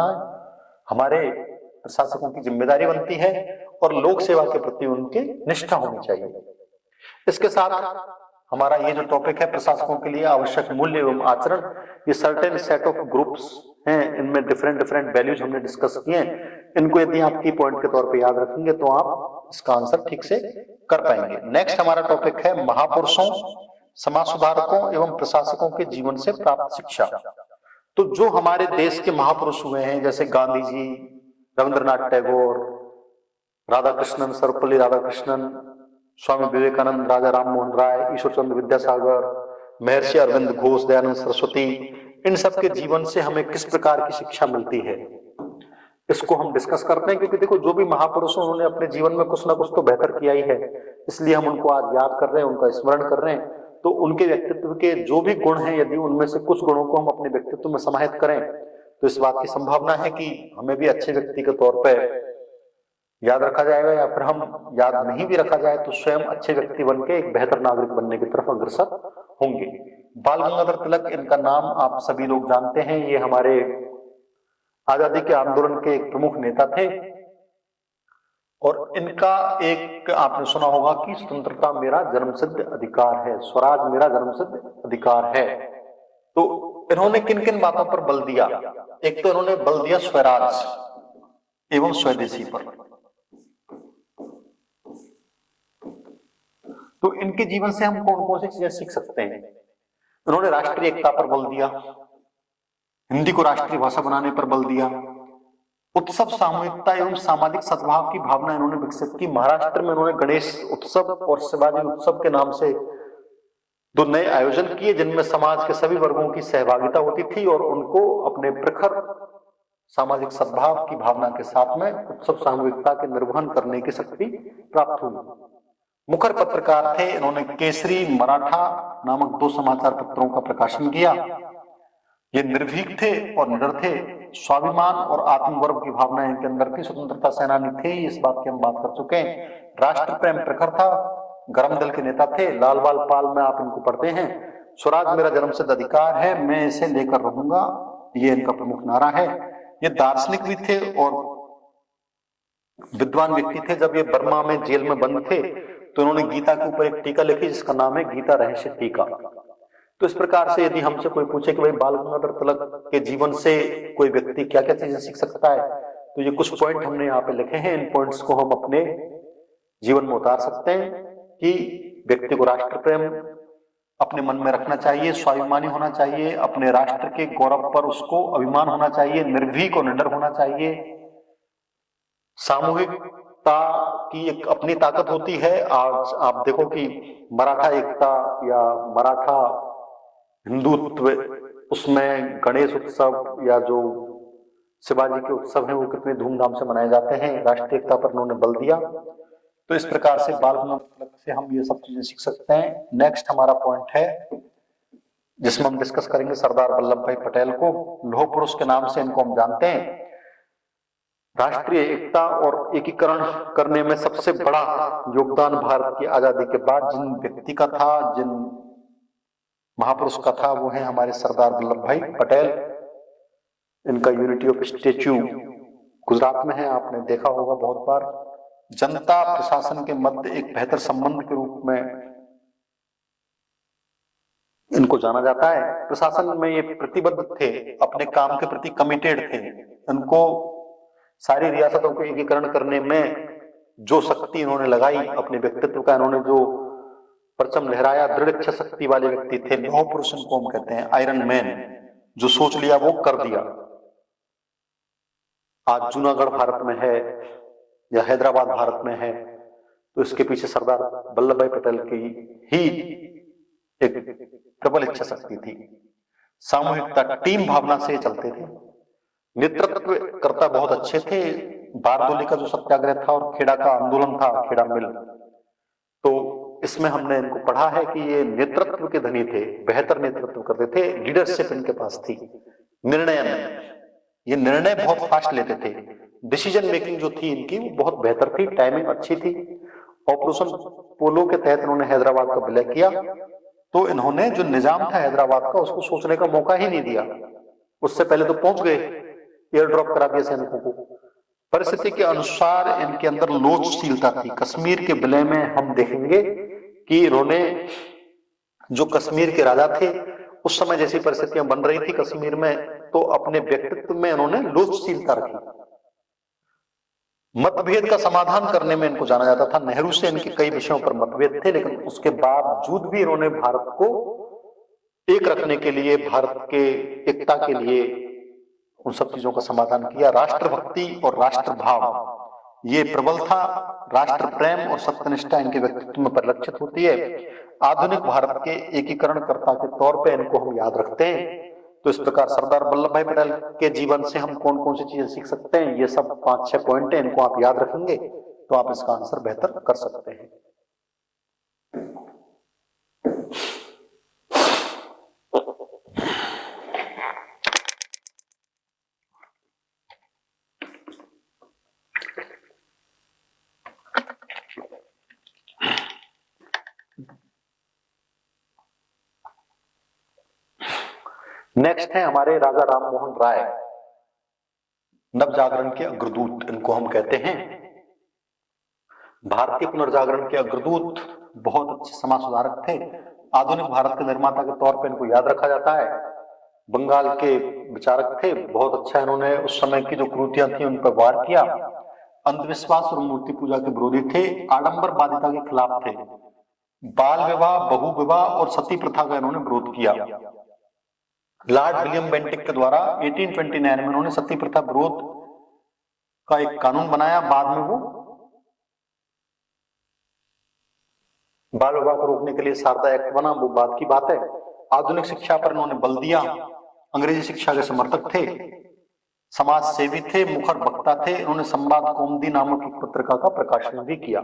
हमारे प्रशासकों की जिम्मेदारी बनती है, और लोक सेवा के प्रति उनकी निष्ठा होनी चाहिए। इसके साथ हमारा ये जो टॉपिक है प्रशासकों के लिए आवश्यक मूल्य एवं आचरण, ये सर्टेन सेट ऑफ ग्रुप्स हैं, इनमें डिफरेंट वैल्यूज हमने डिस्कस किए हैं। इनको यदि आप की पॉइंट के तौर पे याद रखेंगे तो आप इसका आंसर ठीक से कर पाएंगे। नेक्स्ट हमारा टॉपिक है महापुरुषों, समाज सुधारकों एवं प्रशासकों के जीवन से प्राप्त शिक्षा। तो जो हमारे देश के महापुरुष हुए हैं जैसे गांधी जी, रविंद्रनाथ टैगोर, राधा कृष्णन, सर्वपल्ली राधाकृष्णन, स्वामी विवेकानंद, राजा राम मोहन राय, ईश्वर चंद्र विद्यासागर, महर्षि अरविंद घोष, दयानंद सरस्वती, इन सब के जीवन से हमें किस प्रकार की शिक्षा मिलती है इसको हम डिस्कस करते हैं। क्योंकि देखो जो भी महापुरुष उन्होंने अपने जीवन में कुछ ना कुछ तो बेहतर किया ही है, इसलिए हम उनको आज याद कर रहे हैं, उनका स्मरण कर रहे हैं। तो उनके व्यक्तित्व के जो भी गुण हैं, यदि उनमें से कुछ गुणों को हम अपने व्यक्तित्व में समाहित करें तो इस बात की संभावना है कि हमें भी अच्छे व्यक्ति के तौर पर याद रखा जाएगा, या फिर हम याद नहीं भी रखा जाए तो स्वयं अच्छे व्यक्ति बन के एक बेहतर नागरिक बनने की तरफ अग्रसर होंगे। बाल गंगाधर तिलक, इनका नाम आप सभी लोग जानते हैं। ये हमारे आजादी के आंदोलन के एक प्रमुख नेता थे और इनका एक आपने सुना होगा कि स्वतंत्रता मेरा जन्मसिद्ध अधिकार है, स्वराज मेरा जन्मसिद्ध अधिकार है। तो इन्होंने किन किन बातों पर बल दिया? एक तो इन्होंने बल दिया स्वराज एवं स्वदेशी पर। तो इनके जीवन से हम कौन कौन सी चीजें सीख सकते हैं? इन्होंने राष्ट्रीय एकता पर बल दिया, हिंदी को राष्ट्रीय भाषा बनाने पर बल दिया, उत्सव सामूहिकता एवं सामाजिक सद्भाव की भावना इन्होंने विकसित की। महाराष्ट्र में इन्होंने गणेश उत्सव और शिवाजी उत्सव के नाम से दो नए आयोजन किए, जिनमें समाज के सभी वर्गों की सहभागिता होती थी और उनको अपने प्रखर सामाजिक सद्भाव की भावना के साथ में उत्सव सामूहिकता के निर्वहन करने की शक्ति प्राप्त हुई। मुखर पत्रकार थे, इन्होंने केसरी, मराठा नामक दो समाचार पत्रों का प्रकाशन किया। ये निर्भीक थे और निडर थे, स्वाभिमान और आत्मगौरव की भावना इनके अंदर थी। स्वतंत्रता सेनानी थे, इस बात की हम बात कर चुके हैं। राष्ट्र प्रेम प्रखर था, गरम दल के नेता थे, लाल बाल पाल में आप इनको पढ़ते हैं। स्वराज मेरा जन्मसिद्ध अधिकार है, मैं इसे लेकर रहूंगा, ये इनका प्रमुख नारा है। ये दार्शनिक भी थे और विद्वान व्यक्ति थे। जब ये बर्मा में जेल में बंद थे तो इन्होंने गीता के ऊपर एक टीका लिखी जिसका नाम है गीता रहस्य टीका। तो इस प्रकार से यदि हमसे कोई पूछे कि भाई बाल गंगाधर तिलक के जीवन से कोई व्यक्ति क्या क्या चीजें सीख सकता है, तो ये कुछ पॉइंट हमने यहाँ पे लिखे हैं। इन पॉइंट्स को हम अपने जीवन में उतार सकते हैं कि व्यक्ति को राष्ट्र प्रेम अपने मन में रखना चाहिए, स्वाभिमानी होना चाहिए, अपने राष्ट्र के गौरव पर उसको अभिमान होना चाहिए, निर्भीक और निडर होना चाहिए। सामूहिकता की एक अपनी ताकत होती है। आज आप देखो कि मराठा एकता या मराठा हिंदुत्व, उसमें गणेश उत्सव या जो शिवाजी के उत्सव हैं वो कितने धूमधाम से मनाए जाते हैं। राष्ट्रीय एकता पर उन्होंने बल दिया। तो इस प्रकार से बाल गंगाधर तिलक से हम ये सब चीजें सीख सकते हैं। नेक्स्ट हमारा पॉइंट है जिसमें हम डिस्कस करेंगे सरदार वल्लभ भाई पटेल को। लौह पुरुष के नाम से इनको हम जानते हैं। राष्ट्रीय एकता और एकीकरण करने में सबसे बड़ा योगदान भारत की आजादी के बाद जिन व्यक्ति का था, जिन महापुरुष का था, वो है हमारे सरदार वल्लभ भाई पटेल। इनका यूनिटी ऑफ स्टेच्यू गुजरात में है, आपने देखा होगा बहुत बार। जनता प्रशासन के मध्य एक बेहतर संबंध के रूप में इनको जाना जाता है। प्रशासन में ये प्रतिबद्ध थे, अपने काम के प्रति कमिटेड थे। इनको सारी रियासतों को एकीकरण करने में जो शक्ति इन्होंने लगाई, अपने व्यक्तित्व का इन्होंने जो परचम लहराया, दृढ़ इच्छा शक्ति वाले व्यक्ति थे। लौह पुरुष इनको हम कहते हैं, आयरन मैन। जो सोच लिया वो कर दिया। आज जूनागढ़ भारत में है या हैदराबाद भारत में है तो इसके पीछे सरदार वल्लभ भाई पटेल की ही एक प्रबल इच्छा शक्ति थी। सामूहिकता, टीम भावना से चलते थे। नेतृत्व करता बहुत अच्छे थे। बारदोली का जो सत्याग्रह था और खेड़ा का आंदोलन था, खेड़ा मिल, तो इसमें हमने इनको पढ़ा है कि ये नेतृत्व के धनी थे, बेहतर नेतृत्व करते थे, लीडरशिप इनके पास थी। ये निर्णय बहुत फास्ट लेते थे। डिसीजन मेकिंग जो थी इनकी वो बहुत बेहतर थी, टाइमिंग अच्छी थी। ऑपरेशन पोलो के तहत इन्होंने हैदराबाद का विलय किया तो इन्होंने जो निजाम था हैदराबाद का उसको सोचने का मौका ही नहीं दिया। उससे पहले तो पहुंच गए, एयर ड्रॉप करा दिया सैनिकों को। परिस्थिति के अनुसार इनके अंदर लोचशीलता थी। कश्मीर के विलय में हम देखेंगे कि इन्होंने, जो कश्मीर के राजा थे उस समय जैसी परिस्थितियां बन रही थी कश्मीर में, तो अपने व्यक्तित्व में इन्होंने लोचशीलता रखी। मतभेद का समाधान करने में इनको जाना जाता था। नेहरू से इनके कई विषयों पर मतभेद थे, लेकिन उसके बावजूद भी इन्होंने भारत को एक रखने के लिए, भारत के एकता के लिए उन सब चीजों का समाधान किया। राष्ट्रभक्ति और राष्ट्रभाव ये प्रबल था। राष्ट्र प्रेम और सत्यनिष्ठा इनके व्यक्तित्व में परिलक्षित होती है। आधुनिक भारत के एकीकरणकर्ता के तौर पे इनको हम याद रखते हैं। तो इस प्रकार सरदार वल्लभ भाई पटेल के जीवन से हम कौन कौन सी चीजें सीख सकते हैं, ये सब 5-6 पॉइंट है। इनको आप याद रखेंगे तो आप इसका आंसर बेहतर कर सकते हैं। नेक्स्ट है हमारे राजा राममोहन राय, नवजागरण के अग्रदूत इनको हम कहते हैं। भारतीय पुनर्जागरण के अग्रदूत, बहुत अच्छे समाज सुधारक थे। आधुनिक भारत के निर्माता के तौर पर इनको याद रखा जाता है। बंगाल के विचारक थे, बहुत अच्छा इन्होंने उस समय की जो कुरीतियां थी उन पर वार किया। अंधविश्वास और मूर्ति पूजा के विरोधी थे, आडंबरवादिता के खिलाफ थे, बाल विवाह, बहु विवाह और सती प्रथा का इन्होंने विरोध किया। लॉर्ड विलियम बेंटिक के द्वारा 1829 में उन्होंने सती प्रथा विरोध का एक कानून बनाया। बाद में वो बाल विवाह को रोकने के लिए शारदा एक्ट बना, वो बात की बात है। आधुनिक शिक्षा पर इन्होंने बल दिया, अंग्रेजी शिक्षा के समर्थक थे, समाज सेवी थे, मुखर वक्ता थे। इन्होंने संवाद कौमुदी नामक एक पत्रिका का प्रकाशन भी किया।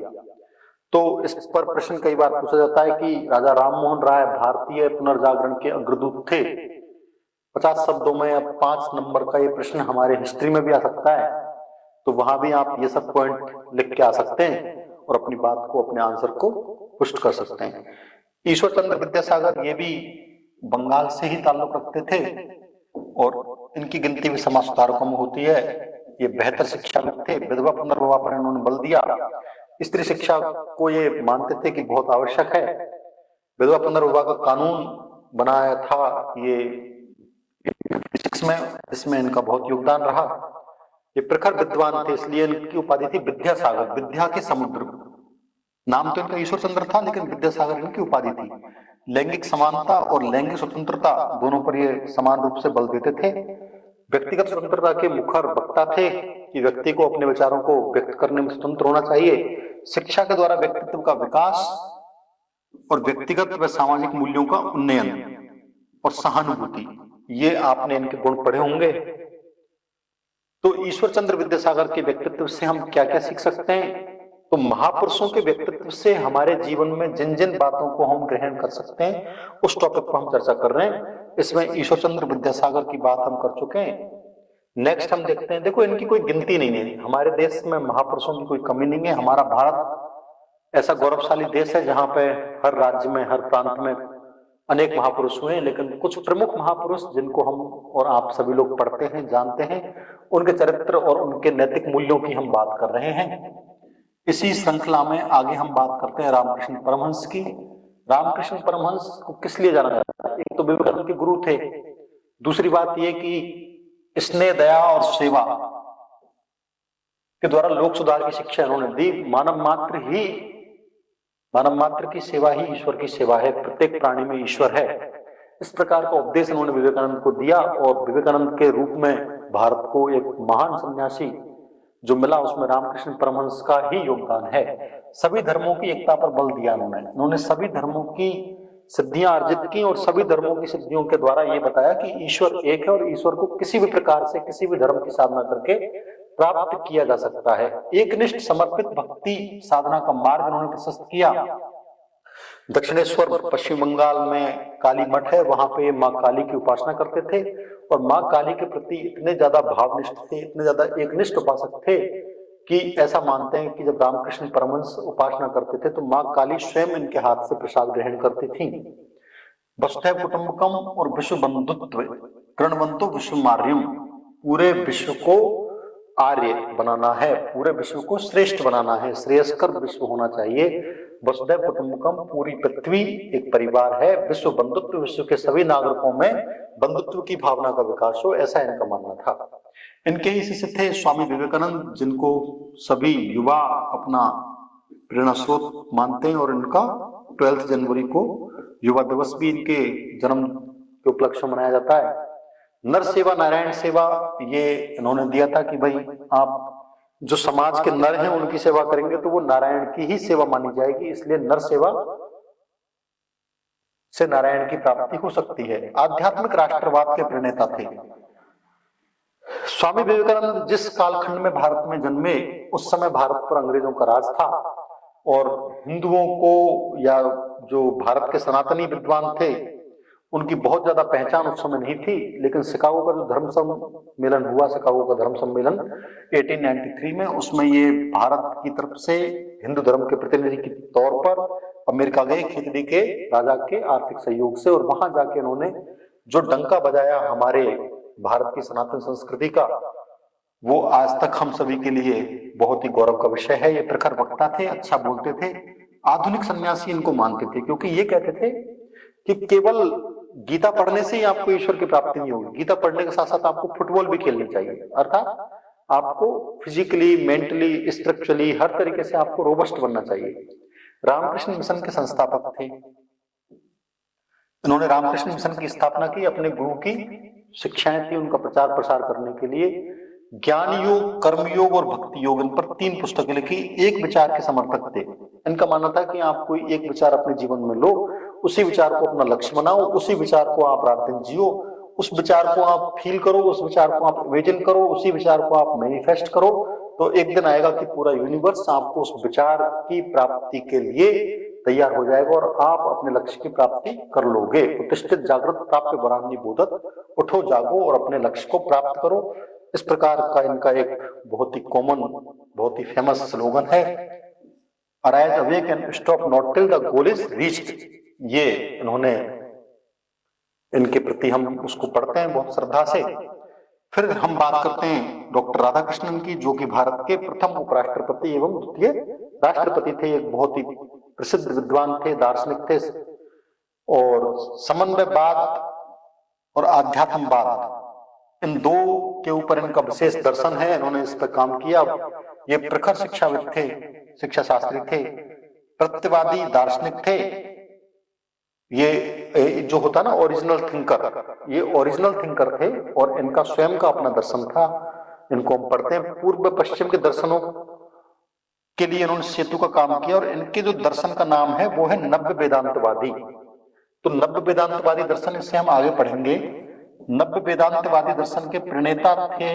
तो इस पर प्रश्न कई बार पूछा जाता है कि राजा राममोहन राय भारतीय पुनर्जागरण के अग्रदूत थे। 50 शब्दों में अब 5 नंबर का ये प्रश्न हमारे हिस्ट्री में भी आ सकता है, तो वहां भी आप ये सब पॉइंट लिख के आ सकते हैं और अपनी बात को, अपने आंसर को पुष्ट कर सकते हैं। ईश्वर चंद्र विद्यासागर ये भी बंगाल से ही ताल्लुक रखते थे और इनकी गिनती भी समाज सुधारकों में होती है। ये बेहतर शिक्षा थे, विधवा पुनर्विवाह पर इन्होंने बल दिया। स्त्री शिक्षा को ये मानते थे कि बहुत आवश्यक है। विधवा पुनर्विवाह का कानून बनाया था ये इसमें इनका बहुत योगदान रहा। ये प्रखर विद्वान थे, इसलिए इनकी उपाधि थी विद्यासागर, विद्या के समुद्र। नाम तो इनका ईश्वर चंद्र था, लेकिन विद्यासागर इनकी उपाधि थी। लैंगिक समानता और लैंगिक स्वतंत्रता दोनों पर ये समान रूप से बल देते थे। व्यक्तिगत स्वतंत्रता के मुखर वक्ता थे कि व्यक्ति को अपने विचारों को व्यक्त करने में स्वतंत्र होना चाहिए। शिक्षा के द्वारा व्यक्तित्व का विकास और व्यक्तिगत व सामाजिक मूल्यों का उन्नयन और सहानुभूति, ये आपने इनके गुण पढ़े होंगे। तो ईश्वर चंद्र विद्यासागर के व्यक्तित्व से हम क्या क्या सीख सकते हैं? तो महापुरुषों के व्यक्तित्व से हमारे जीवन में जिन जिन बातों को हम ग्रहण कर सकते हैं, उस टॉपिक पर हम चर्चा कर रहे हैं। इसमें ईश्वर चंद्र विद्यासागर की बात हम कर चुके हैं। नेक्स्ट हम देखते हैं, देखो इनकी कोई गिनती नहीं है। हमारे देश में महापुरुषों की कोई कमी नहीं है। हमारा भारत ऐसा गौरवशाली देश है जहां पे हर राज्य में, हर प्रांत में अनेक महापुरुष हुए हैं, लेकिन कुछ प्रमुख महापुरुष जिनको हम और आप सभी लोग पढ़ते हैं, जानते हैं, उनके चरित्र और उनके नैतिक मूल्यों की हम बात कर रहे हैं। इसी श्रृंखला में आगे हम बात करते हैं रामकृष्ण परमहंस की। रामकृष्ण परमहंस को किस लिए जाना जाता है? एक तो विवेकानंद के गुरु थे, दूसरी बात यह कि स्नेह, दया और सेवा के द्वारा लोक सुधार की शिक्षा इन्होंने दी। मानव मात्र की सेवा ही ईश्वर की सेवा है, प्रत्येक प्राणी में ईश्वर है, इस प्रकार का उपदेश इन्होंने विवेकानंद को दिया। और विवेकानंद के रूप में भारत को एक महान सन्यासी जो मिला, उसमें रामकृष्ण परमहंस का ही योगदान है। सभी धर्मों की एकता पर बल दिया इन्होंने सभी धर्मों की सिद्धियां अर्जित की और सभी धर्मों की सिद्धियों के द्वारा ये बताया कि ईश्वर एक है और ईश्वर को किसी भी प्रकार से, किसी भी धर्म की साधना करके प्राप्त किया जा सकता है। एकनिष्ठ समर्पित भक्ति साधना का मार्ग इन्होंने प्रशस्त किया। दक्षिणेश्वर पश्चिम बंगाल में काली मठ है, वहां पे माँ काली की उपासना करते थे और माँ काली के प्रति इतने ज्यादा भावनिष्ठ थे, इतने ज्यादा एकनिष्ठ उपासक थे कि ऐसा मानते हैं कि जब रामकृष्ण परमहंस उपासना करते थे तो माँ काली स्वयं इनके हाथ से प्रसाद ग्रहण करती थी। वसुधैव कुटुंबकम और विश्व बंधुत्व कृणवंतो विश्वमार्यम, पूरे विश्व को आर्य बनाना है, पूरे विश्व को श्रेष्ठ बनाना है, श्रेयस्कर विश्व होना चाहिए। वसुधैव कुटुंबकम, पूरी पृथ्वी एक परिवार है। विश्व बंधुत्व, विश्व के सभी नागरिकों में बंधुत्व की भावना का विकास हो, ऐसा इनका मानना था। इनके ही शिष्य थे स्वामी विवेकानंद, जिनको सभी युवा अपना प्रेरणा स्रोत मानते हैं और इनका 12 जनवरी को युवा दिवस भी इनके जन्म के उपलक्ष्य में मनाया जाता है। नर सेवा नारायण सेवा ये इन्होंने दिया था कि भाई आप जो समाज के नर हैं उनकी सेवा करेंगे तो वो नारायण की ही सेवा मानी जाएगी, इसलिए नर सेवा से नारायण की प्राप्ति हो सकती है। आध्यात्मिक राष्ट्रवाद के प्रणेता थे स्वामी विवेकानंद। जिस कालखंड में भारत में जन्मे उस समय भारत पर अंग्रेजों का राज था और हिंदुओं को या जो भारत के सनातनी विद्वान थे उनकी बहुत ज्यादा पहचान उस समय नहीं थी। लेकिन शिकागो का जो धर्म सम्मेलन हुआ, शिकागो का धर्म सम्मेलन 1893 में, उसमें ये भारत की तरफ से हिंदू धर्म के प्रतिनिधि के तौर पर अमेरिका गए खिचड़ी के राजा के आर्थिक सहयोग से, और वहां जाके उन्होंने जो डंका बजाया हमारे भारत की सनातन संस्कृति का, वो आज तक हम सभी के लिए बहुत ही गौरव का विषय है। ये प्रखर वक्ता थे, अच्छा बोलते थे, आधुनिक सन्यासी इनको मानते थे, क्योंकि ये कहते थे कि केवल गीता पढ़ने से ही आपको ईश्वर की प्राप्ति नहीं होगी। गीता पढ़ने के साथ साथ आपको फुटबॉल भी खेलनी चाहिए, अर्थात आपको फिजिकली, मेंटली, स्पिरिचुअली हर तरीके से आपको रोबस्ट बनना चाहिए। रामकृष्ण मिशन के संस्थापक थे। इन्होंने रामकृष्ण मिशन की स्थापना की, अपने गुरु की शिक्षाएं थी, उनका प्रचार प्रसार करने के लिए ज्ञान योग, कर्म योग और भक्ति योग, इन पर 3 पुस्तकें लिखी। एक विचार के समर्थक थे। इनका मानना था कि आप कोई एक विचार अपने जीवन में लो, उसी विचार को अपना लक्ष्य बनाओ, उसी विचार को आप रात दिन जियो, उस विचार को आप फील करो, उस विचार को आप इमेजिन करो, उसी विचार को आप मैनिफेस्ट करो, तो एक दिन आएगा कि पूरा यूनिवर्स आपको उस विचार की प्राप्ति के लिए तैयार हो जाएगा और आप अपने लक्ष्य की प्राप्ति कर लोगे। प्रतिष्ठित जागृत प्राप्त वरान्नी बोधत, उठो जागो और अपने लक्ष्य को प्राप्त करो। इस प्रकार का इनका एक बहुत ही कॉमन, बहुत ही फेमस स्लोगन है, arise awake and stop not till the goal is reached. ये इन्होंने, इनके प्रति हम उसको पढ़ते हैं बहुत श्रद्धा से। फिर हम बात करते हैं डॉक्टर राधाकृष्णन की, जो कि भारत के प्रथम उपराष्ट्रपति एवं द्वितीय राष्ट्रपति थे। एक बहुत ही प्रसिद्ध विद्वान थे, दार्शनिक थे और समन्वयवाद और आध्यात्मवाद, इन 2 के ऊपर इनका विशेष दर्शन है। इन्होंने इस पर काम किया। ये प्रखर शिक्षाविद थे, शिक्षा शास्त्री थे, प्रत्यवादी दार्शनिक थे। ये जो होता ना ओरिजिनल थिंकर, ये ओरिजिनल थिंकर थे और इनका स्वयं का अपना दर्शन था। इनको हम पढ़ते हैं। पूर्व पश्चिम के दर्शनों के लिए इन्होंने सेतु का काम किया और इनके जो दर्शन का नाम है वो है नव्य वेदांतवादी। तो नव्य वेदांतवादी दर्शन, इससे हम आगे पढ़ेंगे। नव्य वेदांतवादी दर्शन के प्रणेता थे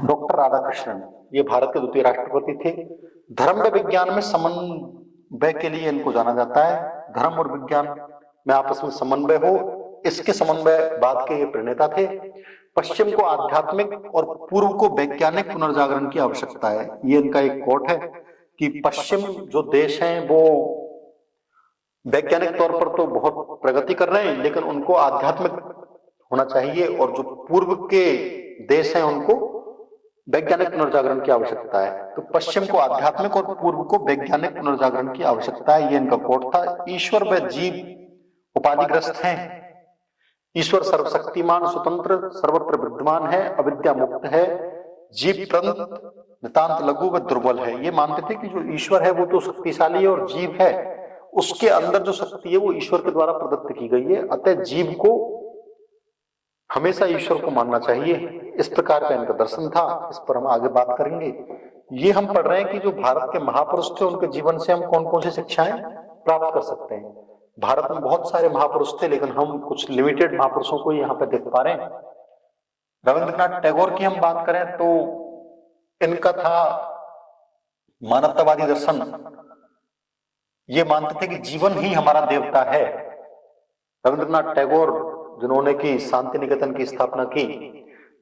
डॉक्टर राधाकृष्णन। ये भारत के द्वितीय राष्ट्रपति थे। धर्म व विज्ञान में समन्वय के लिए इनको जाना जाता है। धर्म और विज्ञान में आपस में समन्वय हो, इसके समन्वयवाद के ये प्रणेता थे। पश्चिम को आध्यात्मिक और पूर्व को वैज्ञानिक पुनर्जागरण की आवश्यकता है। ये इनका एक कोट है कि पश्चिम जो देश हैं वो वैज्ञानिक तौर पर तो बहुत प्रगति कर रहे हैं, लेकिन उनको आध्यात्मिक होना चाहिए, और जो पूर्व के देश हैं उनको वैज्ञानिक पुनर्जागरण की आवश्यकता है। तो पश्चिम को आध्यात्मिक और पूर्व को वैज्ञानिक पुनर्जागरण की आवश्यकता है, ये इनका कोट था। ईश्वर व जीव उपाधिग्रस्त हैं। ईश्वर सर्वशक्तिमान, स्वतंत्र, सर्वत्र विद्यमान है, अविद्या मुक्त है, जीव प्रंत, नितांत लघु व दुर्बल है। ये मानते थे कि जो ईश्वर है वो तो शक्तिशाली है और जीव है, उसके अंदर जो शक्ति है वो ईश्वर के द्वारा प्रदत्त की गई है, अतः जीव को हमेशा ईश्वर को मानना चाहिए। इस प्रकार का इनका दर्शन था। इस पर हम आगे बात करेंगे। ये हम पढ़ रहे हैं कि जो भारत के महापुरुष थे उनके जीवन से हम कौन कौन सी शिक्षाएं प्राप्त कर सकते हैं। भारत में बहुत सारे महापुरुष थे, लेकिन हम कुछ लिमिटेड महापुरुषों को यहाँ पे देख पा रहे हैं। रविंद्रनाथ टैगोर की हम बात करें तो इनका था मानवतावादी दर्शन। ये मानते थे कि जीवन ही हमारा देवता है। रविंद्रनाथ टैगोर, जिन्होंने की शांति निकेतन की स्थापना की,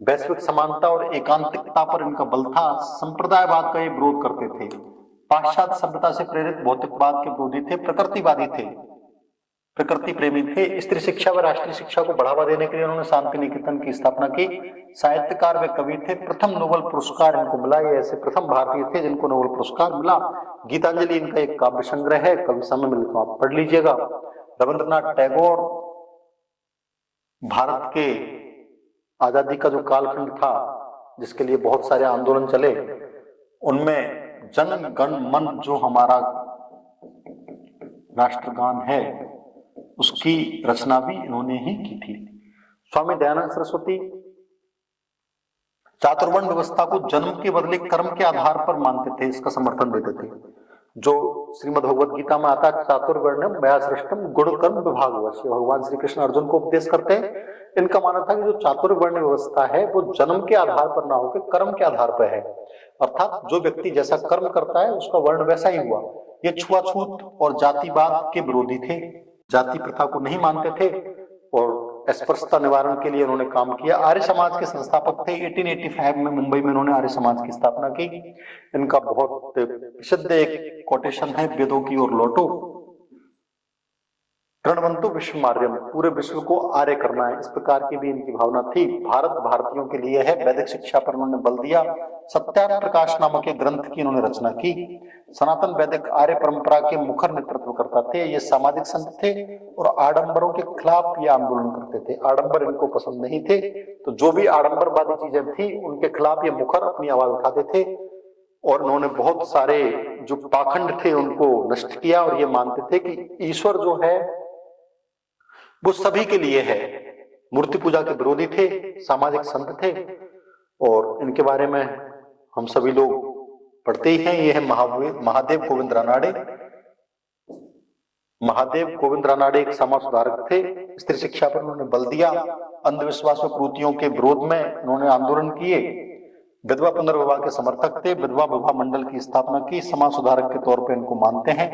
वैश्विक समानता और एकांतिकता पर इनका बल था। संप्रदायवाद का ये विरोध करते थे। पाश्चात्य सभ्यता से प्रेरित भौतिकवाद के विरोधी थे। प्रकृतिवादी थे, प्रकृति प्रेमी थे। स्त्री शिक्षा व राष्ट्रीय शिक्षा को बढ़ावा देने के लिए उन्होंने शांति निकेतन की स्थापना की। साहित्यकार व कवि थे। प्रथम नोबेल पुरस्कार इनको मिला। ये ऐसे प्रथम भारतीय थे जिनको नोबेल पुरस्कार मिला। गीतांजलि इनका एक काव्य संग्रह है, कभी समय मिले तो आप पढ़ लीजिएगा। रविंद्रनाथ टैगोर भारत के आजादी का जो कालखंड था, जिसके लिए बहुत सारे आंदोलन चले, उनमें जन गण मन जो हमारा राष्ट्रगान है उसकी रचना भी इन्होंने ही की थी। स्वामी दयानंद सरस्वती चातुर्वर्ण व्यवस्था को जन्म के बदले कर्म के आधार पर मानते थे, इसका समर्थन देते थे। जो श्रीमद् भगवद गीता में आता है, चातुर्वर्ण्यम मया सृष्टम गुण कर्म विभागवश, भगवान श्री कृष्ण अर्जुन को उपदेश करते हैं। इनका मानना था कि जो चातुर्वर्ण व्यवस्था है वो जन्म के आधार पर ना होकर कर्म के आधार पर है, अर्थात जो व्यक्ति जैसा कर्म करता है उसका वर्ण वैसा ही हुआ। ये छुआछूत और जातिवाद के विरोधी थे, जाति प्रथा को नहीं मानते थे और अस्पृश्यता निवारण के लिए उन्होंने काम किया। आर्य समाज के संस्थापक थे। 1885 में मुंबई में उन्होंने आर्य समाज की स्थापना की। इनका बहुत प्रसिद्ध एक कोटेशन है, वेदों की ओर लौटो। कृणवंतु विश्वमार्यम, पूरे विश्व को आर्य करना है, इस प्रकार की भी इनकी भावना थी। भारत भारतीयों के लिए है, वैदिक शिक्षा पर उन्होंने बल दिया। सत्यार्थ प्रकाश नामक एक ग्रंथ की इन्होंने रचना की। सनातन वैदिक आर्य परंपरा के मुखर नेतृत्व करता थे। ये सामाजिक संत थे और आडंबरों के खिलाफ ये आंदोलन करते थे। आडंबर इनको पसंद नहीं थे, तो जो भी आडंबरवादी चीजें थी उनके खिलाफ ये मुखर अपनी आवाज उठाते थे। और उन्होंने बहुत सारे जो पाखंड थे उनको नष्ट किया और ये मानते थे कि ईश्वर जो है वो सभी के लिए है। मूर्ति पूजा के विरोधी थे, सामाजिक संत थे, और इनके बारे में हम सभी लोग पढ़ते ही हैं। ये है महादेव गोविंद रानाडे। महादेव गोविंद रानाडे एक समाज सुधारक थे। स्त्री शिक्षा पर उन्होंने बल दिया। अंधविश्वास व कुरीतियों के विरोध में उन्होंने आंदोलन किए। विधवा पुनर्विवाह के समर्थक थे। विधवा विवाह मंडल की स्थापना की। समाज सुधारक के तौर पर इनको मानते हैं।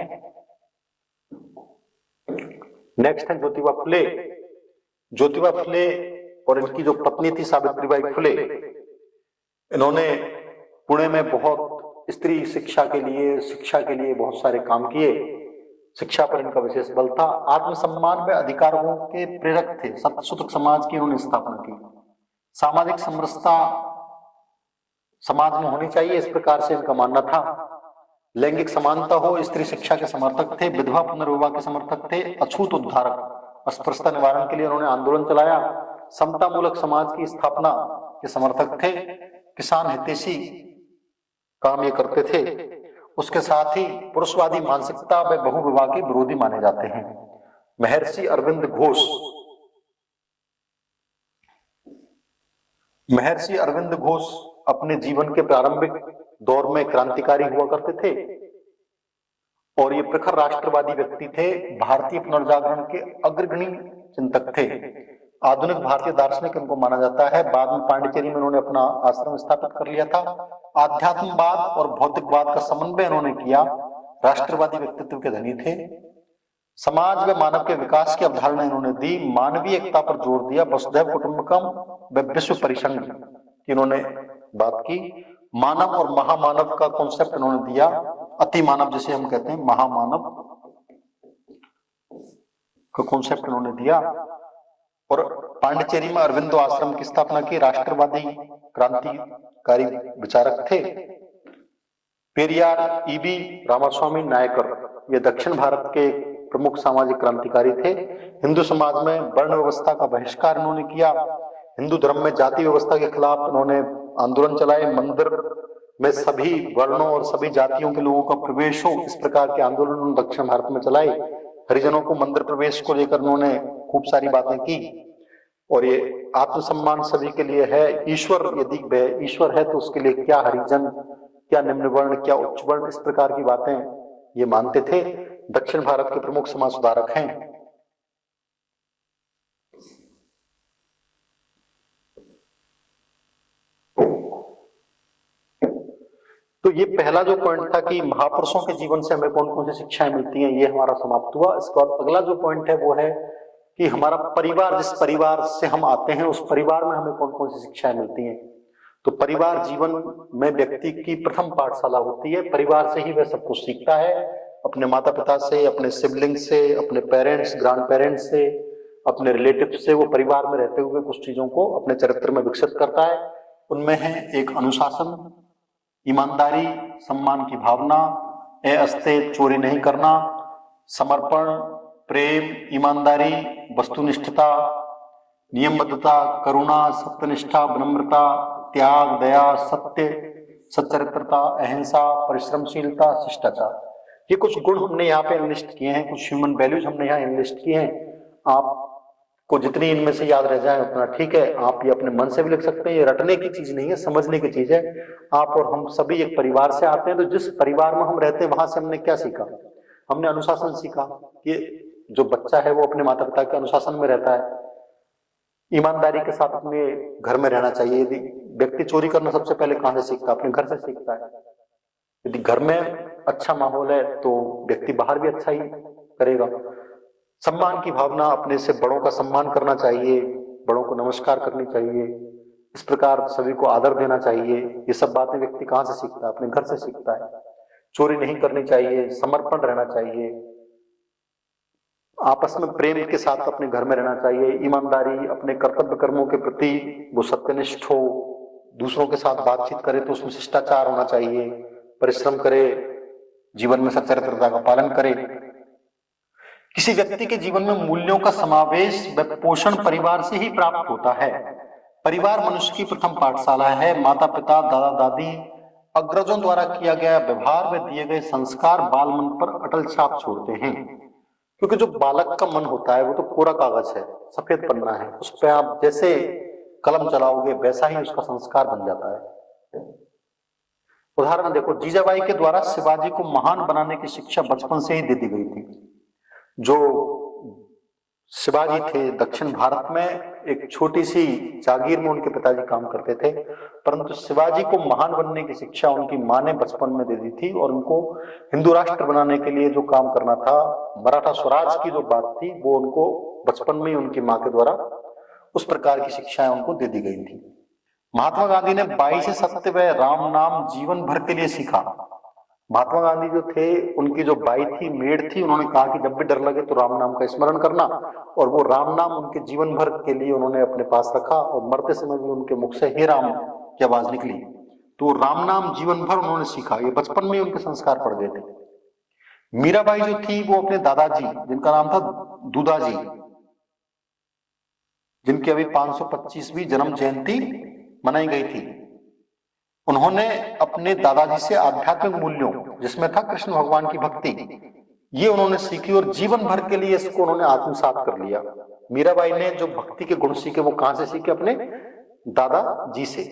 नेक्स्ट है ज्योतिबा फुले। ज्योतिबा फुले और इनकी जो पत्नी थी सावित्रीबाई फुले, इन्होंने पुणे में बहुत स्त्री शिक्षा के लिए बहुत सारे काम किए। शिक्षा पर इनका विशेष बल था। आत्मसम्मान व अधिकारों के प्रेरक थे। सत्यशोधक समाज की इन्होंने स्थापना की। सामाजिक समरसता समाज में होनी चाहिए, इस प्रकार से इनका मानना था। लैंगिक समानता हो, स्त्री शिक्षा के समर्थक थे। विधवा पुनर्विवाह के समर्थक थे। अछूत उद्धारक, अस्पृश्यता निवारण के लिए उन्होंने आंदोलन चलाया। समता मूलक समाज की स्थापना के समर्थक थे। किसान हितैषी काम ये करते थे। उसके साथ ही पुरुषवादी मानसिकता व बहुविवाह के विरोधी माने जाते हैं। महर्षि अरविंद घोष। महर्षि अरविंद घोष अपने जीवन के प्रारंभिक दौर में क्रांतिकारी हुआ करते थे और ये प्रखर राष्ट्रवादी व्यक्ति थे। भारतीय पुनर्जागरण के अग्रगणी चिंतक थे। आधुनिक भारतीय दार्शनिक इनको माना जाता है। बाद में पांडिचेरी में उन्होंने अपना आश्रम स्थापित कर लिया था। आध्यात्मवाद और भौतिकवाद का समन्वय इन्होंने किया। राष्ट्रवादी व्यक्तित्व के धनी थे। समाज व मानव के विकास की अवधारणा इन्होंने दी। मानवीय एकता पर जोर दिया। वसुधैव कुटुंबकम व विश्व परिसंघ की इन्होंने बात की। मानव और महामानव का कॉन्सेप्ट इन्होंने दिया। अति मानव जिसे हम कहते हैं, महामानव का कॉन्सेप्ट इन्होंने दिया। और पांडिचेरी में अरविंदो आश्रम की स्थापना की। राष्ट्रवादी क्रांतिकारी विचारक थे। पेरियार, ईबी रामास्वामी नायकर, ये दक्षिण भारत के प्रमुख सामाजिक क्रांतिकारी थे। हिंदू समाज में वर्ण व्यवस्था का बहिष्कार इन्होंने किया। हिंदू धर्म में जाति व्यवस्था के खिलाफ इन्होंने आंदोलन चलाए। मंदिर में सभी वर्णों और सभी जातियों के लोगों का प्रवेश हो, इस प्रकार के आंदोलन दक्षिण भारत में चलाए। हरिजनों को मंदिर प्रवेश को लेकर उन्होंने खूब सारी बातें की। और ये आत्मसम्मान सभी के लिए है। ईश्वर यदि ईश्वर है तो उसके लिए क्या हरिजन, क्या निम्न वर्ण, क्या उच्च वर्ण, इस प्रकार की बातें ये मानते थे। दक्षिण भारत के प्रमुख समाज सुधारक हैं। तो ये पहला जो पॉइंट था कि महापुरुषों के जीवन से हमें कौन कौन सी शिक्षाएं मिलती हैं, ये हमारा समाप्त हुआ। इसके बाद अगला जो पॉइंट है वो है कि हमारा परिवार, जिस परिवार से हम आते हैं उस परिवार में हमें कौन कौन सी शिक्षाएं मिलती हैं। तो परिवार जीवन में व्यक्ति की प्रथम पाठशाला होती है। परिवार से ही वह सब कुछ सीखता है। अपने माता पिता से, अपने सिबलिंग से, अपने पेरेंट्स, ग्रैंड पेरेंट्स से, अपने रिलेटिव से, वो परिवार में रहते हुए कुछ चीजों को अपने चरित्र में विकसित करता है। उनमें है एक अनुशासन, ईमानदारी, सम्मान की भावना, अस्ते चोरी नहीं करना, समर्पण, प्रेम, ईमानदारी, वस्तुनिष्ठता, नियमबद्धता, करुणा, सत्यनिष्ठा, विनम्रता, त्याग, दया, सत्य, सच्चरित्रता, अहिंसा, परिश्रमशीलता, शिष्टाचार। ये कुछ गुण हमने यहाँ पे एनलिस्ट किए हैं, कुछ ह्यूमन वैल्यूज हमने यहाँ एनलिस्ट किए हैं। आपको जितनी इनमें से याद रह जाए उतना ठीक है। आप ये अपने मन से भी लिख सकते हैं। ये रटने की चीज नहीं है, समझने की चीज है। आप और हम सभी एक परिवार से आते हैं, तो जिस परिवार में हम रहते हैं वहां से हमने क्या सीखा? हमने अनुशासन सीखा कि जो बच्चा है वो अपने माता पिता के अनुशासन में रहता है। ईमानदारी के साथ अपने घर में रहना चाहिए। यदि व्यक्ति चोरी करना सबसे पहले कहां से सीखता है? अपने घर से सीखता है। यदि घर में अच्छा माहौल है तो व्यक्ति बाहर भी अच्छा ही करेगा। सम्मान की भावना, अपने से बड़ों का सम्मान करना चाहिए, बड़ों को नमस्कार करनी चाहिए, इस प्रकार सभी को आदर देना चाहिए। ये सब बातें व्यक्ति कहां से सीखता है? अपने घर से सीखता है। चोरी नहीं करनी चाहिए, समर्पण रहना चाहिए, आपस में प्रेम के साथ अपने घर में रहना चाहिए, ईमानदारी, अपने कर्तव्य कर्मों के प्रति वो सत्यनिष्ठ हो, दूसरों के साथ बातचीत करे तो उसमें शिष्टाचार होना चाहिए, परिश्रम करे, जीवन में सच्चरित्रता का पालन करे। किसी व्यक्ति के जीवन में मूल्यों का समावेश व पोषण परिवार से ही प्राप्त होता है। परिवार मनुष्य की प्रथम पाठशाला है। माता पिता, दादा दादी, अग्रजों द्वारा किया गया व्यवहार व दिए गए संस्कार बाल मन पर अटल छाप छोड़ते हैं। क्योंकि जो बालक का मन होता है वो तो कोरा कागज है, सफेद पन्ना है, उस पर आप जैसे कलम चलाओगे वैसा ही उसका संस्कार बन जाता है। उदाहरण देखो, जीजाबाई के द्वारा शिवाजी को महान बनाने की शिक्षा बचपन से ही दे दी गई थी। जो शिवाजी थे दक्षिण भारत में एक छोटी सी जागीर में उनके पिताजी काम करते थे, परंतु शिवाजी को महान बनने की शिक्षा उनकी मां ने बचपन में दे दी थी और उनको हिंदू राष्ट्र बनाने के लिए जो काम करना था, मराठा स्वराज की जो बात थी, वो उनको बचपन में उनकी मां के द्वारा उस प्रकार की शिक्षाएं उनको दे दी गई थी। महात्मा गांधी ने 22 सत्य व राम नाम जीवन भर के लिए सीखा। महात्मा गांधी जो थे, उनकी जो बाई थी, मेड थी, उन्होंने कहा कि जब भी डर लगे तो राम नाम का स्मरण करना, और वो राम नाम उनके जीवन भर के लिए उन्होंने अपने पास रखा और मरते समय भी उनके मुख से हे राम की आवाज निकली। तो राम नाम जीवन भर उन्होंने सीखा, ये बचपन में ही उनके संस्कार पड़ गए थे। मीराबाई जो थी वो अपने दादाजी, जिनका नाम था दूदाजी, जिनकी अभी 525वीं जन्म जयंती मनाई गई थी, उन्होंने अपने दादाजी से आध्यात्मिक मूल्यों, जिसमें था कृष्ण भगवान की भक्ति, ये उन्होंने सीखी और जीवन भर के लिए इसको उन्होंने आत्मसात कर लिया। मीराबाई ने जो भक्ति के गुण सीखे वो कहां से सीखे? अपने दादाजी से।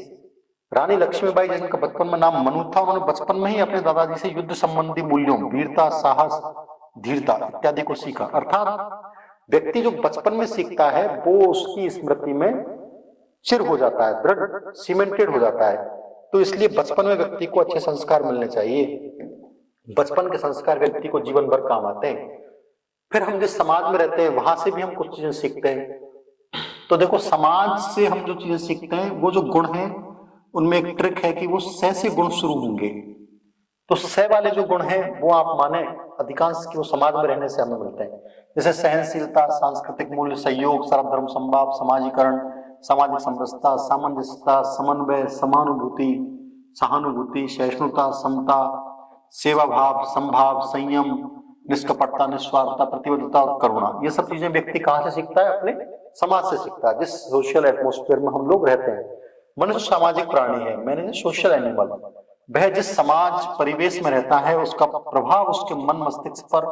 रानी लक्ष्मीबाई, जिनका बचपन में नाम मनु था, उन्होंने बचपन में ही अपने दादाजी से युद्ध संबंधी मूल्यों, वीरता, साहस, धीरता इत्यादि को सीखा। अर्थात व्यक्ति जो बचपन में सीखता है वो उसकी स्मृति में चिर हो जाता है, दृढ़ सीमेंटेड हो जाता है। तो इसलिए बचपन में व्यक्ति को अच्छे संस्कार मिलने चाहिए। बचपन के संस्कार व्यक्ति को जीवन भर काम आते हैं। फिर हम जिस समाज में रहते हैं वहां से भी हम कुछ चीजें सीखते हैं। तो देखो, समाज से हम जो चीजें सीखते हैं वो जो गुण हैं उनमें एक ट्रिक है कि वो स से गुण शुरू होंगे। तो स वाले जो गुण हैं वो आप माने अधिकांश की वो समाज में रहने से हमें मिलते हैं, जैसे सहनशीलता, सांस्कृतिक मूल्य, सहयोग, सर्वधर्म समभाव, समाजीकरण, सामाजिक समरसता, सामंजस्यता, समन्वय, समानुभूति, सहानुभूति, सहिष्णुता, समता, सेवा भाव, संभाव, संयम, निष्कपटता, निस्वार्थता, प्रतिबद्धता और करुणा। ये सब चीजें व्यक्ति कहां से सीखता है? अपने समाज से सीखता है, जिस सोशल एटमॉस्फेयर में हम लोग रहते हैं। मनुष्य सामाजिक प्राणी है, मैंने सोशल एनिमल। वह जिस समाज परिवेश में रहता है उसका प्रभाव उसके मन मस्तिष्क पर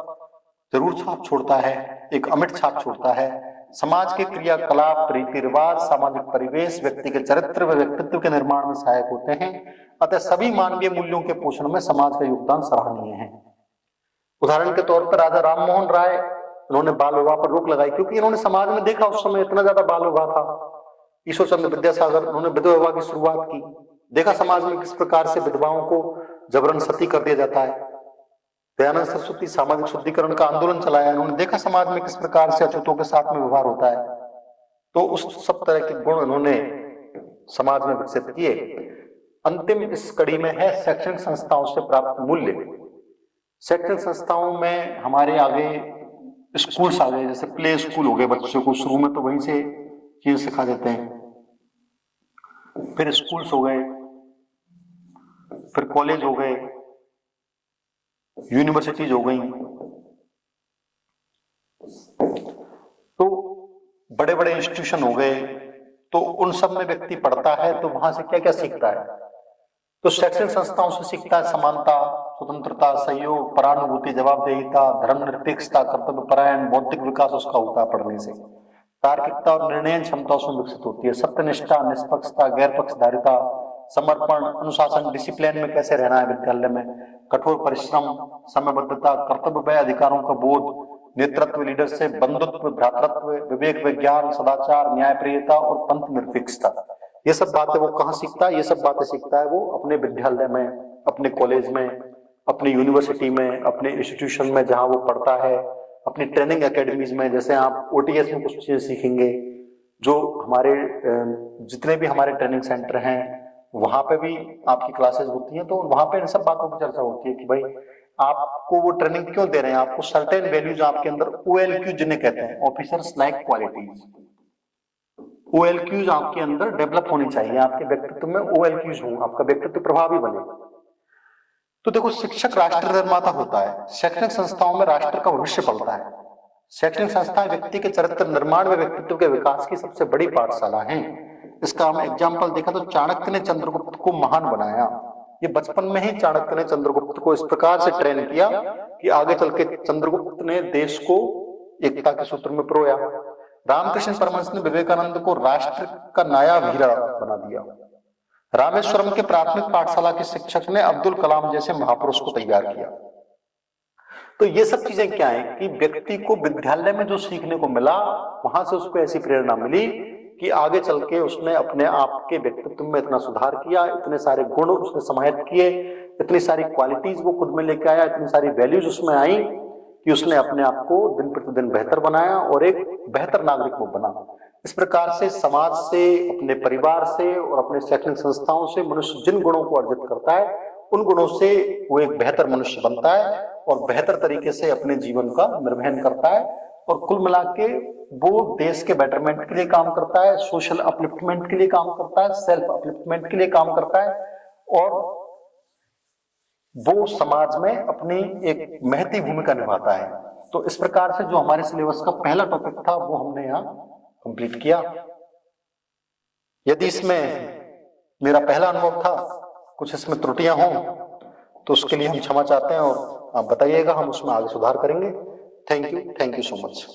जरूर छाप छोड़ता है, एक अमिट छाप छोड़ता है। समाज के क्रियाकलाप, रीति रिवाज, सामाजिक परिवेश व्यक्ति के चरित्र व व्यक्तित्व के निर्माण में सहायक होते हैं। अतः सभी मानवीय मूल्यों के पोषण में समाज का योगदान सराहनीय है। उदाहरण के तौर पर राजा राम मोहन राय, उन्होंने बाल विवाह पर रोक लगाई क्योंकि इन्होंने समाज में देखा उस समय इतना ज्यादा बाल विवाह था। ईश्वर चंद्र विद्यासागर, उन्होंने विधवा विवाह की शुरुआत की, देखा समाज में किस प्रकार से विधवाओं को जबरन सती कर दिया जाता है। दयानंद सरस्वती, सामाजिक शुद्धिकरण का आंदोलन चलाया, उन्होंने देखा समाज में किस प्रकार से अछूतों के साथ में व्यवहार होता है। तो उस सब तरह के गुण उन्होंने समाज में विकसित किए। अंतिम इस कड़ी में है शैक्षणिक संस्थाओं से प्राप्त मूल्य। शैक्षणिक संस्थाओं में हमारे आगे स्कूल्स आ गए, जैसे प्ले स्कूल हो गए, बच्चों को शुरू में तो वहीं से चीज सिखा देते हैं। फिर स्कूल्स हो गए, फिर कॉलेज हो गए, यूनिवर्सिटीज हो गई। तो बड़े बड़े इंस्टीट्यूशन हो गए। तो उन सब में व्यक्ति पढ़ता है तो वहां से क्या क्या सीखता है? तो शैक्षणिक संस्थाओं से सीखता है समानता, स्वतंत्रता, सहयोग, परानुभूति, जवाबदेहिता, धर्मनिरपेक्षता, कर्तव्यपरायण, बौद्धिक विकास उसका होता है पढ़ने से। तार्किकता और निर्णय क्षमता उसमें विकसित होती है। सत्यनिष्ठा, निष्पक्षता, गैर पक्षधारिता, समर्पण, अनुशासन, डिसिप्लिन में कैसे रहना है विद्यालय में, कठोर परिश्रम, समयबद्धता, कर्तव्य व अधिकारों का बोध, नेतृत्व, लीडरशिप, बंधुत्व, भ्रातृत्व, विवेक, विज्ञान, सदाचार, न्यायप्रियता और पंथ निरपेक्षता। ये सब बातें वो कहाँ सीखता है? ये सब बातें सीखता है वो अपने विद्यालय में, अपने कॉलेज में, अपनी यूनिवर्सिटी में, अपने इंस्टीट्यूशन में जहां वो पढ़ता है, अपनी ट्रेनिंग एकेडमीज में। जैसे आप OTS में कुछ चीजें सीखेंगे, जो हमारे जितने भी हमारे ट्रेनिंग सेंटर हैं वहां पे भी आपकी क्लासेस होती हैं, तो वहां पे इन सब बातों की चर्चा होती है कि भाई आपको वो ट्रेनिंग क्यों दे रहे हैं? आपको सर्टेन वैल्यूज आपके अंदर OLQ जिन्हें कहते हैं, ऑफिसर्स लाइक क्वालिटीज, OLQs आपके अंदर डेवलप होनी चाहिए, आपके व्यक्तित्व में OLQs हो, आपका व्यक्तित्व प्रभावी बने। तो देखो, शिक्षक राष्ट्र निर्माता होता है, शैक्षणिक संस्थाओं में राष्ट्र का भविष्य पलता है। शैक्षणिक संस्थाएं व्यक्ति के चरित्र निर्माण व व्यक्तित्व के विकास की सबसे बड़ी पाठशाला हैं। इसका हम एग्जाम्पल देखा तो चाणक्य ने चंद्रगुप्त को महान बनाया। ये बचपन में ही चाणक्य ने चंद्रगुप्त को इस प्रकार से ट्रेन किया कि आगे चल के चंद्रगुप्त ने देश को एकता के सूत्र में पिरोया। रामकृष्ण परमहंस ने विवेकानंद को राष्ट्र का नया हीरा बना दिया। रामेश्वरम के प्राथमिक पाठशाला के शिक्षक ने अब्दुल कलाम जैसे महापुरुष को तैयार किया। तो ये सब चीजें क्या है कि व्यक्ति को विद्यालय में जो सीखने को मिला, वहां से उसको ऐसी प्रेरणा मिली कि आगे चल के उसने अपने आप के व्यक्तित्व में इतना सुधार किया, इतने सारे गुण उसने समाहित किए, इतनी सारी क्वालिटीज वो खुद में लेके आया, इतनी सारी वैल्यूज उसमें आई कि उसने अपने आप को दिन प्रतिदिन बेहतर बनाया और एक बेहतर नागरिक वो बना। इस प्रकार से समाज से, अपने परिवार से और अपने शैक्षणिक संस्थाओं से मनुष्य जिन गुणों को अर्जित करता है, उन गुणों से वो एक बेहतर मनुष्य बनता है और बेहतर तरीके से अपने जीवन का निर्वहन करता है और कुल मिला के वो देश के बेटरमेंट के लिए काम करता है, सोशल अपलिफ्टमेंट के लिए काम करता है, सेल्फ अपलिफ्टमेंट के लिए काम करता है और वो समाज में अपनी एक महती भूमिका निभाता है। तो इस प्रकार से जो हमारे सिलेबस का पहला टॉपिक था वो हमने यहाँ कंप्लीट किया। यदि इसमें मेरा पहला अनुभव था, कुछ इसमें त्रुटियां हों तो उसके लिए हम क्षमा चाहते हैं और आप बताइएगा, हम उसमें आगे सुधार करेंगे। Thank you so much.